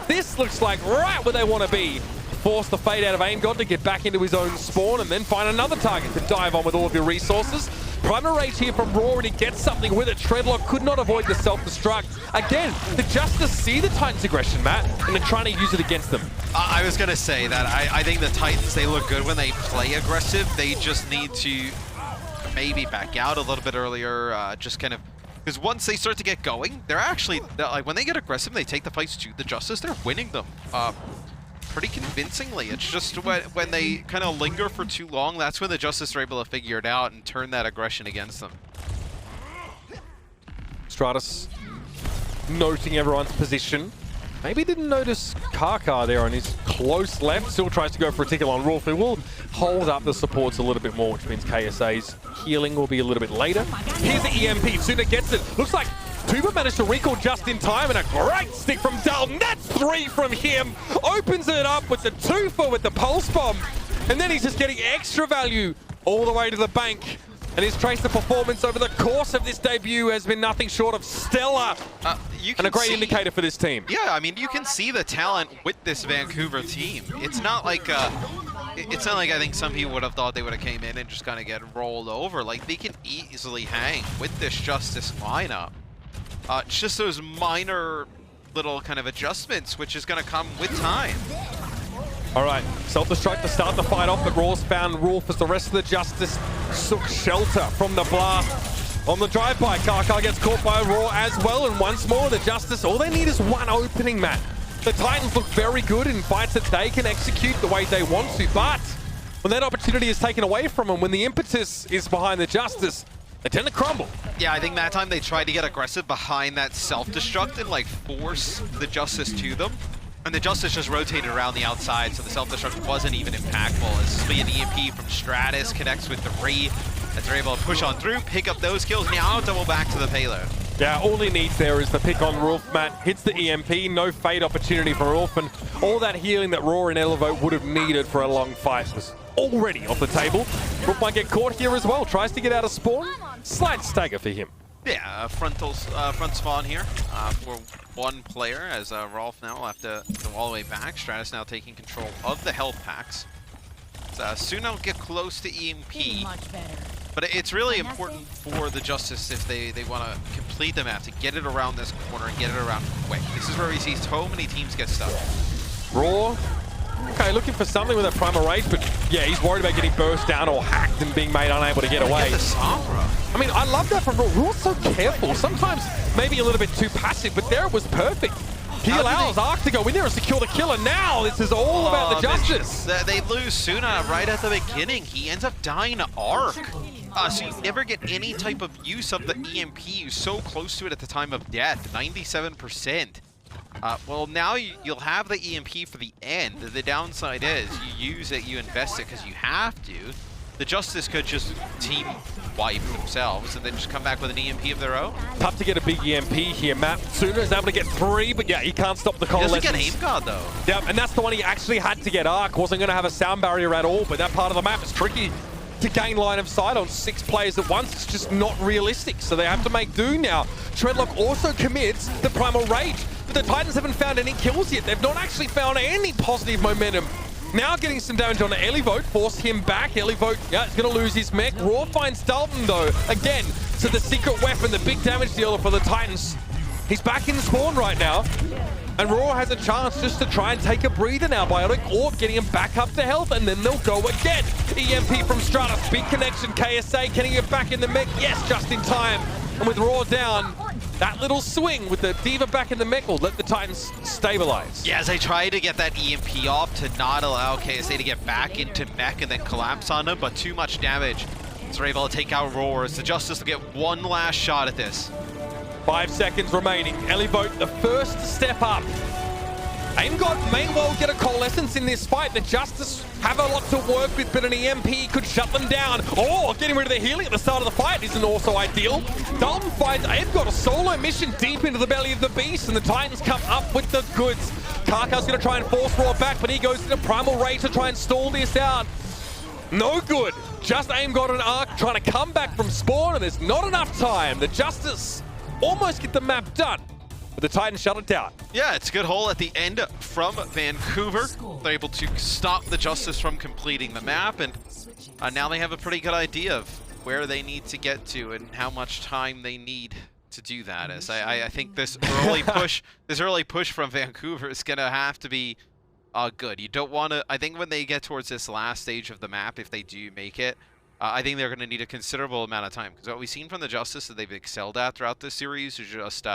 This looks like right where they want to be. Force the fade out of AimGod to get back into his own spawn and then find another target to dive on with all of your resources. Primal Rage here from Raw, and he gets something with it. Shredlock could not avoid the self-destruct. Again, the Justice see the Titans' aggression, Matt, and they're trying to use it against them. I was going to say that I think the Titans, they look good when they play aggressive. They just need to maybe back out a little bit earlier, just kind of, because once they start to get going, they're actually, like, when they get aggressive, they take the fights to the Justice, they're winning them. Pretty convincingly. It's just when they kind of linger for too long, that's when the Justice are able to figure it out and turn that aggression against them. Stratus noting everyone's position. Maybe didn't notice Karkar there on his close left. Still tries to go for a tickle on Rolf, who will hold up the supports a little bit more, which means KSA's healing will be a little bit later. Here's the EMP. Suna gets it. Looks like Tuba managed to recall just in time, and a great stick from Dalton. That's 3 from him. Opens it up with the 2-for with the pulse bomb. And then he's just getting extra value all the way to the bank. And his tracer performance over the course of this debut has been nothing short of stellar. And a great indicator for this team. Yeah, I mean, you can see the talent with this Vancouver team. It's not like I think some people would have thought they would have came in and just kind of get rolled over. Like, they can easily hang with this Justice lineup. It's just those minor little kind of adjustments, which is going to come with time. All right, self-destruct to start the fight off, but Raw's found Rolf as the rest of the Justice took shelter from the blast. On the drive-by, Karkar gets caught by Raw as well, and once more, the Justice, all they need is one opening, Matt. The Titans look very good in fights that they can execute the way they want to, but when that opportunity is taken away from them, when the impetus is behind the Justice, they tend to crumble. Yeah, I think that time they tried to get aggressive behind that self-destruct and, like, force the Justice to them. And the Justice just rotated around the outside, so the self-destruct wasn't even impactful. As an EMP from Stratus connects with the Re, as they're able to push on through, pick up those kills, now double back to the payload. Yeah, all he needs there is the pick on Rolf, Matt. Hits the EMP, no fade opportunity for Rolf, and all that healing that Raw and Elevo would have needed for a long fight was already off the table. Rolf might get caught here as well, tries to get out of spawn. Slight stagger for him. Yeah, front spawn here for one player, as Rolf now will have to go all the way back. Stratus now taking control of the health packs. Soon I'll get close to EMP. But it's really important for the Justice, if they want to complete the map, to get it around this corner and get it around quick. This is where we see so many teams get stuck. Raw, okay, looking for something with that Primal Rage, but yeah, he's worried about getting burst down or hacked and being made unable to get away. Get the Sombra. I mean, I love that from Raw. Raw's so careful, sometimes maybe a little bit too passive, but there it was perfect. He allows Arc to go in there and secure the kill, and now this is all about the Justice. They lose Suna right at the beginning. He ends up dying to Arc. So you never get any type of use of the EMP. You're so close to it at the time of death, 97%. Well, now you'll have the EMP for the end. The downside is you use it, you invest it because you have to. The Justice could just team wipe themselves and then just come back with an EMP of their own. Tough to get a big EMP here. Matt Sooner is able to get 3, but yeah, he can't stop the coalescence. He doesn't get aim guard though. Yeah, and that's the one he actually had to get. Arc wasn't going to have a sound barrier at all, but that part of the map is tricky to gain line of sight on 6 players at once. It's just not realistic, so they have to make do now. Shredlock also commits the Primal Rage, but the Titans haven't found any kills yet. They've not actually found any positive momentum. Now getting some damage on Elivote, force him back. Elivote, yeah, is going to lose his mech. Raw finds Dalton, though, again, to the secret weapon, the big damage dealer for the Titans. He's back in spawn right now, and Raw has a chance just to try and take a breather now. Biotic Orb getting him back up to health, and then they'll go again. EMP from Stratus, big connection. KSA, can he get back in the mech? Yes, just in time. And with Raw down, that little swing with the D.Va back in the mech will let the Titans stabilize. Yeah, as they try to get that EMP off to not allow KSA to get back into mech and then collapse on him, but too much damage. So they're able to take out Roars. The Justice will get one last shot at this. 5 seconds remaining. Elivote, the first step up. Aim God may well get a coalescence in this fight. The Justice have a lot to work with, but an EMP could shut them down. Oh, getting rid of their healing at the start of the fight isn't also ideal. Dalton finds Aim God a solo mission deep into the belly of the beast, and the Titans come up with the goods. Karka's going to try and force Raw back, but he goes into Primal Rage to try and stall this out. No good. Just Aim God and Arc trying to come back from spawn, and there's not enough time. The Justice almost get the map done, but the Titans shut it down. Yeah, it's a good hole at the end from Vancouver. They're able to stop the Justice from completing the map, and now they have a pretty good idea of where they need to get to and how much time they need to do that. As I think this early push from Vancouver is gonna have to be good. You don't want to. I think when they get towards this last stage of the map, if they do make it, I think they're going to need a considerable amount of time, because what we've seen from the Justice that they've excelled at throughout this series is just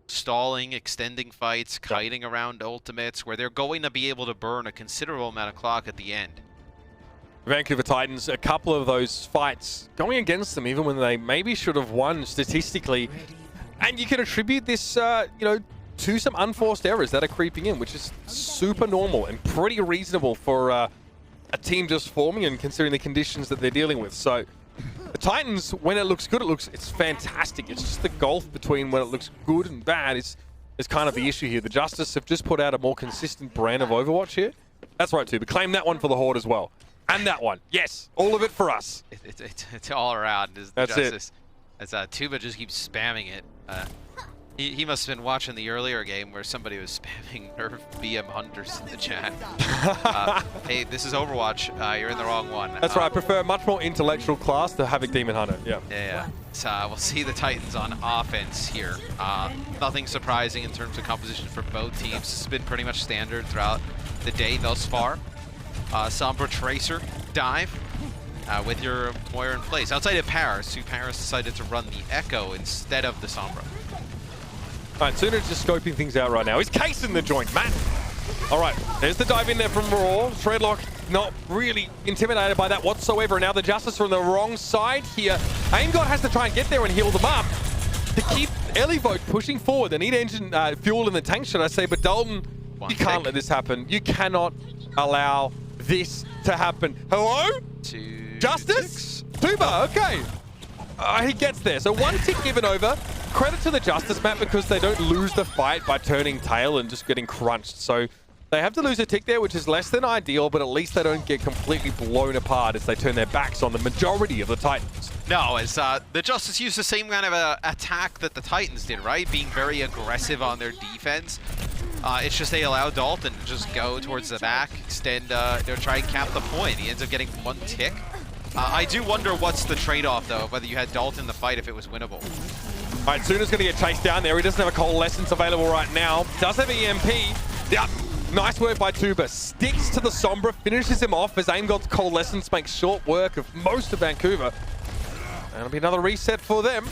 stalling, extending fights, kiting around ultimates, where they're going to be able to burn a considerable amount of clock at the end. Vancouver Titans, a couple of those fights going against them, even when they maybe should have won statistically. And you can attribute this, to some unforced errors that are creeping in, which is super normal and pretty reasonable for a team just forming and considering the conditions that they're dealing with. So the Titans, when it looks good, it's fantastic. It's just the gulf between when it looks good and bad is kind of the issue here. The Justice have just put out a more consistent brand of Overwatch here. That's right, too. But claim that one for the Horde as well. And that one. Yes, all of it for us. It's all around. Is the That's Justice. As Tuba just keeps spamming it. He must have been watching the earlier game where somebody was spamming Nerf BM Hunters in the chat. Hey, this is Overwatch. You're in the wrong one. That's right. I prefer a much more intellectual class to Havoc Demon Hunter. Yeah. Yeah. So we'll see the Titans on offense here. Nothing surprising in terms of composition for both teams. It's been pretty much standard throughout the day thus far. Sombra Tracer dive with your Moira in place. Outside of Paris, Paris decided to run the Echo instead of the Sombra. All right, Sooner's just scoping things out right now. He's casing the joint, Matt. All right, there's the dive in there from Raw. Shredlock not really intimidated by that whatsoever. And now the Justice are on the wrong side here. AimGod has to try and get there and heal them up to keep Elivote pushing forward. They need engine fuel in the tank, should I say. But Dalton, you can't let this happen. You cannot allow this to happen. Hello? Justice? Tuba, okay. He gets there. So one tick given over. Credit to the Justice, Matt, because they don't lose the fight by turning tail and just getting crunched. So they have to lose a tick there, which is less than ideal, but at least they don't get completely blown apart as they turn their backs on the majority of the Titans. No, as the Justice used the same kind of attack that the Titans did, right? Being very aggressive on their defense. It's just they allow Dalton to just go towards the back, extend, try and cap the point. He ends up getting one tick. I do wonder what's the trade-off, though, whether you had Dalton in the fight if it was winnable. All right, Sooner's going to get chased down there. He doesn't have a coalescence available right now. Does have EMP. Yep. Nice work by Tuba. Sticks to the Sombra, finishes him off as AimGod's coalescence makes short work of most of Vancouver. That'll be another reset for them.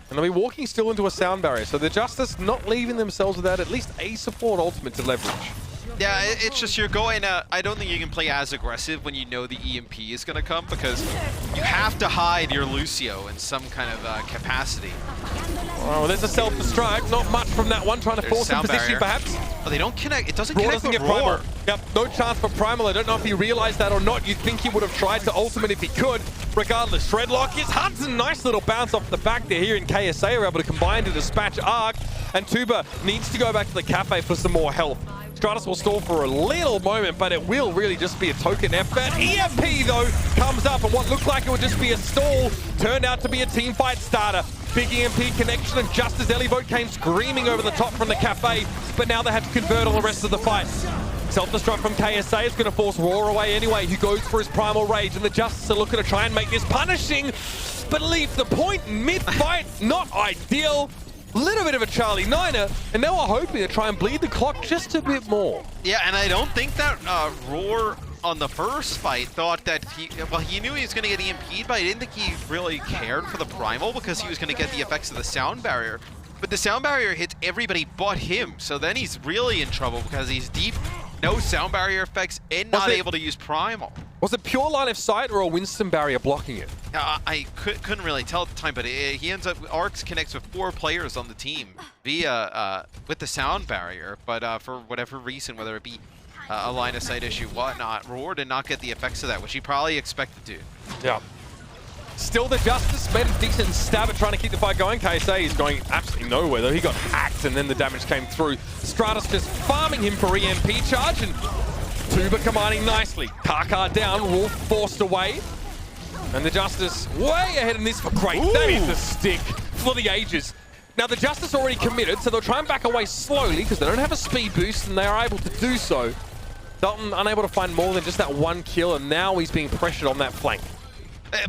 And they'll be walking still into a sound barrier. So the Justice not leaving themselves without at least a support ultimate to leverage. Yeah, it's just you're going to... I don't think you can play as aggressive when you know the EMP is going to come, because you have to hide your Lucio in some kind of capacity. Oh, there's a self-destruct. Not much from that one. Trying to force some position, perhaps. Oh, they don't connect. It doesn't Roar connect doesn't with get Roar. Primal. Yep, no chance for Primal. I don't know if he realized that or not. You'd think he would have tried to ultimate if he could. Regardless, Shredlock is Hudson. Nice little bounce off the back there here in KSA. Are able to combine to dispatch Arc. And Tuba needs to go back to the cafe for some more health. Stratus will stall for a little moment, but it will really just be a token effort. EMP, though, comes up, and what looked like it would just be a stall turned out to be a team fight starter. Big EMP connection, and just as Elivote came screaming over the top from the cafe, but now they have to convert on the rest of the fight. Self-destruct from KSA is going to force Roar away anyway, who goes for his Primal Rage, and the Justice are looking to try and make this punishing, but leave the point mid-fight. Not ideal. Little bit of a Charlie Niner, and now we're hoping to try and bleed the clock just a bit more. Yeah, and I don't think that Roar on the first fight thought that he knew he was going to get EMP'd, but I didn't think he really cared for the Primal because he was going to get the effects of the sound barrier. But the sound barrier hits everybody but him, so then he's really in trouble because he's deep, no sound barrier effects, and not able to use Primal. Was it pure line of sight or a Winston barrier blocking it? I couldn't really tell at the time, but he ends up, Arcs connects with 4 players on the team via, with the sound barrier, but for whatever reason, whether it be a line of sight issue, whatnot, Roar did not get the effects of that, which he probably expected to. Yeah. Still the Justice made a decent stab at trying to keep the fight going. KSA is going absolutely nowhere though. He got hacked and then the damage came through. Stratus just farming him for EMP charge, and Tuba commanding nicely. Karkar down, Wolf forced away. And the Justice way ahead in this for great. Ooh. That is a stick for the ages. Now the Justice already committed, so they'll try and back away slowly because they don't have a speed boost and they are able to do so. Dalton unable to find more than just that one kill, and now he's being pressured on that flank.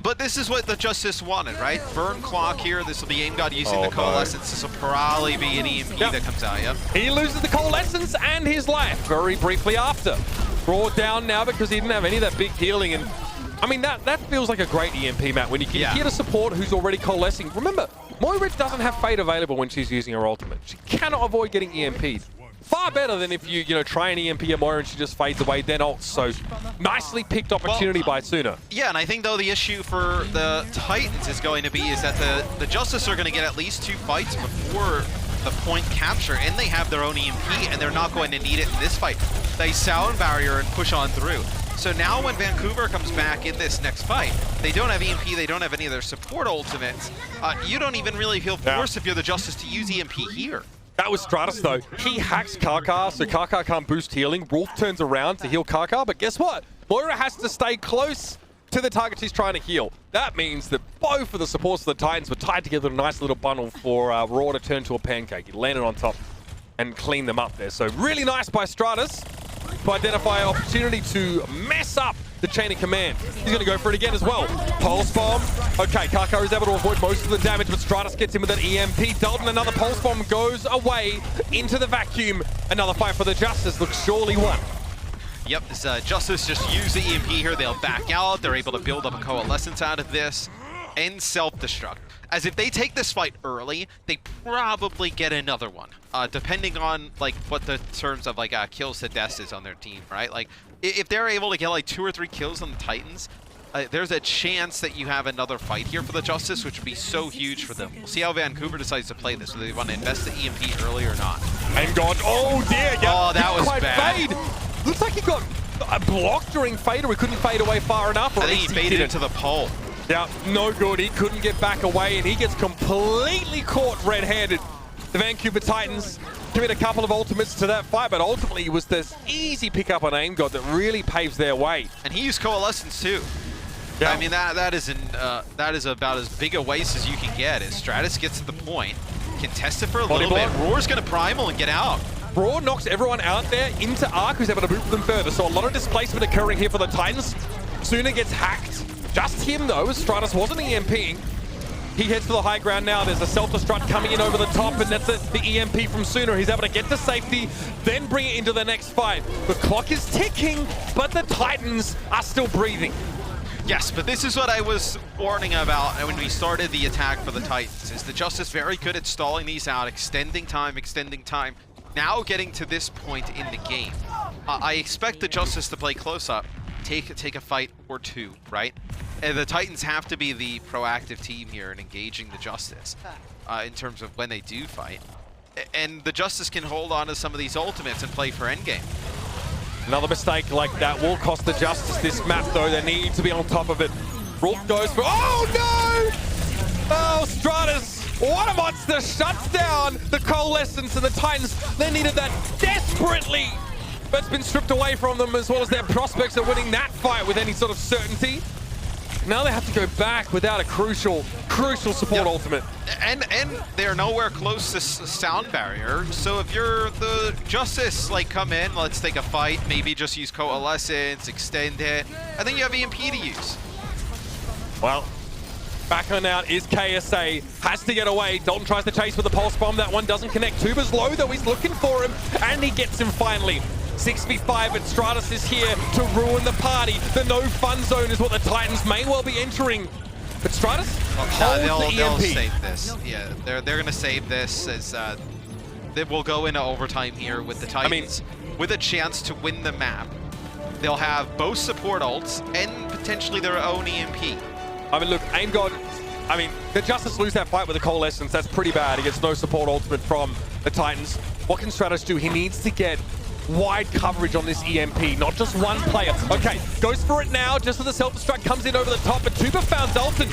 But this is what the Justice wanted, right? Burn clock here. This will be Aim God using the Coalescence. This will probably be an EMP that comes out, yeah? He loses the Coalescence and his life very briefly after. Roar down now because he didn't have any of that big healing. And I mean, that feels like a great EMP, Matt, when you can hit a support who's already coalescing. Remember, Moira doesn't have Fade available when she's using her ultimate. She cannot avoid getting EMP'd. Far better than if you try an EMP at Moira and she just fades away, then ults. So nicely picked opportunity by Suna. Yeah, and I think though the issue for the Titans is going to be is that the Justice are going to get at least 2 fights before the point capture, and they have their own EMP, and they're not going to need it in this fight. They sound barrier and push on through. So now when Vancouver comes back in this next fight, they don't have EMP, they don't have any of their support ultimates. You don't even really feel forced if you're the Justice to use EMP here. That was Stratus though. He hacks Karkar, so Karkar can't boost healing. Wolf turns around to heal Karkar, but guess what? Moira has to stay close to the target she's trying to heal. That means that both of the supports of the Titans were tied together in a nice little bundle for Raw to turn to a pancake. He landed on top and cleaned them up there. So really nice by Stratus to identify an opportunity to mess up the chain of command. He's going to go for it again as well. Pulse Bomb. Okay, Karkar is able to avoid most of the damage, but Stratus gets him with an EMP. Dalton, another Pulse Bomb goes away into the vacuum. Another fight for the Justice. Looks surely won. Yep, this Justice just use the EMP here. They'll back out. They're able to build up a Coalescence out of this and self-destruct. As if they take this fight early, they probably get another one, depending on like what the terms of like kills to death is on their team, right? Like if they're able to get like 2 or 3 kills on the Titans, there's a chance that you have another fight here for the Justice, which would be so huge for them. We'll see how Vancouver decides to play this, whether they want to invest the EMP early or not. And God, oh dear, yeah, oh, that was quite bad. Fade. Looks like he got blocked during fade, or he couldn't fade away far enough. Or I think he faded into the pole. Yeah, no good. He couldn't get back away, and he gets completely caught red-handed. The Vancouver Titans commit a couple of ultimates to that fight, but ultimately it was this easy pickup on Aim God that really paves their way. And he used Coalescence too. Yeah. I mean, that is about as big a waste as you can get. As Stratus gets to the point, contest it for a little bit. Roar's going to primal and get out. Roar knocks everyone out there into Arc, who's able to move them further. So a lot of displacement occurring here for the Titans. Suna gets hacked. Just him though, Stratus wasn't EMPing. He heads for the high ground now. There's a self-destruct coming in over the top, and that's the EMP from Suna. He's able to get to safety, then bring it into the next fight. The clock is ticking, but the Titans are still breathing. Yes, but this is what I was warning about when we started the attack for the Titans. Is the Justice very good at stalling these out, extending time, now getting to this point in the game. I expect the Justice to play close up, take a fight or two, right? And the Titans have to be the proactive team here in engaging the Justice in terms of when they do fight. And the Justice can hold on to some of these ultimates and play for endgame. Another mistake like that will cost the Justice this map, though. They need to be on top of it. Rolf goes for... Oh, no! Oh, Stratus! What a monster! Shuts down the Coalescence, and the Titans, they needed that desperately. But it's been stripped away from them, as well as their prospects of winning that fight with any sort of certainty. Now they have to go back without a crucial support ultimate. And they're nowhere close to sound barrier. So if you're the Justice, like, come in, let's take a fight, maybe just use Coalescence, extend it, and then you have EMP to use. Well, back on out is KSA. Has to get away. Dalton tries to chase with the Pulse Bomb. That one doesn't connect. Tuba's low, though. He's looking for him, and he gets him finally. 6v5, but Stratus is here to ruin the party. The no fun zone is what the Titans may well be entering. But Stratus holds the EMP. They'll save this. Yeah, they're going to save this as they will go into overtime here with the Titans. With a chance to win the map. They'll have both support ults and potentially their own EMP. I mean, look, Aim God, I mean, the Justice lose that fight with the Coalescence. That's pretty bad. He gets no support ultimate from the Titans. What can Stratus do? He needs to get wide coverage on this EMP, not just one player. Okay, goes for it now, just as the self-destruct comes in over the top, but Tuba found Dalton.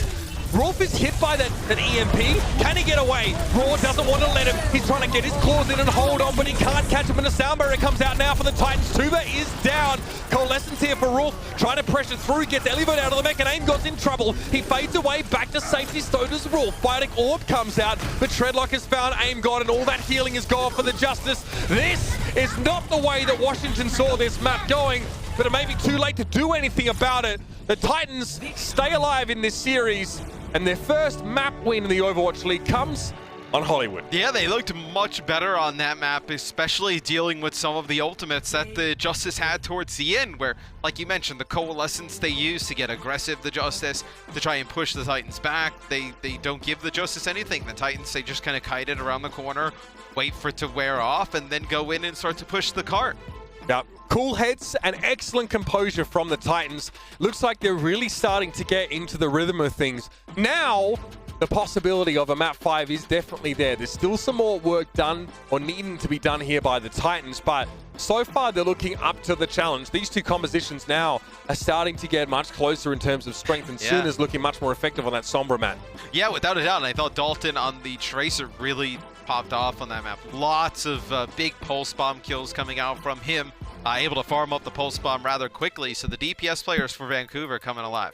Rolf is hit by that EMP. Can he get away? Raw doesn't want to let him. He's trying to get his claws in and hold on, but he can't catch him, and the sound barrier comes out now for the Titans. Tuba is down. Coalescence here for Rolf, trying to pressure through, gets Elevate out of the mech, and Aim God's in trouble. He fades away, back to safety, so does Rolf. Biotic Orb comes out, but Shredlock has found Aim God, and all that healing is gone for the Justice. This is not the way that Washington saw this map going, but it may be too late to do anything about it. The Titans stay alive in this series, and their first map win in the Overwatch League comes on Hollywood. Yeah, they looked much better on that map, especially dealing with some of the ultimates that the Justice had towards the end, where, like you mentioned, the Coalescence they used to get aggressive, the Justice, to try and push the Titans back. They don't give the Justice anything. The Titans, they just kind of kite it around the corner, wait for it to wear off, and then go in and start to push the cart. Yep. Cool heads and excellent composure from the Titans. Looks like they're really starting to get into the rhythm of things. Now, the possibility of a map 5 is definitely there. There's still some more work done or needing to be done here by the Titans, but so far they're looking up to the challenge. These two compositions now are starting to get much closer in terms of strength, and Soon is looking much more effective on that Sombra map. Yeah, without a doubt. And I thought Dalton on the Tracer really popped off on that map. Lots of big Pulse Bomb kills coming out from him. Able to farm up the Pulse Bomb rather quickly, so the DPS players for Vancouver coming alive.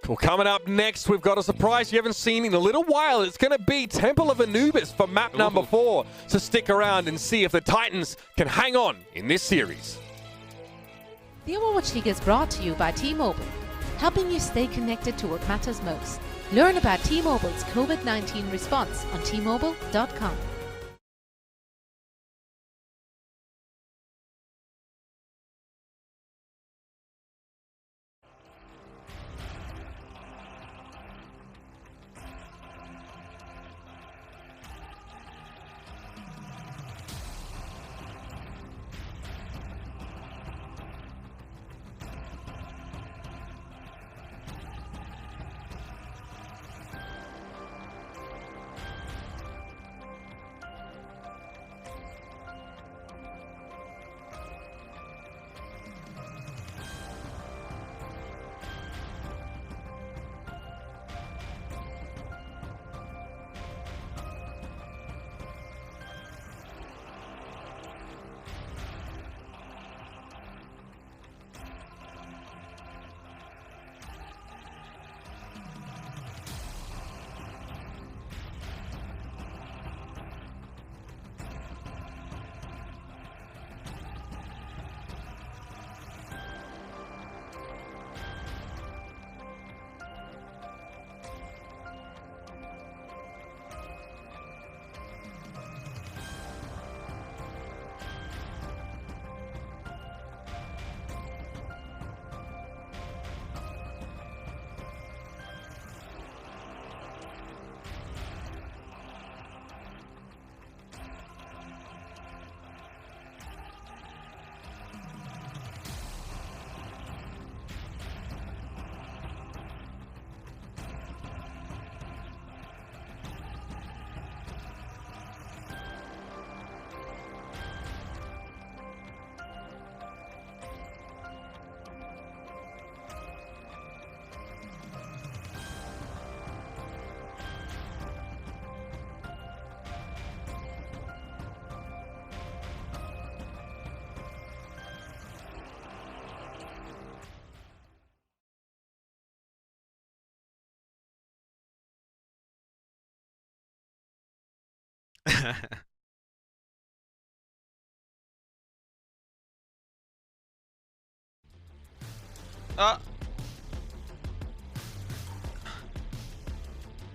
Cool. Coming up next, we've got a surprise you haven't seen in a little while. It's going to be Temple of Anubis for map number 4. So stick around and see if the Titans can hang on in this series. The Overwatch League is brought to you by T-Mobile, helping you stay connected to what matters most. Learn about T-Mobile's COVID-19 response on T-Mobile.com.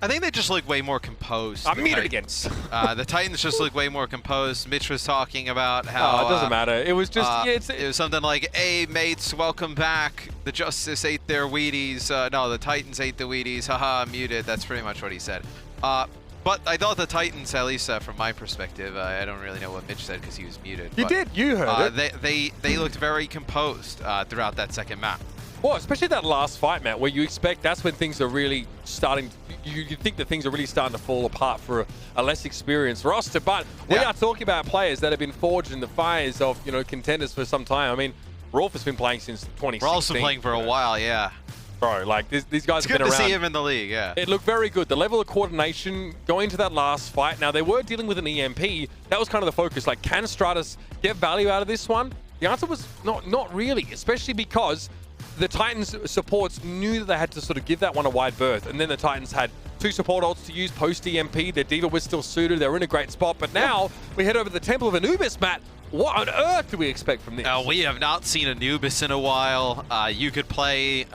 I think they just look way more composed. I'm muted again. The Titans just look way more composed. Mitch was talking about how... Oh, it doesn't matter. It was just... it was something like, hey, mates, welcome back. The Justice ate their Wheaties. No, the Titans ate the Wheaties. Haha, muted. That's pretty much what he said. But I thought the Titans, at least from my perspective, I don't really know what Mitch said because he was muted. You did. You heard it. They looked very composed throughout that second map. Well, especially that last fight, Matt, where you expect that's when things are really starting. You think that things are really starting to fall apart for a less experienced roster. But we are talking about players that have been forged in the fires of contenders for some time. I mean, Rolf has been playing since 2016. We're also playing for a while, yeah. Bro, like these guys have been around. It's good to see him in the league, yeah. It looked very good. The level of coordination going into that last fight. Now, they were dealing with an EMP. That was kind of the focus. Like, can Stratus get value out of this one? The answer was not really, especially because the Titans supports knew that they had to sort of give that one a wide berth. And then the Titans had 2 support ults to use post-EMP. Their D.Va was still suited. They were in a great spot. But now we head over to the Temple of Anubis, Matt. What on earth do we expect from this? We have not seen Anubis in a while. You could play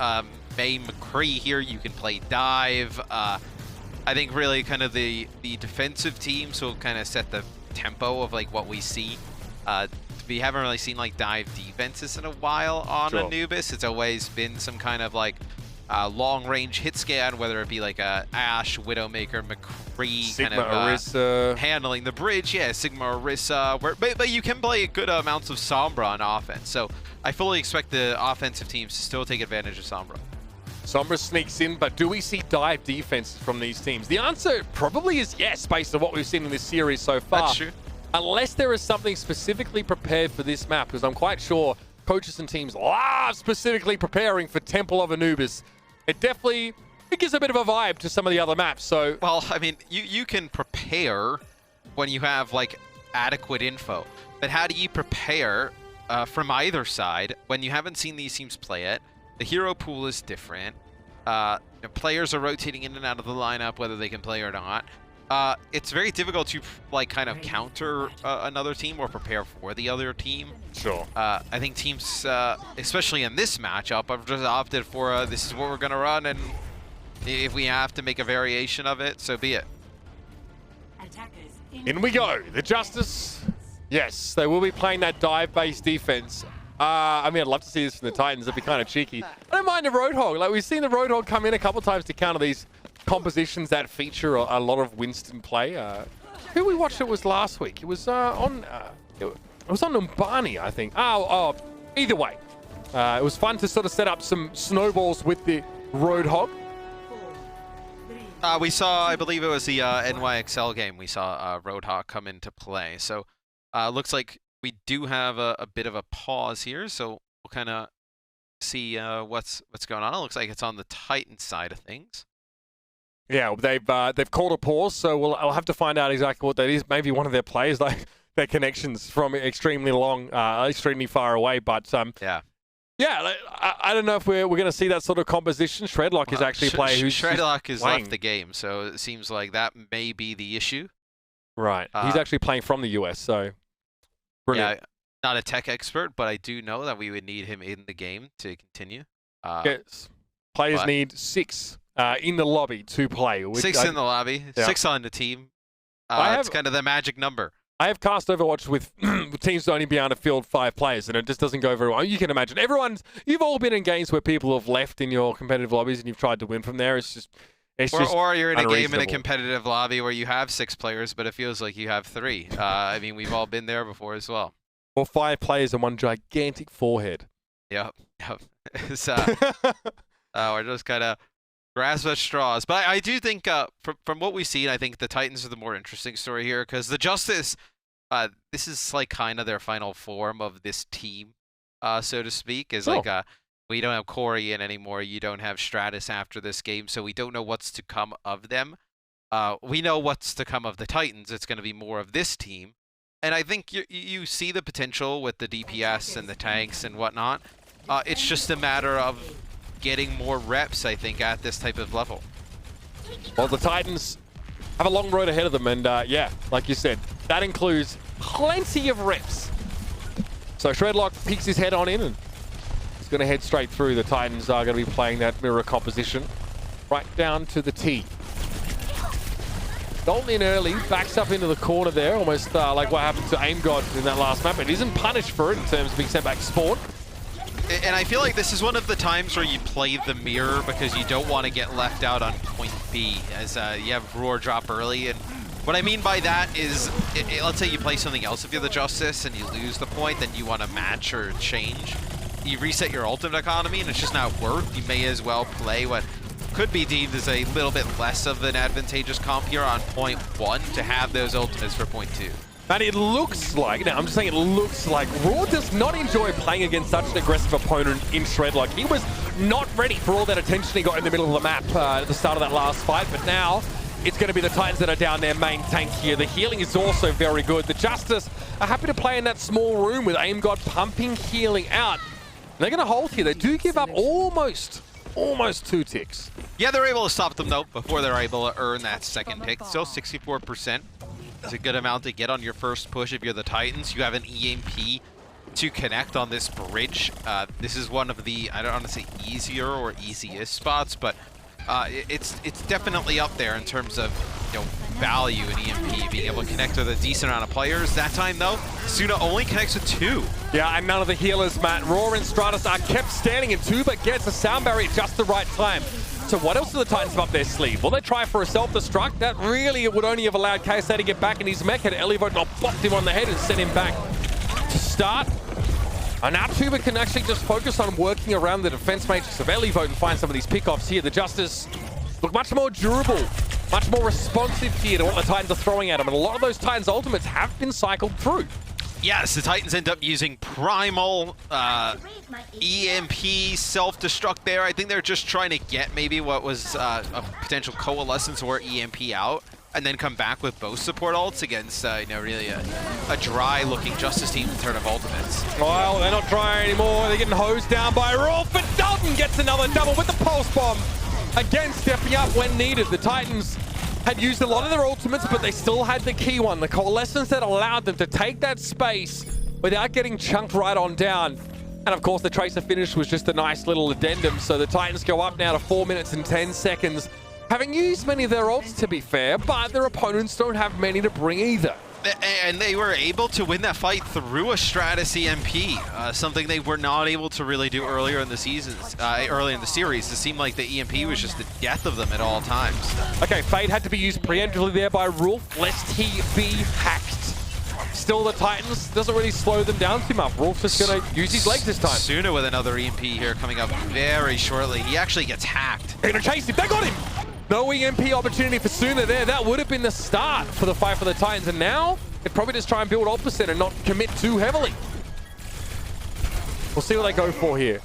May McCree here. You can play Dive. I think really kind of the defensive teams will kind of set the tempo of like what we see. We haven't really seen like dive defenses in a while on Anubis. It's always been some kind of like long-range hit scan, whether it be like a Ashe, Widowmaker, McCree, Sigma, kind of Orisa. handling the bridge. Yeah, Sigma, Orisa. But you can play good amounts of Sombra on offense. So I fully expect the offensive teams to still take advantage of Sombra. Sombra sneaks in, but do we see dive defenses from these teams? The answer probably is yes, based on what we've seen in this series so far. That's true. Unless there is something specifically prepared for this map, because I'm quite sure coaches and teams love specifically preparing for Temple of Anubis. It gives a bit of a vibe to some of the other maps. So, well, I mean, you can prepare when you have like adequate info, but how do you prepare from either side when you haven't seen these teams play it? The hero pool is different. Players are rotating in and out of the lineup, whether they can play or not. It's very difficult to like kind of counter another team or prepare for the other team. Sure. I think teams, especially in this matchup, have just opted for this is what we're going to run, and if we have to make a variation of it, so be it. In we go. The Justice. Yes, they will be playing that dive-based defense. I mean, I'd love to see this from the Titans. It'd be kind of cheeky. I don't mind the Roadhog. Like, we've seen the Roadhog come in a couple times to counter these compositions that feature a lot of Winston play. Who we watched it was last week. It was on Umbani, I think. Either way. It was fun to sort of set up some snowballs with the Roadhog. We saw, I believe it was the NYXL game, we saw Roadhog come into play. So looks like we do have a bit of a pause here, so we'll kind of see what's going on. It looks like it's on the Titan side of things. Yeah, they've called a pause, so I'll have to find out exactly what that is. Maybe one of their players, like their connections from extremely far away. But I don't know if we're going to see that sort of composition. Shredlock is actually a player who's Shredlock has playing. left the game, so it seems like that may be the issue. Right, he's actually playing from the US, so brilliant. Yeah, not a tech expert, but I do know that we would need him in the game to continue. Yes, players need 6. In the lobby to play. 6 in the lobby, 6 on the team. It's kind of the magic number. I have cast Overwatch with teams only be able to field 5 players, and it just doesn't go very well. You can imagine. You've all been in games where people have left in your competitive lobbies and you've tried to win from there. Or you're in a game in a competitive lobby where you have 6 players, but it feels like you have 3. I mean, we've all been there before as well. Or 5 players and one gigantic forehead. Yep. We're just kind of grasp at straws. But I do think, from what we've seen, I think the Titans are the more interesting story here, because the Justice, this is like kind of their final form of this team, so to speak, is like, we don't have Corey in anymore, you don't have Stratus after this game, so we don't know what's to come of them. We know what's to come of the Titans. It's going to be more of this team. And I think you see the potential with the DPS and the tanks and whatnot. It's just a matter of getting more reps, I think, at this type of level. Well, the Titans have a long road ahead of them. And yeah, like you said, that includes plenty of reps. So Shredlock peeks his head on in and he's going to head straight through. The Titans are going to be playing that mirror composition right down to the T. Dalton in early, backs up into the corner there, almost like what happened to Aim God in that last map. It isn't punished for it in terms of being sent back to spawn. And I feel like this is one of the times where you play the mirror because you don't want to get left out on point B, as you have Roar drop early. And what I mean by that is, let's say you play something else if you're the Justice and you lose the point, then you want to match or change. You reset your ultimate economy and it's just not worked. You may as well play what could be deemed as a little bit less of an advantageous comp here on point 1 to have those ultimates for point 2. And it looks like, now I'm just saying it looks like, Raw does not enjoy playing against such an aggressive opponent in Shredlock. He was not ready for all that attention he got in the middle of the map at the start of that last fight, but now it's going to be the Titans that are down their main tank here. The healing is also very good. The Justice are happy to play in that small room with Aim God pumping healing out. And they're going to hold here. They do give up almost 2 ticks. Yeah, they're able to stop them though before they're able to earn that second tick. Still 64%. It's a good amount to get on your first push if you're the Titans. You have an EMP to connect on this bridge. This is one of the, I don't want to say easier or easiest spots, but it's definitely up there in terms of, you know, value in EMP, being able to connect with a decent amount of players. That time though, Suna only connects with 2. Yeah, and none of the healers, Matt. Raw and Stratus are kept standing in 2, but gets a sound barrier at just the right time. So what else do the Titans have up their sleeve? Will they try for a self-destruct? That really would only have allowed KSA to get back in his mech, and Elevote not bopped him on the head and sent him back to start. And now Tuba can actually just focus on working around the defense matrix of Elevote and find some of these pickoffs here. The Justice look much more durable, much more responsive here to what the Titans are throwing at them. And a lot of those Titans ultimates have been cycled through. Yes, the Titans end up using Primal, EMP, self-destruct there. I think they're just trying to get maybe what was a potential Coalescence or EMP out, and then come back with both support ults against, you know, really a dry-looking Justice team in terms of ultimates. Well, they're not dry anymore. They're getting hosed down by Rolf, but Dalton gets another double with the Pulse Bomb. Again, stepping up when needed. The Titans had used a lot of their ultimates, but they still had the key one, the Coalescence that allowed them to take that space without getting chunked right on down. And of course, the Tracer finish was just a nice little addendum, so the Titans go up now to 4 minutes and 10 seconds, having used many of their ults, to be fair, but their opponents don't have many to bring either. And they were able to win that fight through a Stratus EMP, something they were not able to really do earlier in the seasons, early in the series. It seemed like the EMP was just the death of them at all times. Okay, Fade had to be used preemptively there by Rolf, lest he be hacked. Still, the Titans doesn't really slow them down too much. Rolf's just going to use his legs this time. Suna with another EMP here coming up very shortly. He actually gets hacked. They're going to chase him. They got him! No EMP opportunity for Suna there. That would have been the start for the fight for the Titans. And now, they'd probably just try and build opposite and not commit too heavily. We'll see what they go for here.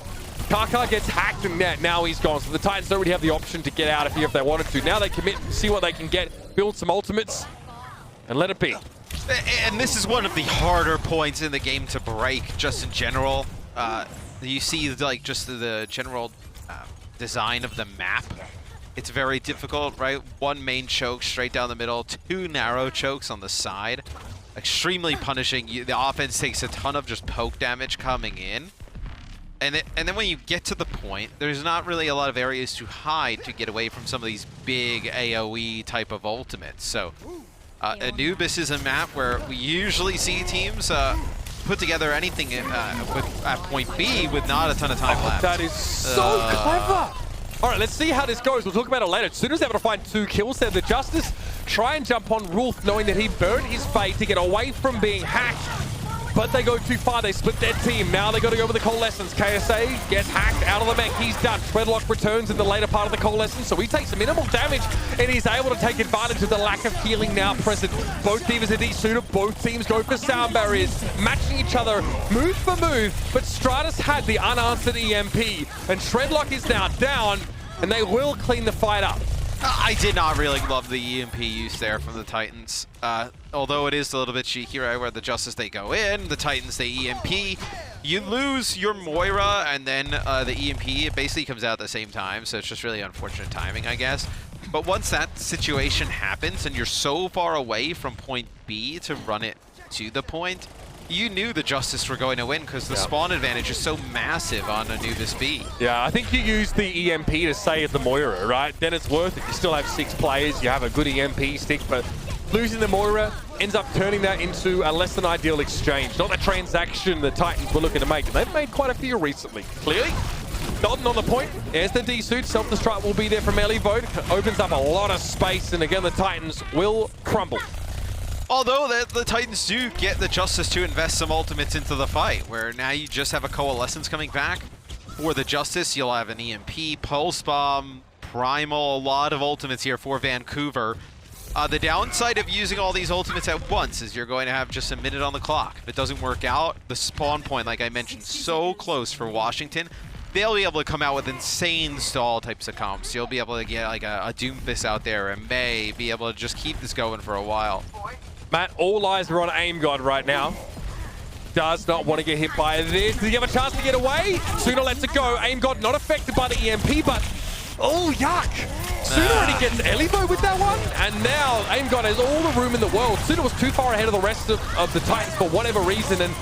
Kaka gets hacked and now he's gone. So the Titans don't really have the option to get out of here if they wanted to. Now they commit, see what they can get, build some ultimates, and let it be. And this is one of the harder points in the game to break, just in general. You see, like, just the general design of the map. It's very difficult, right? One main choke straight down the middle, 2 narrow chokes on the side. Extremely punishing. The offense takes a ton of just poke damage coming in. And then when you get to the point, there's not really a lot of areas to hide to get away from some of these big AoE type of ultimates. So Anubis is a map where we usually see teams put together anything at point B with not a ton of time left. That is so clever. All right, let's see how this goes. We'll talk about it later. Suna's able to find 2 kills there. The Justice try and jump on Rolf, knowing that he burned his fate to get away from being hacked. But they go too far. They split their team. Now they got to go with the Coalescence. KSA gets hacked out of the mech. He's done. Shredlock returns in the later part of the Coalescence, so he takes minimal damage, and he's able to take advantage of the lack of healing now present. Both D.Vas are D-Suna. Both teams go for sound barriers, matching each other move for move, but Stratus had the unanswered EMP, and Shredlock is now down, and they will clean the fight up. I did not really love the EMP use there from the Titans. Although it is a little bit cheeky, right, where the Justice, they go in, the Titans, they EMP. You lose your Moira, and then the EMP, it basically comes out at the same time, so it's just really unfortunate timing, I guess. But once that situation happens and you're so far away from point B to run it to the point, you knew the Justice were going to win because the spawn advantage is so massive on Anubis B. Yeah, I think you use the EMP to save the Moira, right? Then it's worth it. You still have 6 players, you have a good EMP stick, but losing the Moira ends up turning that into a less than ideal exchange. Not the transaction the Titans were looking to make. And they've made quite a few recently. Clearly, Dalton on the point. There's the D-suit. Self-destruct will be there from Elivote. Opens up a lot of space, and again, the Titans will crumble. Although the Titans do get the Justice to invest some ultimates into the fight, where now you just have a Coalescence coming back. For the Justice, you'll have an EMP, Pulse Bomb, Primal, a lot of ultimates here for Vancouver. The downside of using all these ultimates at once is you're going to have just a minute on the clock. If it doesn't work out, the spawn point, like I mentioned, so close for Washington, they'll be able to come out with insane stall types of comps. You'll be able to get like a Doomfist out there and May be able to just keep this going for a while. Matt, all eyes are on Aim God right now. Does not want to get hit by this. Does he have a chance to get away? Suna lets it go. Aim God not affected by the EMP, but oh, yuck. Suna already getting Elivo with that one, and now Aim God has all the room in the world. Suna was too far ahead of the rest of the Titans for whatever reason, and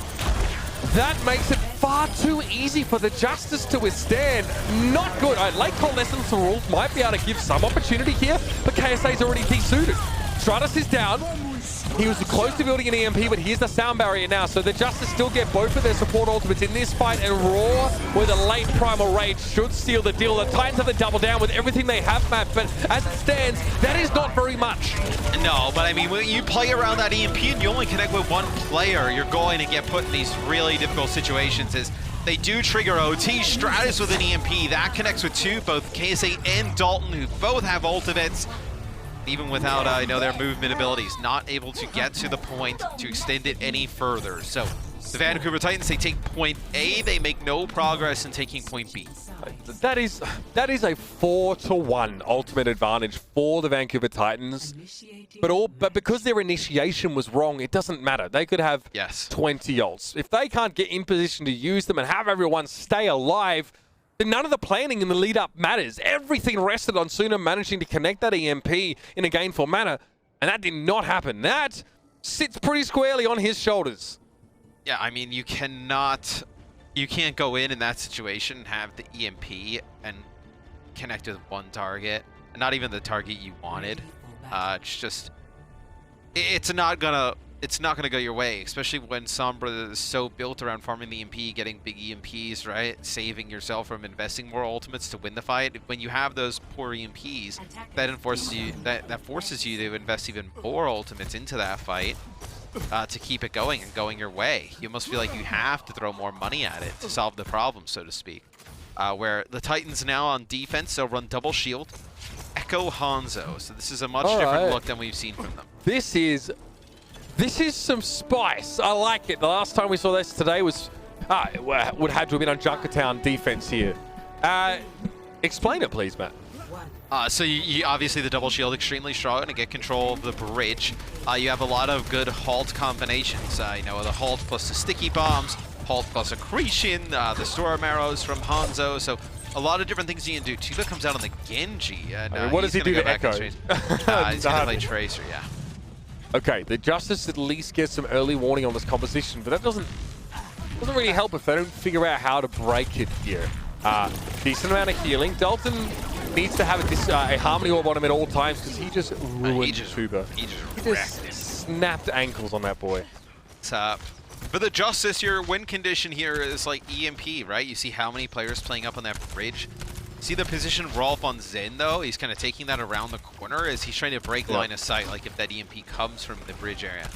that makes it far too easy for the Justice to withstand. Not good. Late Coalescence rules might be able to give some opportunity here, but KSA's already de-suited. Stratus is down. He was close to building an EMP, but here's the sound barrier now. So the Justice still get both of their support ultimates in this fight, and Raw with a late Primal Rage should seal the deal. The Titans have to double down with everything they have, Matt, but as it stands, that is not very much. No, but I mean, when you play around that EMP and you only connect with one player, you're going to get put in these really difficult situations. As they do trigger OT, Stratus with an EMP, that connects with 2, both KSA and Dalton, who both have ultimates. Even without their movement abilities, not able to get to the point to extend it any further. So the Vancouver Titans, they take point A, they make no progress in taking point B. That is a 4-1 ultimate advantage for the Vancouver Titans. But because their initiation was wrong, it doesn't matter. They could have 20 ults. If they can't get in position to use them and have everyone stay alive, then none of the planning in the lead-up matters. Everything rested on Suna managing to connect that EMP in a gainful manner, and that did not happen. That sits pretty squarely on his shoulders. Yeah, I mean, you can't go in that situation and have the EMP and connect with one target, and not even the target you wanted. It's not gonna go your way, especially when Sombra is so built around farming the EMP, getting big EMPs, right? Saving yourself from investing more ultimates to win the fight. When you have those poor EMPs, that forces you to invest even more ultimates into that fight to keep it going and going your way. You almost feel like you have to throw more money at it to solve the problem, so to speak. Where the Titans now on defense, they'll run double shield, Echo Hangzhou. So this is a much different look than we've seen from them. This is some spice. I like it. The last time we saw this today was would have to have been on Junkertown defense here. Explain it, please, Matt. So you obviously the double shield extremely strong to get control of the bridge. You have a lot of good halt combinations. The halt plus the sticky bombs, halt plus accretion, the storm arrows from Hangzhou. So a lot of different things you can do. D.Va comes out on the Genji. And, what does he do to Echo? He's going to play Tracer, yeah. Okay, the Justice at least gets some early warning on this composition, but that doesn't really help if they don't figure out how to break it here. Decent amount of healing. Dalton needs to have a Harmony Orb on him at all times because he just ruined Tuba. He just snapped ankles on that boy. For the Justice, your win condition here is like EMP, right? You see how many players playing up on that bridge. See the position Rolf on Zen, though? He's kind of taking that around the corner as he's trying to break line of sight, like if that EMP comes from the bridge area.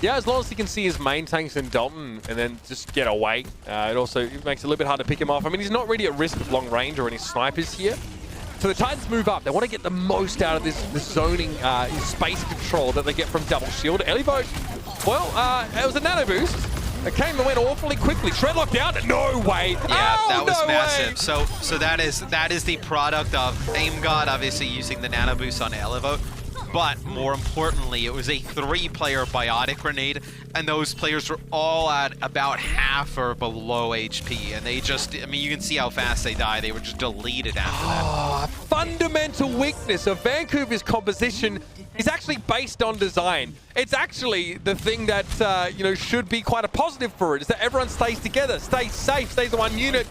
Yeah, as long as he can see his main tanks and Dalton and then just get away. It also makes it a little bit hard to pick him off. I mean, he's not really at risk of long range or any snipers here. So the Titans move up. They want to get the most out of this zoning space control that they get from double shield. Elivote, well, it was a nano boost. It came and went awfully quickly. Shredlock down. No way. Yeah, that was no massive. Way. So that is the product of Aim God obviously using the nano boost on Elivote. But more importantly, it was a 3-player biotic grenade, and those players were all at about half or below HP, and they just, I mean, you can see how fast they die. They were just deleted after that. fundamental weakness of Vancouver's composition is actually based on design. It's actually the thing that, you know, should be quite a positive for it, is that everyone stays together, stays safe, stays in one unit.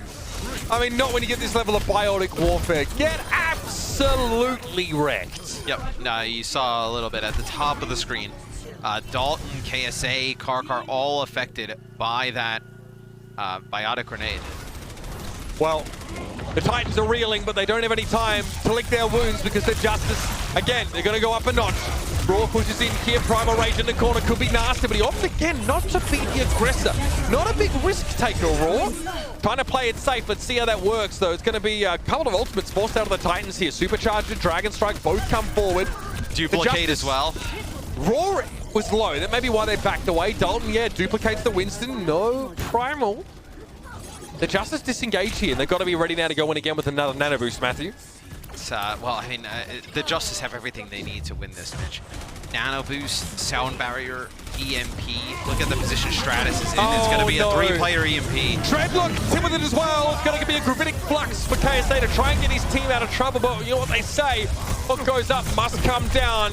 I mean, not when you get this level of biotic warfare. Get absolutely wrecked. Yep. Now you saw a little bit at the top of the screen. Dalton, KSA, Karkar, all affected by that biotic grenade. Well, the Titans are reeling, but they don't have any time to lick their wounds because the Justice, again, they're going to go up a notch. Raw pushes in here, Primal Rage in the corner, could be nasty, but he opts again not to be the aggressor. Not a big risk taker, Raw. Trying to play it safe. Let's see how that works, though. It's going to be a couple of ultimates forced out of the Titans here. Supercharger, Dragon Strike, both come forward. Duplicate as well. Raw was low. That may be why they backed away. Dalton, yeah, duplicates the Winston. No Primal. The Justice disengage here, and they've got to be ready now to go in again with another Nano Boost, Matthew. Well, I mean, the Justice have everything they need to win this match. Nano Boost, Sound Barrier, EMP. Look at the position Stratus is in. It's going to be a 3-player EMP. Dreadlock hit with it as well. It's going to be a gravitic flux for KSA to try and get his team out of trouble, but you know what they say, what goes up must come down.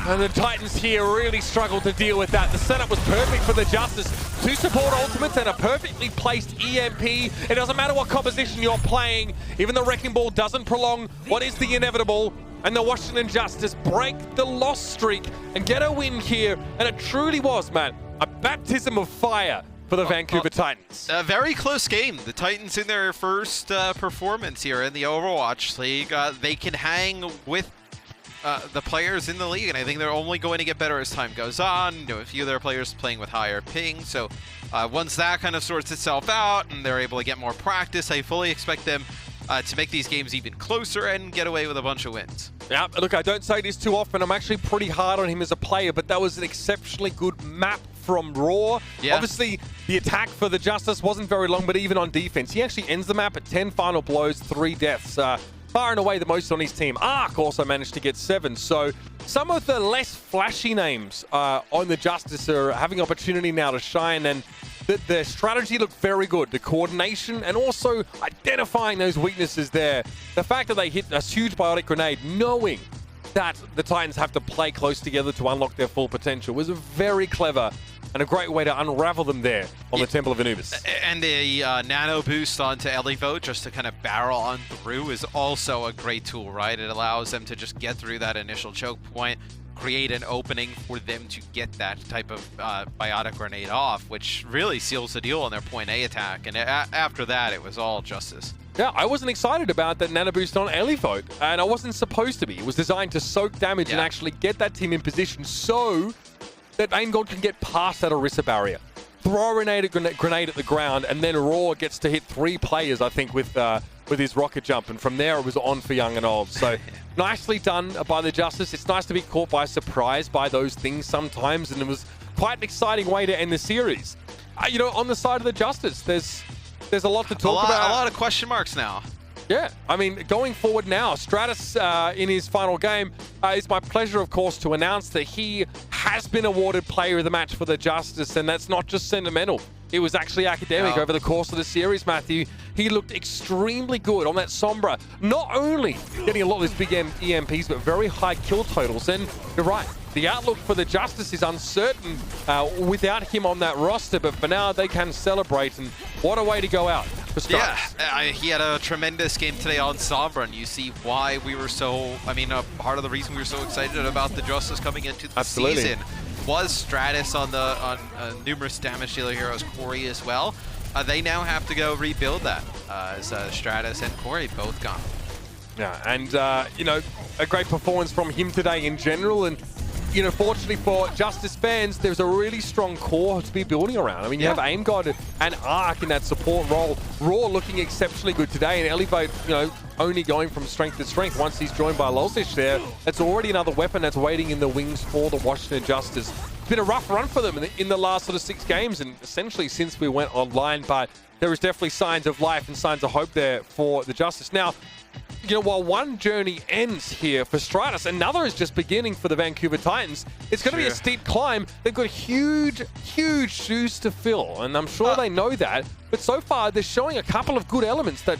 And the Titans here really struggled to deal with that. The setup was perfect for the Justice. 2 support ultimates and a perfectly placed EMP. It doesn't matter what composition you're playing. Even the Wrecking Ball doesn't prolong what is the inevitable. And the Washington Justice break the loss streak and get a win here. And it truly was, man, a baptism of fire for the Vancouver Titans. A very close game. The Titans in their first performance here in the Overwatch League. They can hang with the players in the league, and I think they're only going to get better as time goes on. You know, a few of their players playing with higher ping, so once that kind of sorts itself out and they're able to get more practice, I fully expect them to make these games even closer and get away with a bunch of wins. Yeah, look, I don't say this too often. I'm actually pretty hard on him as a player, but that was an exceptionally good map from Raw. Yeah. Obviously, the attack for the Justice wasn't very long, but even on defense, he actually ends the map at 10 final blows, 3 deaths. Far and away the most on his team. Arc also managed to get 7. So some of the less flashy names on the Justice are having opportunity now to shine, and the strategy looked very good. The coordination and also identifying those weaknesses there. The fact that they hit a huge biotic grenade, knowing that the Titans have to play close together to unlock their full potential, was very clever and a great way to unravel them there on the Temple of Anubis. And the nano boost onto Elivo just to kind of barrel on through is also a great tool, right? It allows them to just get through that initial choke point, create an opening for them to get that type of biotic grenade off, which really seals the deal on their point A attack. And after that, it was all Justice. Yeah, I wasn't excited about that nano boost on Elivo, and I wasn't supposed to be. It was designed to soak damage and actually get that team in position so that Aim God can get past that Orisa barrier. Throw a grenade at the ground, and then Raw gets to hit 3 players, I think, with his rocket jump. And from there, it was on for young and old. So nicely done by the Justice. It's nice to be caught by surprise by those things sometimes, and it was quite an exciting way to end the series. You know, on the side of the Justice, there's a lot to talk about. A lot of question marks now. Yeah, I mean, going forward now, Stratus in his final game, it's my pleasure, of course, to announce that he has been awarded Player of the Match for the Justice, and that's not just sentimental. It was actually academic over the course of the series, Matthew. He looked extremely good on that Sombra, not only getting a lot of these big EMPs, but very high kill totals. And you're right, the outlook for the Justice is uncertain without him on that roster, but for now, they can celebrate, and what a way to go out. Yeah, he had a tremendous game today on Sombra, and you see why we were so, I mean, part of the reason we were so excited about the Justice coming into the season was Stratus on numerous damage dealer heroes, Corey as well. They now have to go rebuild that as Stratus and Corey both gone. Yeah, and, you know, a great performance from him today in general, and you know, fortunately for Justice fans, there's a really strong core to be building around. I mean, you have Aim God and Arc in that support role. Raw looking exceptionally good today, and Elevate, you know, only going from strength to strength once he's joined by Losic there. That's already another weapon that's waiting in the wings for the Washington Justice. It's been a rough run for them in the last sort of 6 games, and essentially since we went online, but there is definitely signs of life and signs of hope there for the Justice. Now, you know, while one journey ends here for Stratus, another is just beginning for the Vancouver Titans. It's going to be a steep climb. They've got huge shoes to fill, and I'm sure they know that. But so far, they're showing a couple of good elements that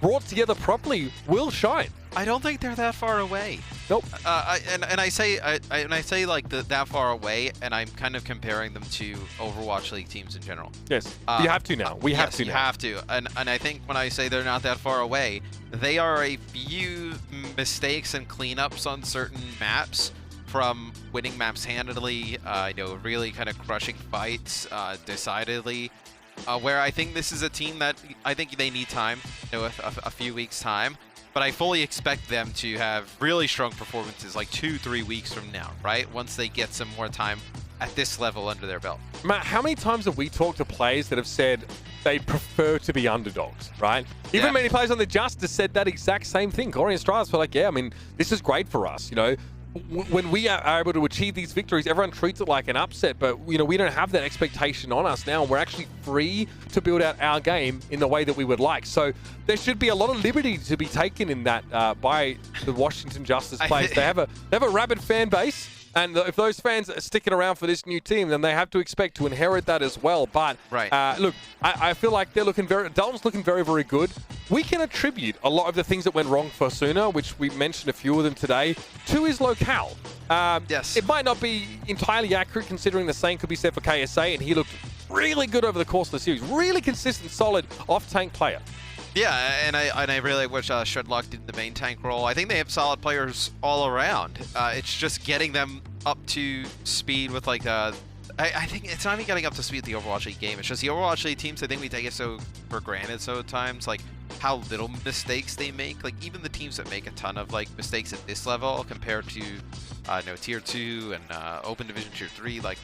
brought together properly, will shine. I don't think they're that far away. Nope. I say like that far away, and I'm kind of comparing them to Overwatch League teams in general. Yes, you have to now. We have to now. You have to. And I think when I say they're not that far away, they are a few mistakes and cleanups on certain maps, from winning maps handily, really kind of crushing fights decidedly. Where I think this is a team that I think they need time, a few weeks time. But I fully expect them to have really strong performances like 2-3 weeks from now, right? Once they get some more time at this level under their belt. Matt, how many times have we talked to players that have said they prefer to be underdogs, right? Even many players on the Justice said that exact same thing. Corey and Stratus were like, yeah, I mean, this is great for us, When we are able to achieve these victories, everyone treats it like an upset, but we don't have that expectation on us now, and we're actually free to build out our game in the way that we would like. So there should be a lot of liberty to be taken in that by the Washington Justice players. They have a rabid fan base, and if those fans are sticking around for this new team, then they have to expect to inherit that as well. But look, I feel like they're looking Dalton's looking very, very good. We can attribute a lot of the things that went wrong for Suna, which we mentioned a few of them today, to his locale. Yes. It might not be entirely accurate, considering the same could be said for KSA, and he looked really good over the course of the series. Really consistent, solid off-tank player. Yeah, and I really wish Shredlock did the main tank role. I think they have solid players all around. It's just getting them up to speed with like I think it's not even getting up to speed with the Overwatch League game. It's just the Overwatch League teams, I think we take it so for granted so at times, like how little mistakes they make. Like even the teams that make a ton of like mistakes at this level compared to Tier 2 and Open Division Tier 3, like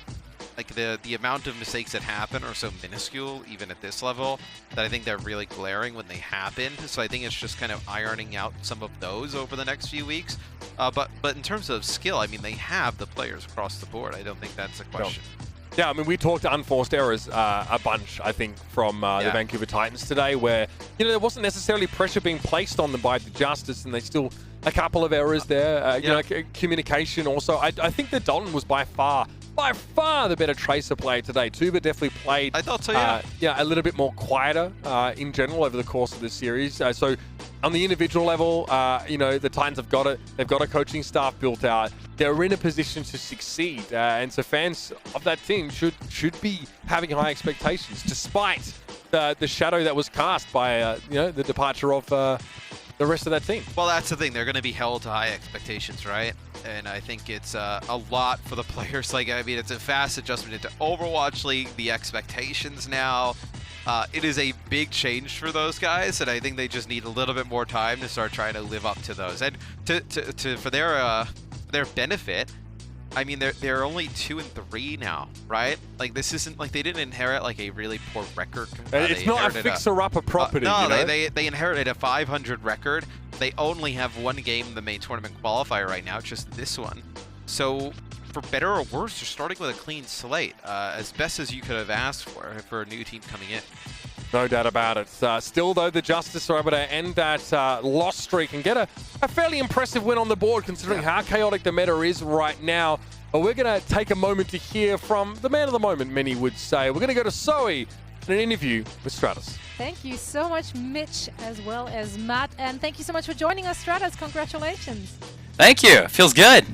the amount of mistakes that happen are so minuscule even at this level that I think they're really glaring when they happen. So I think it's just kind of ironing out some of those over the next few weeks. But in terms of skill, I mean, they have the players across the board. I don't think that's a question. Yeah, I mean, we talked unforced errors a bunch, I think, from the Vancouver Titans today, where, there wasn't necessarily pressure being placed on them by the Justice, and they still, a couple of errors there, communication also. I think that Dalton was by far the better Tracer player today too, but definitely played, I thought so, a little bit more quieter in general over the course of the series. So on the individual level, the Titans have got it. They've got a coaching staff built out. They're in a position to succeed, and so fans of that team should be having high expectations, despite the shadow that was cast by the departure of the rest of that team. Well, that's the thing. They're going to be held to high expectations, right? And I think it's a lot for the players. Like, I mean, it's a fast adjustment into Overwatch League, the expectations now. It is a big change for those guys, and I think they just need a little bit more time to start trying to live up to those. And for their benefit, I mean, they're only 2-3 now, right? Like, this isn't like they didn't inherit like a really poor record. It's not a fixer-upper property. They inherited a 500 record. They only have one game in the main tournament qualifier right now, just this one. So, for better or worse, you're starting with a clean slate, as best as you could have asked for a new team coming in. No doubt about it. Still, though, the Justice are able to end that loss streak and get a fairly impressive win on the board, considering how chaotic the meta is right now. But we're going to take a moment to hear from the man of the moment, many would say. We're going to go to Zoe in an interview with Stratus. Thank you so much, Mitch, as well as Matt. And thank you so much for joining us, Stratus. Congratulations. Thank you. Feels good.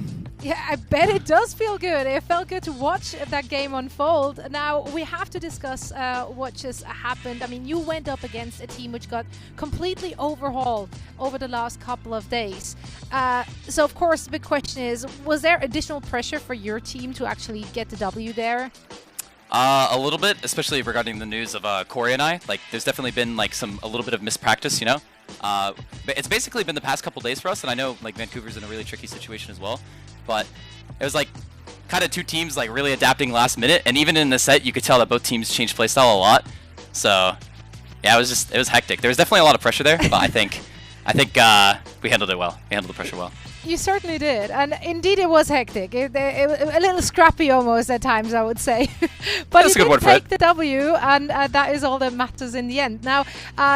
Yeah, I bet it does feel good. It felt good to watch that game unfold. Now, we have to discuss what just happened. I mean, you went up against a team which got completely overhauled over the last couple of days. So, of course, the big question is, was there additional pressure for your team to actually get the W there? A little bit, especially regarding the news of Corey and I. Like, there's definitely been like a little bit of mispractice, But it's basically been the past couple days for us, and I know like Vancouver's in a really tricky situation as well. But it was like kind of two teams like really adapting last minute, and even in the set you could tell that both teams changed playstyle a lot. So yeah, it was hectic. There was definitely a lot of pressure there, but I think we handled it well. We handled the pressure well. You certainly did, and indeed it was hectic. It a little scrappy almost at times, I would say. But you did take the W, and that is all that matters in the end. Now,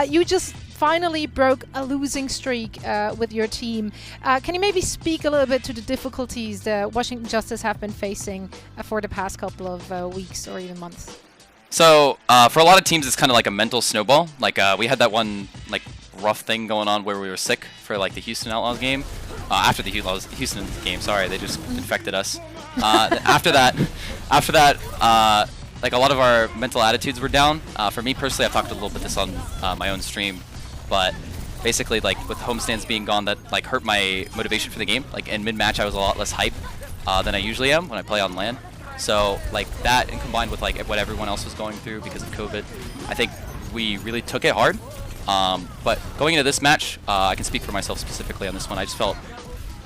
you just finally broke a losing streak with your team. Can you maybe speak a little bit to the difficulties the Washington Justice have been facing for the past couple of weeks or even months? So for a lot of teams, it's kind of like a mental snowball. Like we had that one like rough thing going on where we were sick for like the Houston Outlaws game. After the Houston game, sorry, they just infected us. After that, like a lot of our mental attitudes were down. For me personally, I've talked a little bit this on my own stream, but basically like with homestands being gone, that like hurt my motivation for the game. Like in mid-match, I was a lot less hype than I usually am when I play on LAN. So like that, and combined with like what everyone else was going through because of COVID, I think we really took it hard. But going into this match, I can speak for myself specifically on this one. I just felt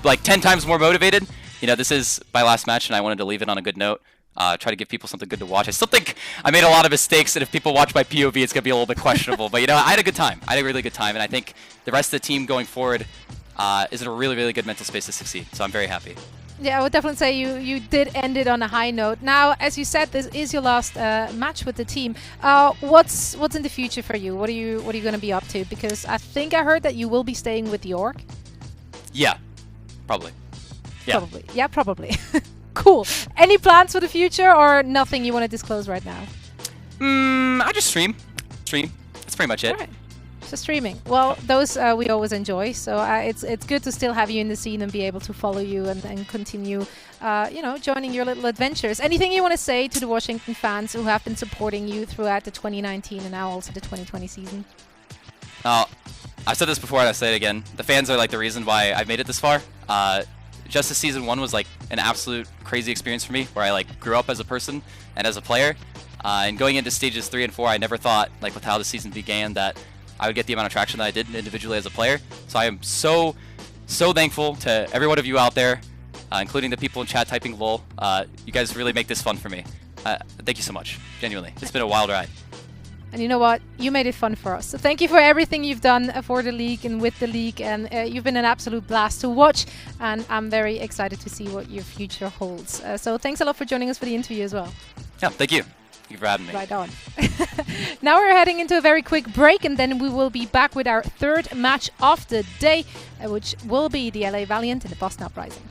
like 10 times more motivated. You know, this is my last match, and I wanted to leave it on a good note. Try to give people something good to watch. I still think I made a lot of mistakes, and if people watch my POV, it's going to be a little bit questionable. But, you know, I had a good time. I had a really good time, and I think the rest of the team going forward is in a really, really good mental space to succeed. So I'm very happy. Yeah, I would definitely say you did end it on a high note. Now, as you said, this is your last match with the team. What's in the future for you? What are you going to be up to? Because I think I heard that you will be staying with York. Yeah, probably. Yeah. Probably. Yeah, probably. Cool. Any plans for the future, or nothing you want to disclose right now? I just stream. That's pretty much it. All right. So streaming. Well, those we always enjoy. So it's good to still have you in the scene and be able to follow you and continue, you know, joining your little adventures. Anything you want to say to the Washington fans who have been supporting you throughout the 2019 and now also the 2020 season? I've said this before and I'll say it again. The fans are like the reason why I've made it this far. Justice Season 1 was like an absolute crazy experience for me, where I like grew up as a person and as a player. And going into stages 3 and 4, I never thought, like with how the season began, that I would get the amount of traction that I did individually as a player. So I am so thankful to every one of you out there, including the people in chat typing LOL. You guys really make this fun for me. Thank you so much, genuinely. It's been a wild ride. And you know what? You made it fun for us. So thank you for everything you've done for the league and with the league. And you've been an absolute blast to watch. And I'm very excited to see what your future holds. So thanks a lot for joining us for the interview as well. Yeah, thank you. Thank you for having me. Right on. Now we're heading into a very quick break, and then we will be back with our third match of the day, which will be the LA Valiant and the Boston Uprising.